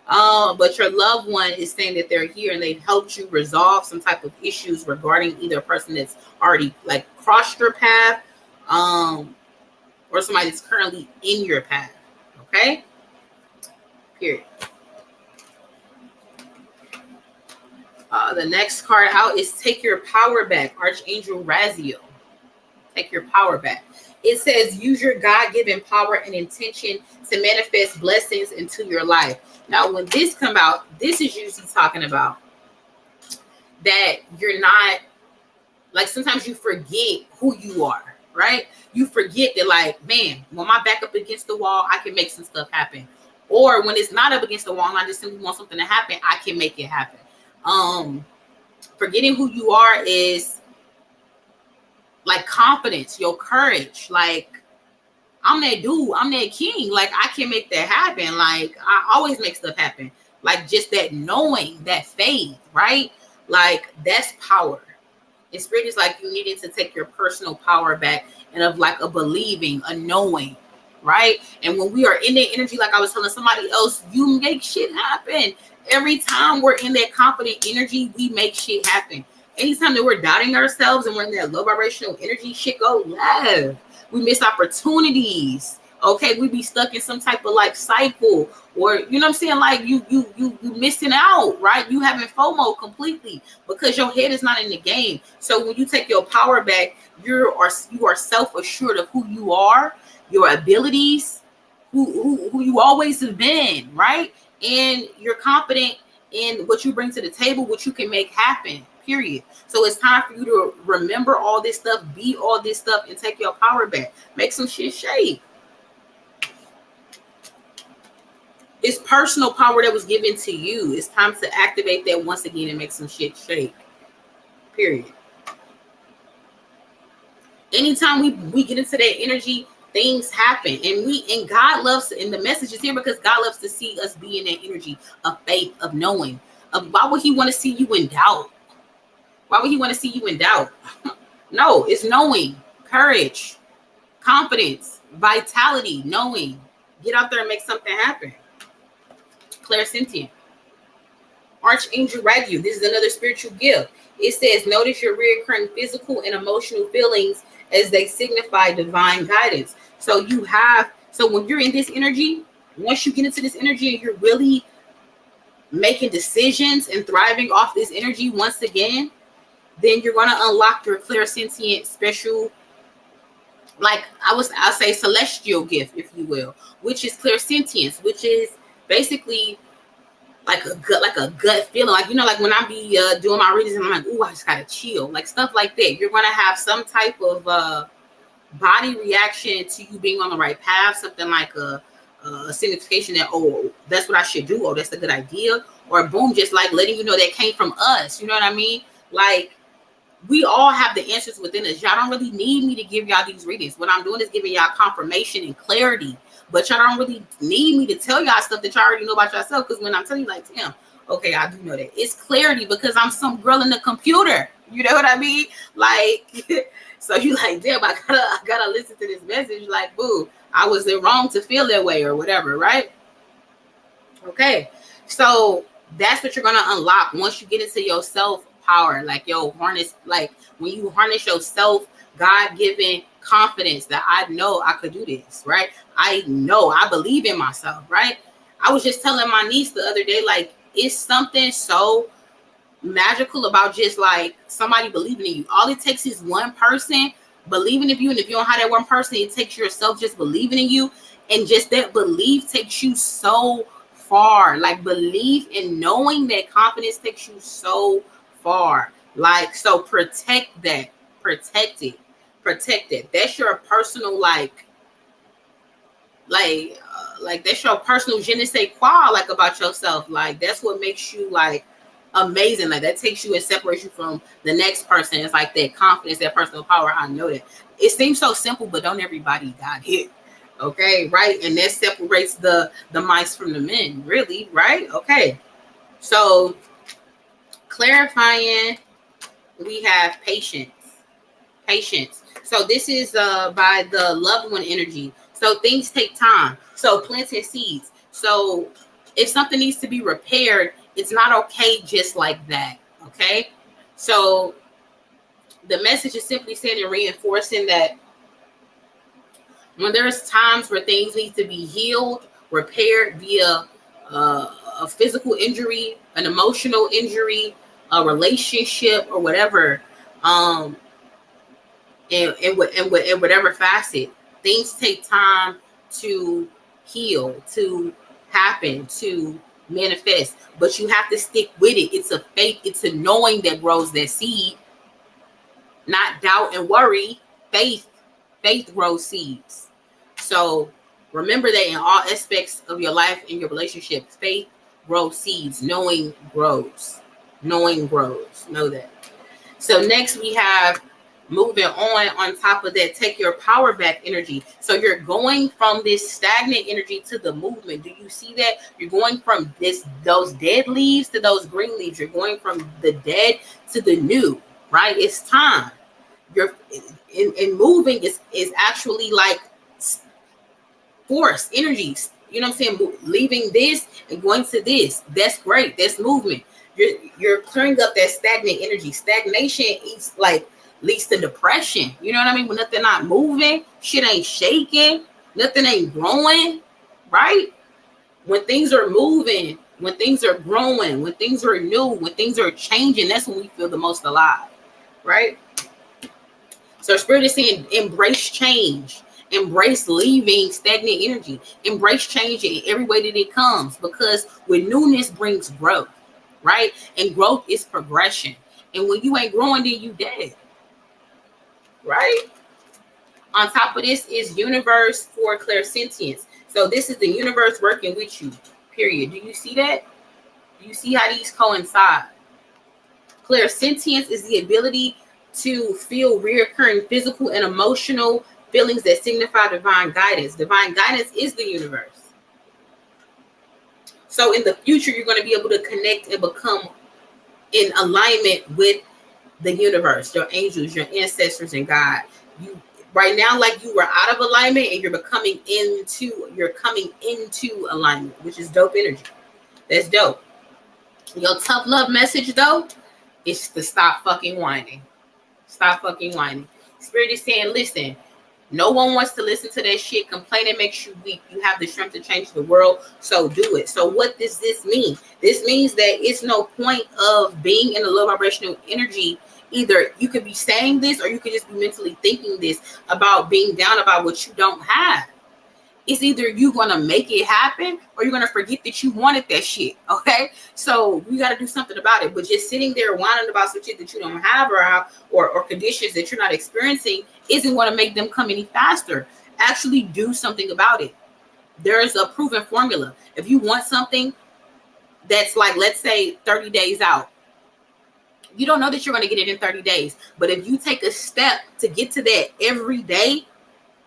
But your loved one is saying that they're here and they've helped you resolve some type of issues regarding either a person that's already like crossed your path, or somebody that's currently in your path. Okay? Period. The next card out is Take Your Power Back, Archangel Raziel. Take your power back. It says, use your God-given power and intention to manifest blessings into your life. Now, when this come out, this is usually talking about that you're not, like sometimes you forget who you are, right? You forget that like, man, when my back up against the wall, I can make some stuff happen. Or when it's not up against the wall and I just simply want something to happen, I can make it happen. Forgetting who you are is like confidence, your courage. Like, I'm that dude, I'm that king. Like, I can make that happen. Like, I always make stuff happen. Like, just that knowing, that faith, right? Like, that's power. And Spirit is like you needed to take your personal power back and of like a believing, a knowing, right? And when we are in that energy, like I was telling somebody else, you make shit happen. Every time we're in that confident energy, we make shit happen. Anytime that we're doubting ourselves and we're in that low vibrational energy, shit go left. We miss opportunities. Okay, we be stuck in some type of like cycle, or you know what I'm saying, like you missing out, right? You having FOMO completely because your head is not in the game. So when you take your power back, you are self-assured of who you are, your abilities, who you always have been, right? And you're confident in what you bring to the table, what you can make happen, period. So it's time for you to remember all this stuff, be all this stuff, and take your power back. Make some shit shake. It's personal power that was given to you. It's time to activate that once again and make some shit shake, period. Anytime we get into that energy, things happen. And God loves, and the message is here because God loves to see us be in that energy of faith, of knowing. Why would he want to see you in doubt? Why would he want to see you in doubt? No, it's knowing, courage, confidence, vitality, knowing. Get out there and make something happen. Clairsentient. Archangel Ragu. This is another spiritual gift. It says, notice your reoccurring physical and emotional feelings as they signify divine guidance. So when you're in this energy, once you get into this energy and you're really making decisions and thriving off this energy once again, then you're going to unlock your clairsentient special, like I'll say celestial gift, if you will, which is clairsentience, which is basically like a gut feeling. Like, you know, like when I be doing my readings and I'm like, ooh, I just gotta chill, like stuff like that. You're gonna have some type of body reaction to you being on the right path, something like a signification that, oh, that's what I should do, oh, that's a good idea, or boom, just like letting you know that came from us. You know what I mean? Like, we all have the answers within us. Y'all don't really need me to give y'all these readings. What I'm doing is giving y'all confirmation and clarity. But y'all don't really need me to tell y'all stuff that y'all already know about yourself. Because when I'm telling you, like, damn, okay, I do know that. It's clarity because I'm some girl in the computer. You know what I mean? Like, so you like, damn, I gotta listen to this message. Like, boo, I was wrong to feel that way or whatever, right? Okay, so that's what you're gonna unlock once you get into your self power. Like, yo, harness, like when you harness your self God-given confidence that I know I could do this, right? I know, I believe in myself, right? I was just telling my niece the other day, like, it's something so magical about just like somebody believing in you. All it takes is one person believing in you, and if you don't have that one person, it takes yourself just believing in you, and just that belief takes you so far. Like, belief and knowing that confidence takes you so far. Like, so protect that, protect it. That's your personal like that's your personal je ne sais quoi, like, about yourself. Like, that's what makes you like amazing. Like, that takes you and separates you from the next person. It's like that confidence, that personal power. I know that it seems so simple, but don't everybody got it. Okay, right? And that separates the mice from the men, really, right? Okay, so clarifying, we have patience. So this is by the loved one energy. So things take time. So planting seeds. So if something needs to be repaired, it's not okay just like that. Okay. So the message is simply saying and reinforcing that when there's times where things need to be healed, repaired via a physical injury, an emotional injury, a relationship, or whatever, in whatever facet, things take time to heal, to happen, to manifest. But you have to stick with it. It's a faith, it's a knowing that grows that seed, not doubt and worry. Faith grows seeds. So remember that in all aspects of your life and your relationship, faith grows seeds. Knowing grows. Know that. So next we have, moving on top of that, take your power back energy. So you're going from this stagnant energy to the movement. Do you see that? You're going from those dead leaves to those green leaves. You're going from the dead to the new, right? It's time. You're in moving is actually like force, energies. You know what I'm saying? Leaving this and going to this. That's great. That's movement. You're clearing up that stagnant energy. Stagnation leads to depression. You know what I mean? When nothing not moving, shit ain't shaking, nothing ain't growing, right? When things are moving, when things are growing, when things are new, when things are changing, that's when we feel the most alive, right? So Spirit is saying embrace change. Embrace leaving stagnant energy. Embrace change in every way that it comes, because with newness brings growth, right? And growth is progression. And when you ain't growing, then you dead, right? On top of this is universe for clairsentience. So this is the universe working with you, period. Do you see that? Do you see how these coincide? Clairsentience is the ability to feel reoccurring physical and emotional feelings that signify divine guidance. Divine guidance is the universe. So in the future, you're going to be able to connect and become in alignment with the universe, your angels, your ancestors, and God. You right now, like you were out of alignment, and you're coming into alignment, which is dope energy. That's dope. Your tough love message though is to stop fucking whining. Stop fucking whining. Spirit is saying, listen, no one wants to listen to that shit. Complaining makes you weak. You have the strength to change the world, so do it. So what does this mean? This means that it's no point of being in a low vibrational energy. Either you could be saying this, or you could just be mentally thinking this about being down about what you don't have. It's either you gonna make it happen, or you're gonna forget that you wanted that shit. Okay, so you got to do something about it. But just sitting there whining about some shit that you don't have, or conditions that you're not experiencing, isn't going to make them come any faster. Actually do something about it. There's a proven formula. If you want something that's like, let's say 30 days out, you don't know that you're going to get it in 30 days. But if you take a step to get to that every day,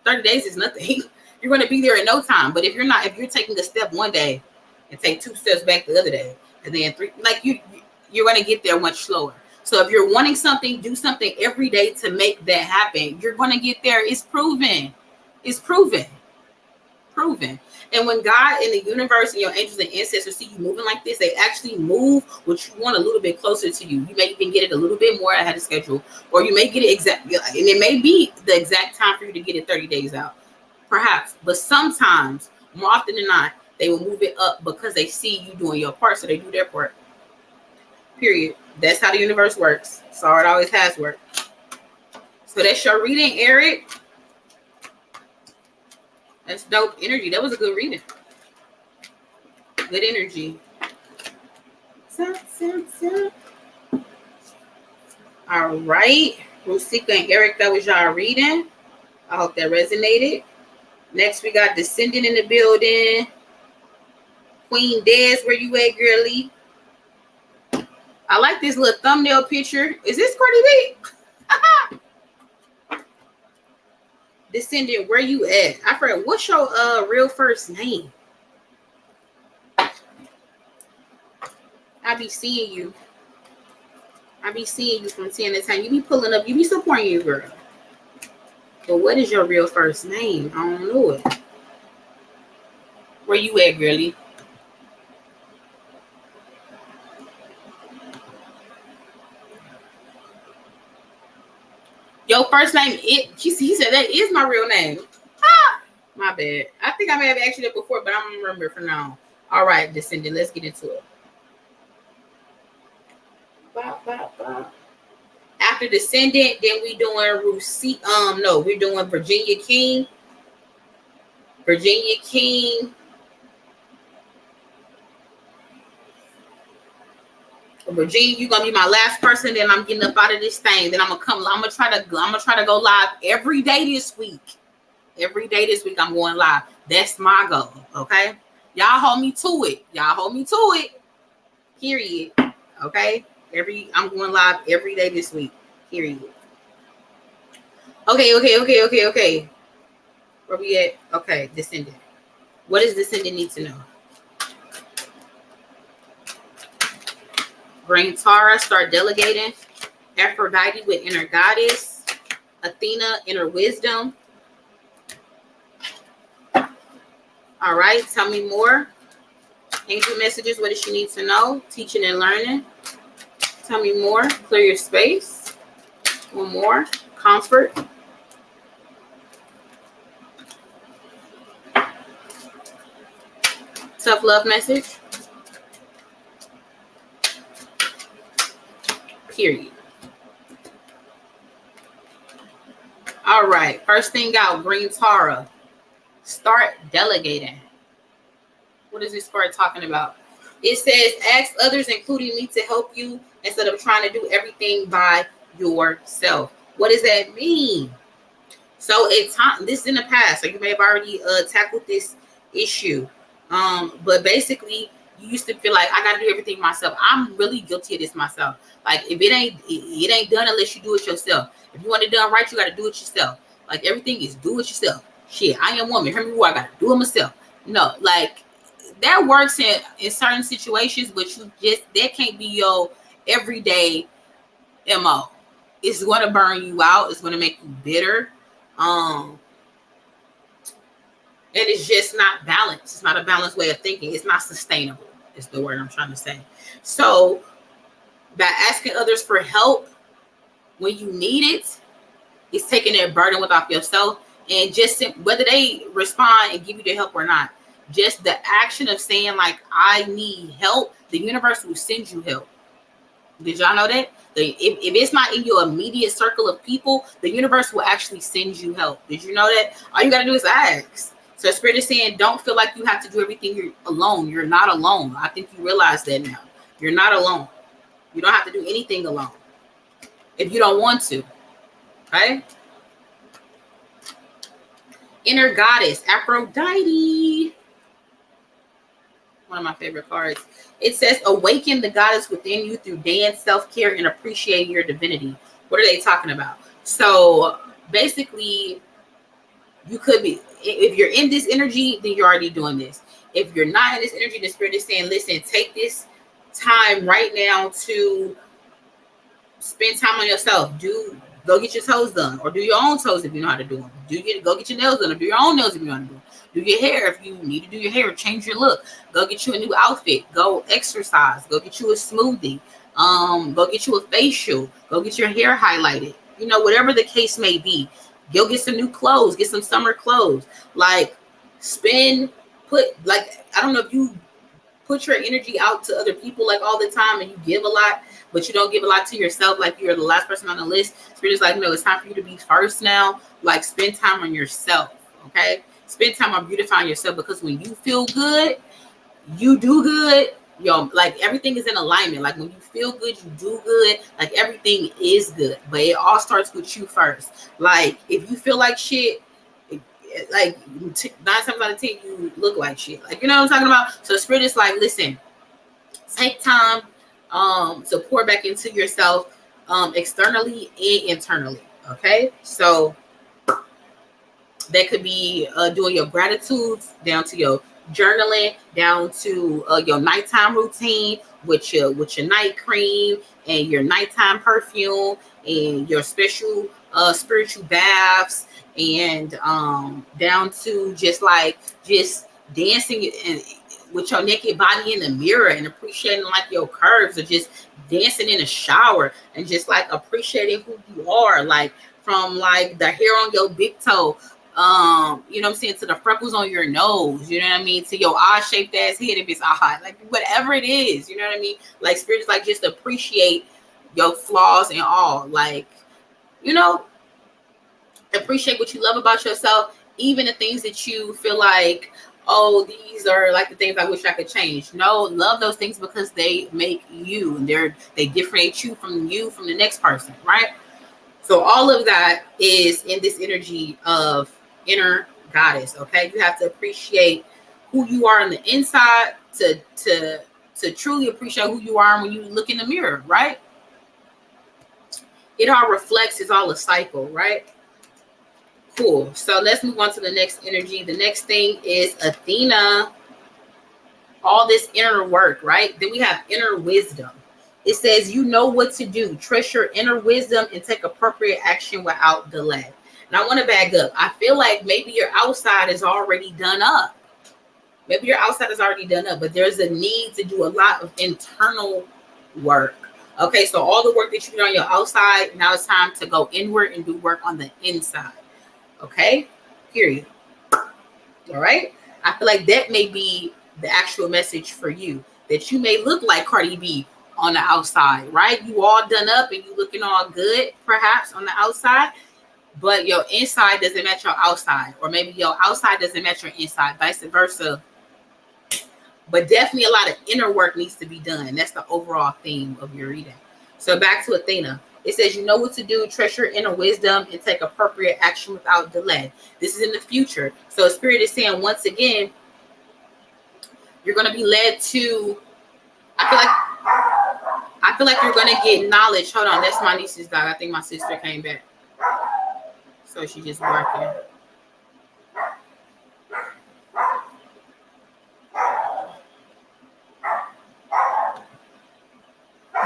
30 days is nothing. You're going to be there in no time. But if you're taking a step one day and take 2 steps back the other day, and then 3, like you're going to get there much slower. So if you're wanting something, do something every day to make that happen. You're going to get there. It's proven. It's proven. Proven. And when God and the universe and your angels and ancestors see you moving like this, they actually move what you want a little bit closer to you. You may even get it a little bit more ahead of schedule, or you may get it exactly, and it may be the exact time for you to get it 30 days out. Perhaps, but sometimes, more often than not, they will move it up because they see you doing your part, so they do their part. Period. That's how the universe works. So it always has worked. So that's your reading, Eric. That's dope energy. That was a good reading. Good energy. All right. Rusika and Eric, that was y'all reading. I hope that resonated. Next, we got Descendant in the building. Queen Des, where you at, girlie? I like this little thumbnail picture. Is this Cardi B? Descendant, where you at? I forgot. What's your real first name? I be seeing you. From time to time. You be pulling up. You be supporting your girl. But what is your real first name? I don't know it. Where you at, girlie? Your first name, he said that is my real name. My bad. I think I may have asked you that before, but I don't remember for now. All right, Descendant, let's get into it. After Descendant, then we doing we're doing Virginia King. Virginia King. Virginia, you're gonna be my last person. Then I'm getting up out of this thing. Then I'm gonna try to go live every day this week. Every day this week I'm going live. That's my goal. Okay, y'all hold me to it. Period. Okay. I'm going live every day this week. Period. Okay. Where we at? Okay, Descendant. What does Descendant need to know? Bring Tara, start delegating. Aphrodite with inner goddess. Athena, inner wisdom. All right, tell me more. Angel messages, what does she need to know? Teaching and learning. Tell me more. Clear your space. One more. Comfort. Self-love message. Period. All right. First thing out, Green Tara. Start delegating. What is this card talking about? It says, ask others, including me, to help you instead of trying to do everything by yourself. What does that mean? So it's time. This is in the past, so you may have already tackled this issue. But basically, you used to feel like I gotta do everything myself. I'm really guilty of this myself. Like if it ain't done unless you do it yourself. If you want it done right, you gotta do it yourself. Like everything is do it yourself. Shit, I am woman. Hear me, I gotta do it myself. No, like that works in certain situations, but that can't be your everyday MO. It's gonna burn you out. It's gonna make you bitter. And it's just not balanced. It's not a balanced way of thinking. It's not sustainable, is the word I'm trying to say. So by asking others for help when you need it, it's taking that burden off yourself. And just whether they respond and give you the help or not, just the action of saying like, I need help, the universe will send you help. Did y'all know that? If it's not in your immediate circle of people, the universe will actually send you help. Did you know that? All you got to do is ask. So Spirit is saying, don't feel like you have to do everything alone. You're not alone. I think you realize that now. You're not alone. You don't have to do anything alone if you don't want to. Okay? Inner Goddess, Aphrodite. One of my favorite cards. It says, awaken the goddess within you through dance, self-care, and appreciating your divinity. What are they talking about? So basically, you could be, if you're in this energy, then you're already doing this. If you're not in this energy, the Spirit is saying, listen, take this time right now to spend time on yourself. Go get your toes done, or do your own toes if you know how to do them. Go get your nails done, or do your own nails if you know how to do them. Do your hair if you need to do your hair. Change your look. Go get you a new outfit. Go exercise. Go get you a smoothie. Go get you a facial. Go get your hair highlighted. You know, whatever the case may be. Go get some new clothes. Get some summer clothes. Like I don't know if you put your energy out to other people like all the time and you give a lot, but you don't give a lot to yourself, like you're the last person on the list. Spirit is like, no, it's time for you to be first now. Like spend time on yourself, okay? Spend time on beautifying yourself, because when you feel good, you do good. Like everything is in alignment. Like when you feel good, you do good. Like everything is good, but it all starts with you first. Like if you feel like shit, like 9 times out of 10 you look like shit. Like, you know what I'm talking about? So Spirit is like, listen, take time to pour back into yourself, externally and internally. Okay, so that could be doing your gratitudes, down to your journaling, down to your nighttime routine with your night cream and your nighttime perfume and your special spiritual baths, and down to just dancing with your naked body in the mirror and appreciating like your curves, or just dancing in the shower and just like appreciating who you are, like from like the hair on your big toe, you know what I'm saying, to the freckles on your nose, you know what I mean, to your odd shaped ass head if it's odd, like whatever it is, you know what I mean. Like Spirit is like, just appreciate your flaws and all, like, you know, appreciate what you love about yourself, even the things that you feel like, oh, these are like the things I wish I could change. No, love those things because they make you, and they differentiate you from the next person, right? So all of that is in this energy of inner goddess. Okay, you have to appreciate who you are on the inside to truly appreciate who you are when you look in the mirror, right? It all reflects. It's all a cycle, right? Cool. So let's move on to the next energy. The next thing is Athena. All this inner work, right? Then we have inner wisdom. It says, you know what to do. Trust your inner wisdom and take appropriate action without delay. And I want to back up. I feel like maybe your outside is already done up. Maybe your outside is already done up, but there's a need to do a lot of internal work. Okay, so all the work that you did on your outside, now it's time to go inward and do work on the inside. Okay, period. All right, I feel like that may be the actual message for you, that you may look like Cardi B on the outside, right? You all done up and you looking all good, perhaps on the outside, but your inside doesn't match your outside, or maybe your outside doesn't match your inside, vice versa. But definitely a lot of inner work needs to be done. That's the overall theme of your reading. So back to Athena. It says, you know what to do, treasure inner wisdom, and take appropriate action without delay. This is in the future. So Spirit is saying, once again, you're going to be led to, I feel like you're going to get knowledge. Hold on, that's my niece's dog. I think my sister came back. So she's just working.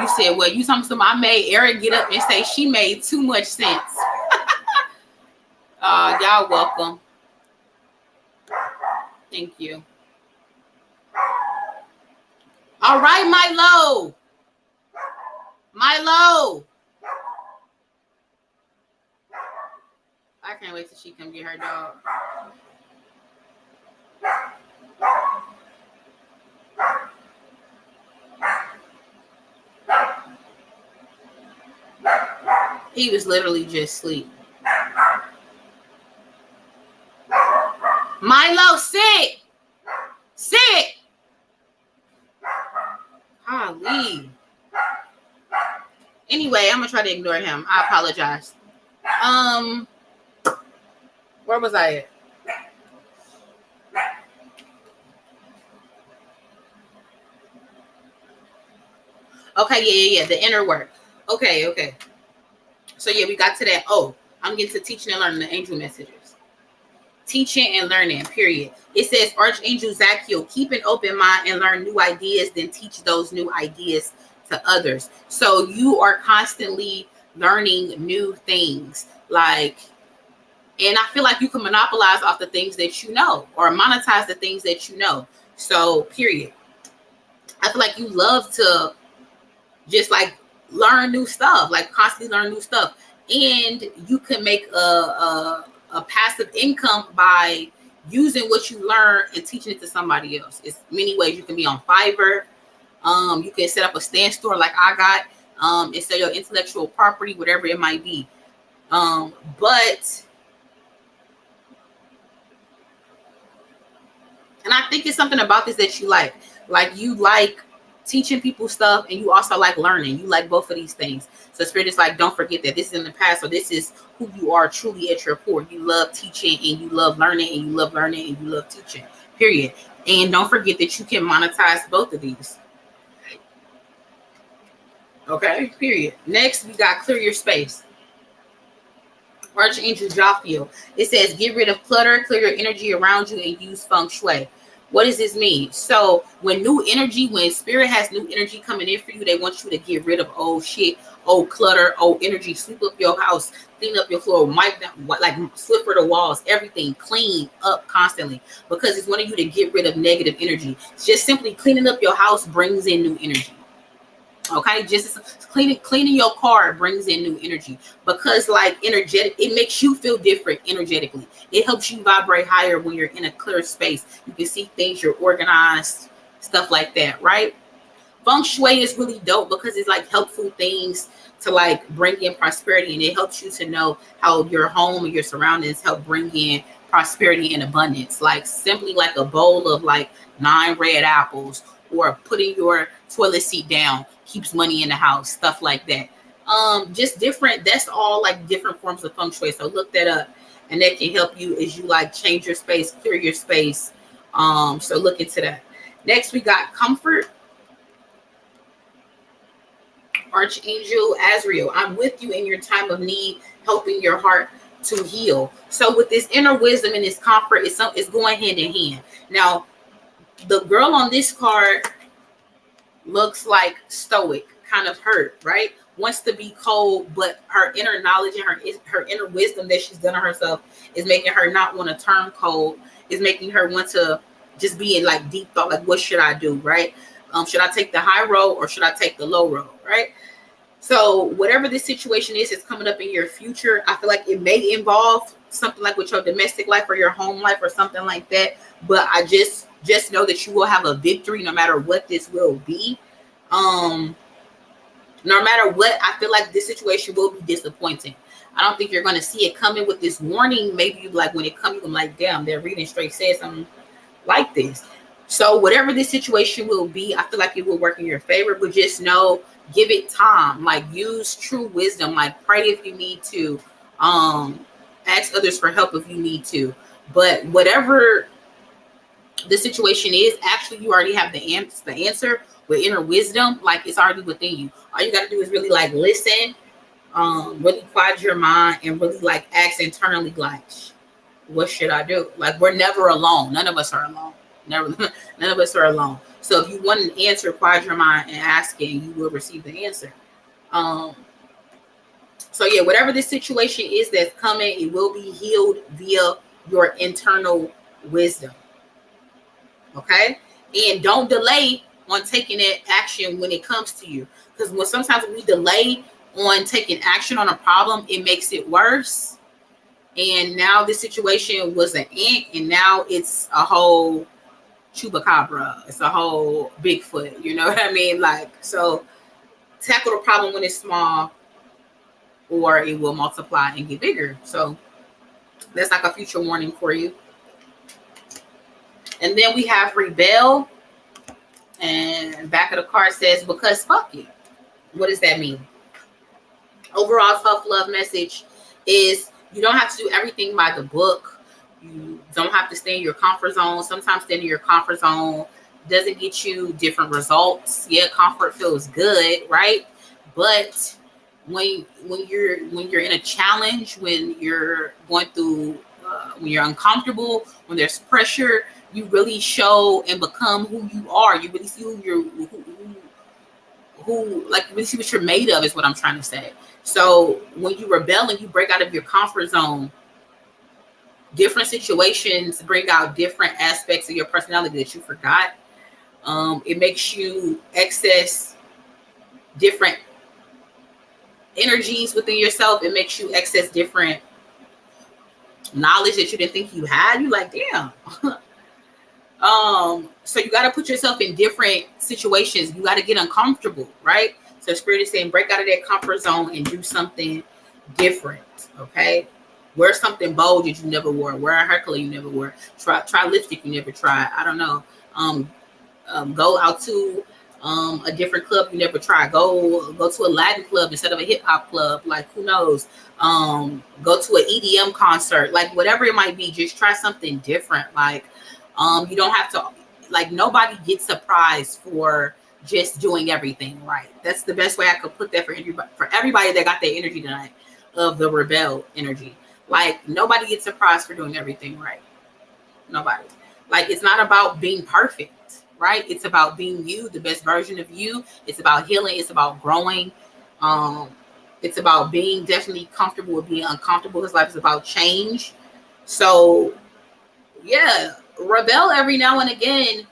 You said, well, you talking to I made Eric get up and say she made too much sense. Y'all welcome. Thank you. All right, Milo. Milo. I can't wait till she come get her dog. He was literally just asleep. Milo, sit. Sit. Golly. Anyway, I'm going to try to ignore him. I apologize. Where was I at? Okay, yeah. The inner work. Okay. So yeah, we got to that. Oh, I'm getting to teaching and learning the angel messages. Teaching and learning, period. It says, Archangel Zachiel, keep an open mind and learn new ideas, then teach those new ideas to others. So you are constantly learning new things. And I feel like you can monopolize off the things that you know, or monetize the things that you know. So, period. I feel like you love to just learn new stuff, constantly learn new stuff. And you can make a passive income by using what you learn and teaching it to somebody else. It's many ways. You can be on Fiverr. You can set up a stand store like I got, and sell your intellectual property, whatever it might be. And I think it's something about this that you like. You like teaching people stuff, and you also like learning. You like both of these things. So Spirit is like, don't forget that this is in the past. So this is who you are truly at your core. You love teaching, and you love learning, and you love learning, and you love teaching. Period. And don't forget that you can monetize both of these. Okay, period. Next, we got clear your space. Archangel Jophiel. It says, get rid of clutter, clear your energy around you, and use feng shui. What does this mean? So when Spirit has new energy coming in for you, they want you to get rid of old shit, old clutter, old energy, sweep up your house, clean up your floor, wipe down, Swiffer the walls, everything, clean up constantly, because it's wanting you to get rid of negative energy. Just simply cleaning up your house brings in new energy. Okay, just cleaning your car brings in new energy, because energetic, it makes you feel different energetically. It helps you vibrate higher when you're in a clear space. You can see things, you're organized, stuff like that, right? Feng Shui is really dope because it's helpful things to bring in prosperity, and it helps you to know how your home and your surroundings help bring in prosperity and abundance. Simply a bowl of 9 red apples, or putting your toilet seat down keeps money in the house, stuff like that. Just different. That's all different forms of feng shui. So look that up, and that can help you as you change your space, clear your space. So look into that. Next, we got comfort. Archangel Azrael, I'm with you in your time of need, helping your heart to heal. So with this inner wisdom and this comfort, it's going hand in hand. Now, the girl on this card looks stoic, kind of hurt, right? Wants to be cold, but her inner knowledge and her inner wisdom that she's done on herself is making her not want to turn cold, is making her want to just be in like deep thought, like what should I do, right? Should I take the high road or should I take the low road, right? So whatever this situation is coming up in your future, I feel like it may involve something like with your domestic life or your home life or something like that. But I just know that you will have a victory no matter what this will be. No matter what, I feel like this situation will be disappointing. I don't think you're going to see it coming with this warning. Maybe you like when it comes, you're like, damn, they're reading straight says something like this. So whatever this situation will be, I feel like it will work in your favor, but just know, give it time. Like use true wisdom, like pray if you need to, ask others for help if you need to. But whatever the situation is, actually you already have the answer with inner wisdom. Like it's already within you. All you got to do is really like listen, really quiet your mind and really like ask internally, like, what should I do? Like we're never alone. None of us are alone. Never, none of us are alone. So if you want an answer, quiet your mind and ask it, and you will receive the answer. So yeah, whatever this situation is that's coming, it will be healed via your internal wisdom. Okay, and don't delay on taking that action when it comes to you, because sometimes when we delay on taking action on a problem, it makes it worse. And now this situation was an ant, and now it's a whole chupacabra. It's a whole Bigfoot. You know what I mean? Like, so tackle the problem when it's small, or it will multiply and get bigger. So that's like a future warning for you. And then we have rebel, and back of the card says, because fuck it. What does that mean? Overall tough love message is you don't have to do everything by the book. You don't have to stay in your comfort zone. Sometimes staying in your comfort zone doesn't get you different results. Yeah, comfort feels good, right? But when you're in a challenge, when you're going through, when you're uncomfortable, when there's pressure, you really show and become who you are. You really see who like really see what you're made of, is what I'm trying to say. So when you rebel and you break out of your comfort zone, different situations bring out different aspects of your personality that you forgot. It makes you access different energies within yourself. It makes you access different knowledge that you didn't think you had. You like, damn. So you got to put yourself in different situations. You got to get uncomfortable, right? So Spirit is saying, break out of that comfort zone and do something different. Okay, wear something bold that you never wore. Wear a hair color you never wore. Try lipstick you never tried. I don't know. Go out to a different club you never tried. Go to a Latin club instead of a hip hop club. Like, who knows? Go to an EDM concert. Like, whatever it might be, just try something different. Like, you don't have to, like, nobody gets a prize for just doing everything right. That's the best way I could put that for everybody that got their energy tonight, of the rebel energy. Like, nobody gets a prize for doing everything right. Nobody. Like, it's not about being perfect, right? It's about being you, the best version of you. It's about healing. It's about growing. It's about being definitely comfortable with being uncomfortable. His life is about change. So, yeah, rebel every now and again,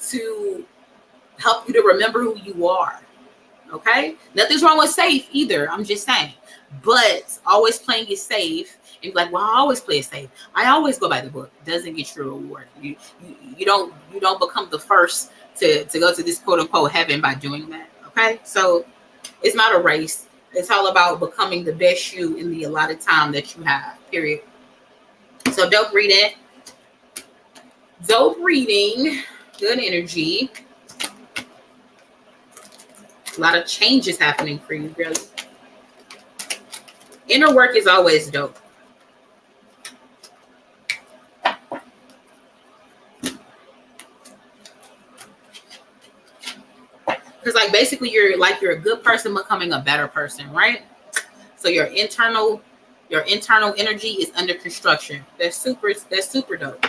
to help you to remember who you are. Okay, nothing's wrong with safe either. I'm just saying, but always playing it safe and be like, well, I always play it safe. I always go by the book. Doesn't get you a reward. You don't become the first to go to this quote unquote heaven by doing that. Okay, so it's not a race. It's all about becoming the best you in the allotted time that you have. Period. So dope reading. Dope reading. Good energy. A lot of changes happening for you, really. Inner work is always dope. Because, like, basically you're a good person becoming a better person, right? So your internal energy is under construction. That's super dope.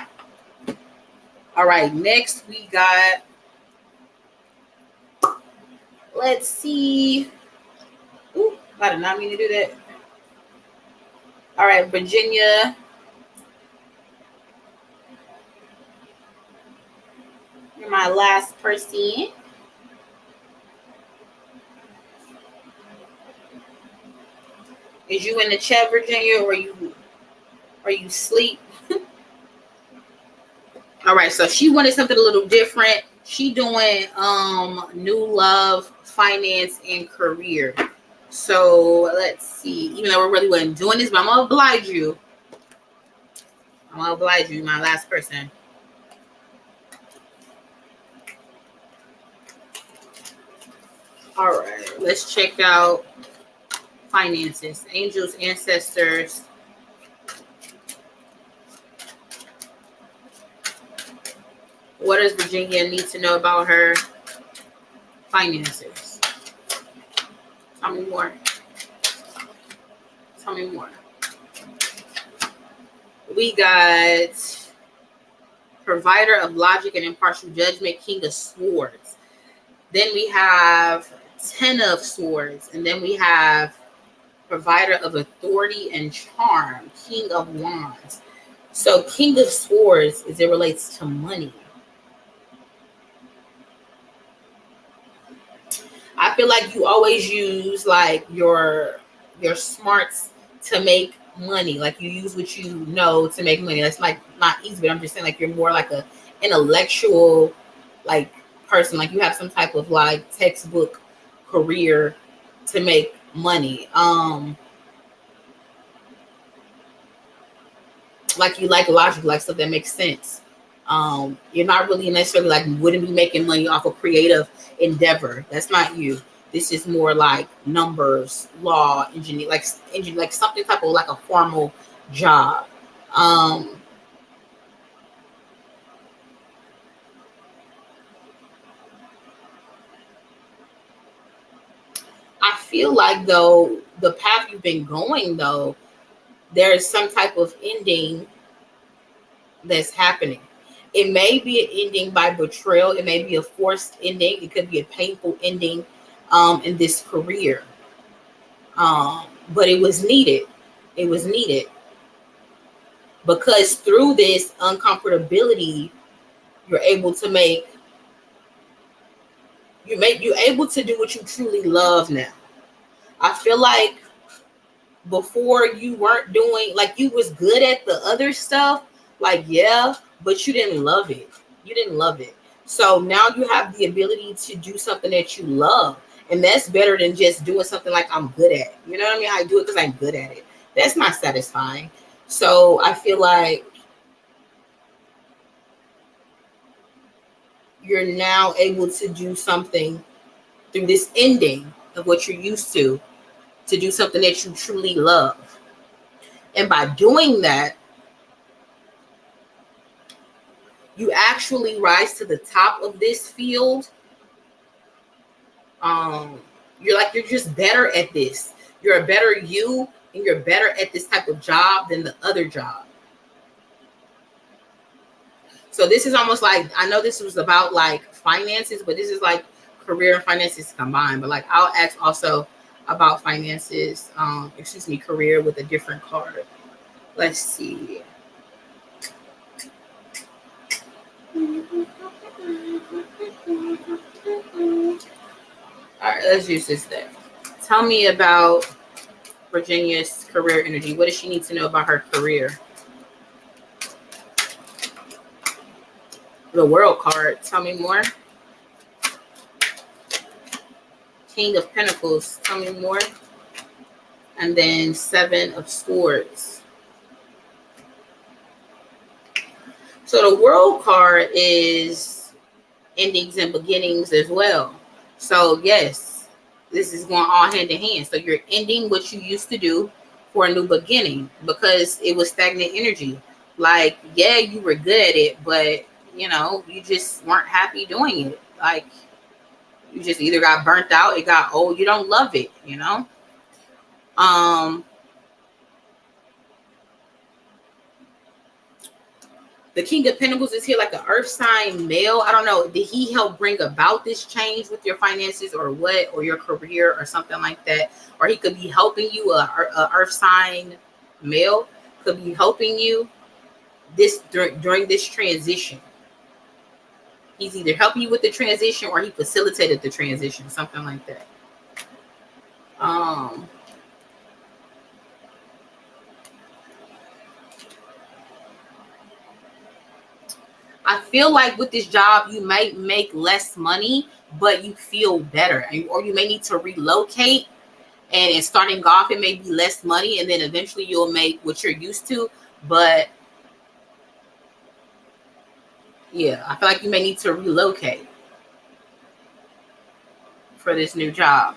All right, next we got, let's see. Ooh, I did not mean to do that. All right, Virginia. You're my last person. Is you in the chat, Virginia, or you sleep? All right, so she wanted something a little different. She doing new love, finance, and career. So let's see. Even though we really wasn't doing this, but I'm gonna oblige you. My last person. All right, let's check out finances, angels, ancestors. What does Virginia need to know about her finances? Tell me more. Tell me more. We got provider of logic and impartial judgment, king of swords. Then we have 10 of swords. And then we have provider of authority and charm, king of wands. So king of swords, as it relates to money. I feel like you always use like your smarts to make money. Like you use what you know to make money. That's like not easy, but I'm just saying like you're more like a intellectual like person. Like you have some type of like textbook career to make money. Like you like logic, like stuff that makes sense. You're not really necessarily like wouldn't be making money off a creative endeavor. That's not you. This is more like numbers, law, engineer, like something type of like a formal job. I feel like though the path you've been going though, there's some type of ending that's happening. It may be an ending by betrayal. It may be a forced ending. It could be a painful ending in this career. But it was needed. It was needed. Because through this uncomfortability, you're able to you're able to do what you truly love now. I feel like before you weren't doing, like you was good at the other stuff, like yeah, but you didn't love it. You didn't love it. So now you have the ability to do something that you love. And that's better than just doing something like I'm good at. You know what I mean? I do it because I'm good at it. That's not satisfying. So I feel like you're now able to do something through this ending of what you're used to do something that you truly love. And by doing that, you actually rise to the top of this field. You're just better at this. You're a better you, and you're better at this type of job than the other job. So this is almost like, I know this was about like finances, but this is like career and finances combined. But like I'll ask also about finances, career with a different card. Let's see. All right, let's use this then. Tell me about Virginia's career energy. What does she need to know about her career? The World card. Tell me more. King of Pentacles. Tell me more. And then 7 of Swords. So the World card is endings and beginnings as well. So yes, this is going all hand in hand. So you're ending what you used to do for a new beginning because it was stagnant energy. Like, yeah, you were good at it, but you know, you just weren't happy doing it. Like, you just either got burnt out, it got old, you don't love it, you know? The King of Pentacles is here like an earth sign male. I don't know. Did he help bring about this change with your finances or what, or your career or something like that? Or he could be helping you, a earth sign male could be helping you this during this transition. He's either helping you with the transition or he facilitated the transition, something like that. I feel like with this job, you might make less money, but you feel better. Or you may need to relocate, and in starting off, it may be less money, and then eventually you'll make what you're used to. But yeah, I feel like you may need to relocate for this new job.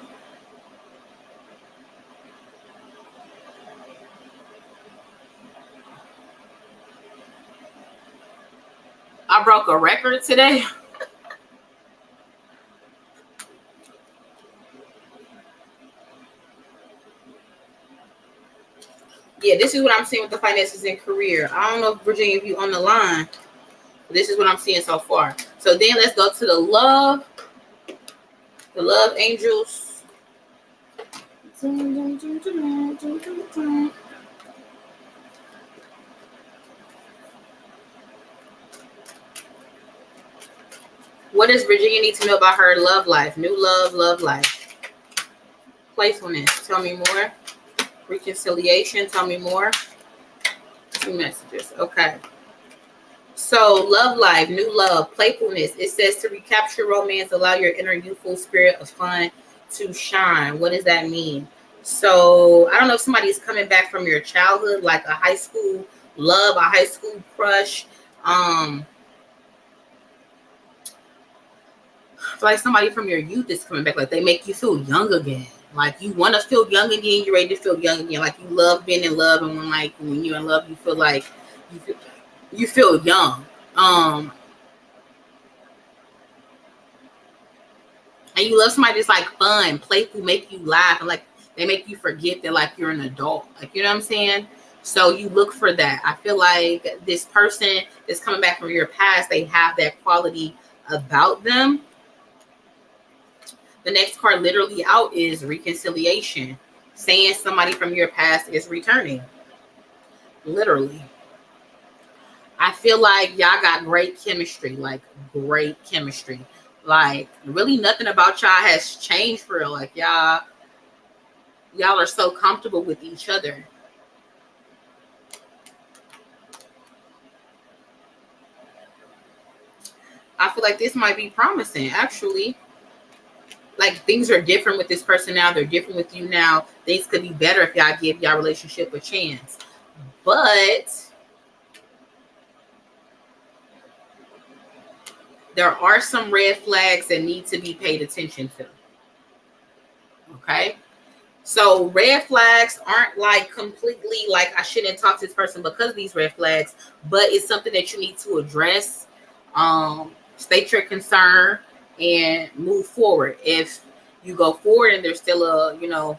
I broke a record today. Yeah, this is what I'm seeing with the finances and career. I don't know if Virginia, if you on the line. This is what I'm seeing so far. So then let's go to the love angels. What does Virginia need to know about her love life? New love life. Playfulness, tell me more. Reconciliation, tell me more. 2 messages, okay. So love life, new love, playfulness. It says to recapture romance, allow your inner youthful spirit of fun to shine. What does that mean? So I don't know if somebody's coming back from your childhood, like a high school love, a high school crush. Like somebody from your youth is coming back, like they make you feel young again. Like you want to feel young again, you're ready to feel young again. Like you love being in love, and when you're in love, you feel like you feel young. And you love somebody that's like fun, playful, make you laugh, and like they make you forget that like you're an adult. Like, you know what I'm saying? So you look for that. I feel like this person that's coming back from your past, they have that quality about them. The next card literally out is reconciliation, saying somebody from your past is returning. Literally. I feel like y'all got great chemistry, like great chemistry. Like really nothing about y'all has changed for real. Like y'all are so comfortable with each other. I feel like this might be promising, actually. Like things are different with this person now. They're different with you now. Things could be better if y'all give y'all relationship a chance. But there are some red flags that need to be paid attention to. Okay? So red flags aren't like completely like I shouldn't talk to this person because of these red flags, but it's something that you need to address. State your concern and move forward. If you go forward and there's still a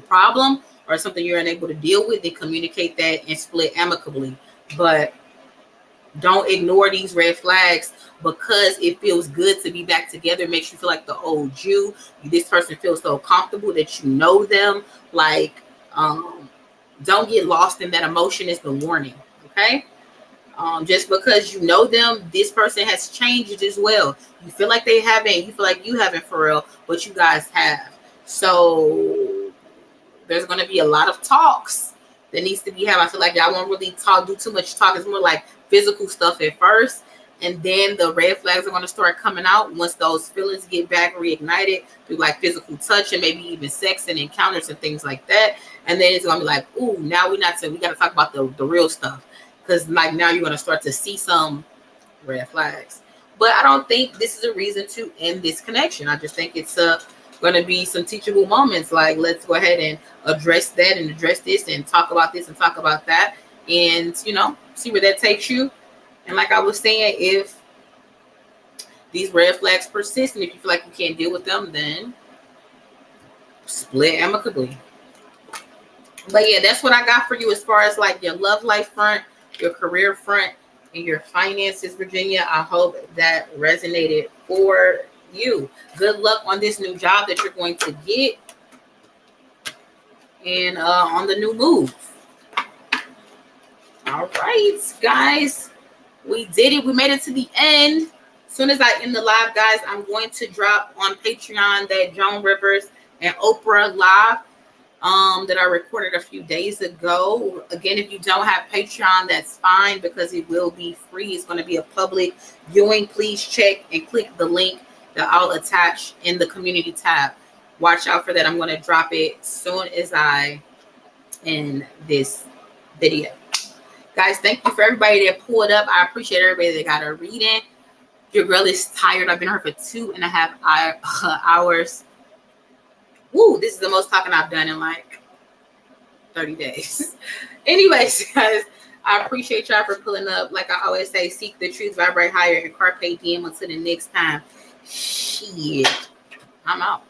problem or something you're unable to deal with, then communicate that and split amicably. But don't ignore these red flags because it feels good to be back together. It makes you feel like the old you. This person feels so comfortable that you know them. Like, don't get lost in that emotion is the warning. Okay? Just because you know them, this person has changed as well. You feel like they haven't. You feel like you haven't for real, but you guys have. So there's going to be a lot of talks that needs to be had. I feel like y'all won't really do too much talk. It's more like physical stuff at first, and then the red flags are going to start coming out once those feelings get back reignited through like physical touch and maybe even sex and encounters and things like that. And then it's going to be like, ooh, now we got to talk about the real stuff. Because like now you're going to start to see some red flags. But I don't think this is a reason to end this connection. I just think it's going to be some teachable moments. Like, let's go ahead and address that and address this and talk about this and talk about that. And, see where that takes you. And like I was saying, if these red flags persist and if you feel like you can't deal with them, then split amicably. But yeah, that's what I got for you as far as like your love life front, your career front, and your finances, Virginia. I hope that resonated for you. Good luck on this new job that you're going to get and on the new move. All right, guys, we did it. We made it to the end. soon as I end the live, guys, I'm going to drop on Patreon that Joan Rivers and Oprah live that I recorded a few days ago. Again, if you don't have Patreon, that's fine because it will be free. It's going to be a public viewing. Please check and click the link that I'll attach in the community tab. Watch out for that. I'm going to drop it soon as I end this video. Guys, thank you for everybody that pulled up. I appreciate everybody that got a reading. Your girl is tired. I've been here for 2.5 hours. Woo, this is the most talking I've done in like 30 days. Anyways, guys, I appreciate y'all for pulling up. Like I always say, seek the truth, vibrate higher, and carpe diem until the next time. Shit. I'm out.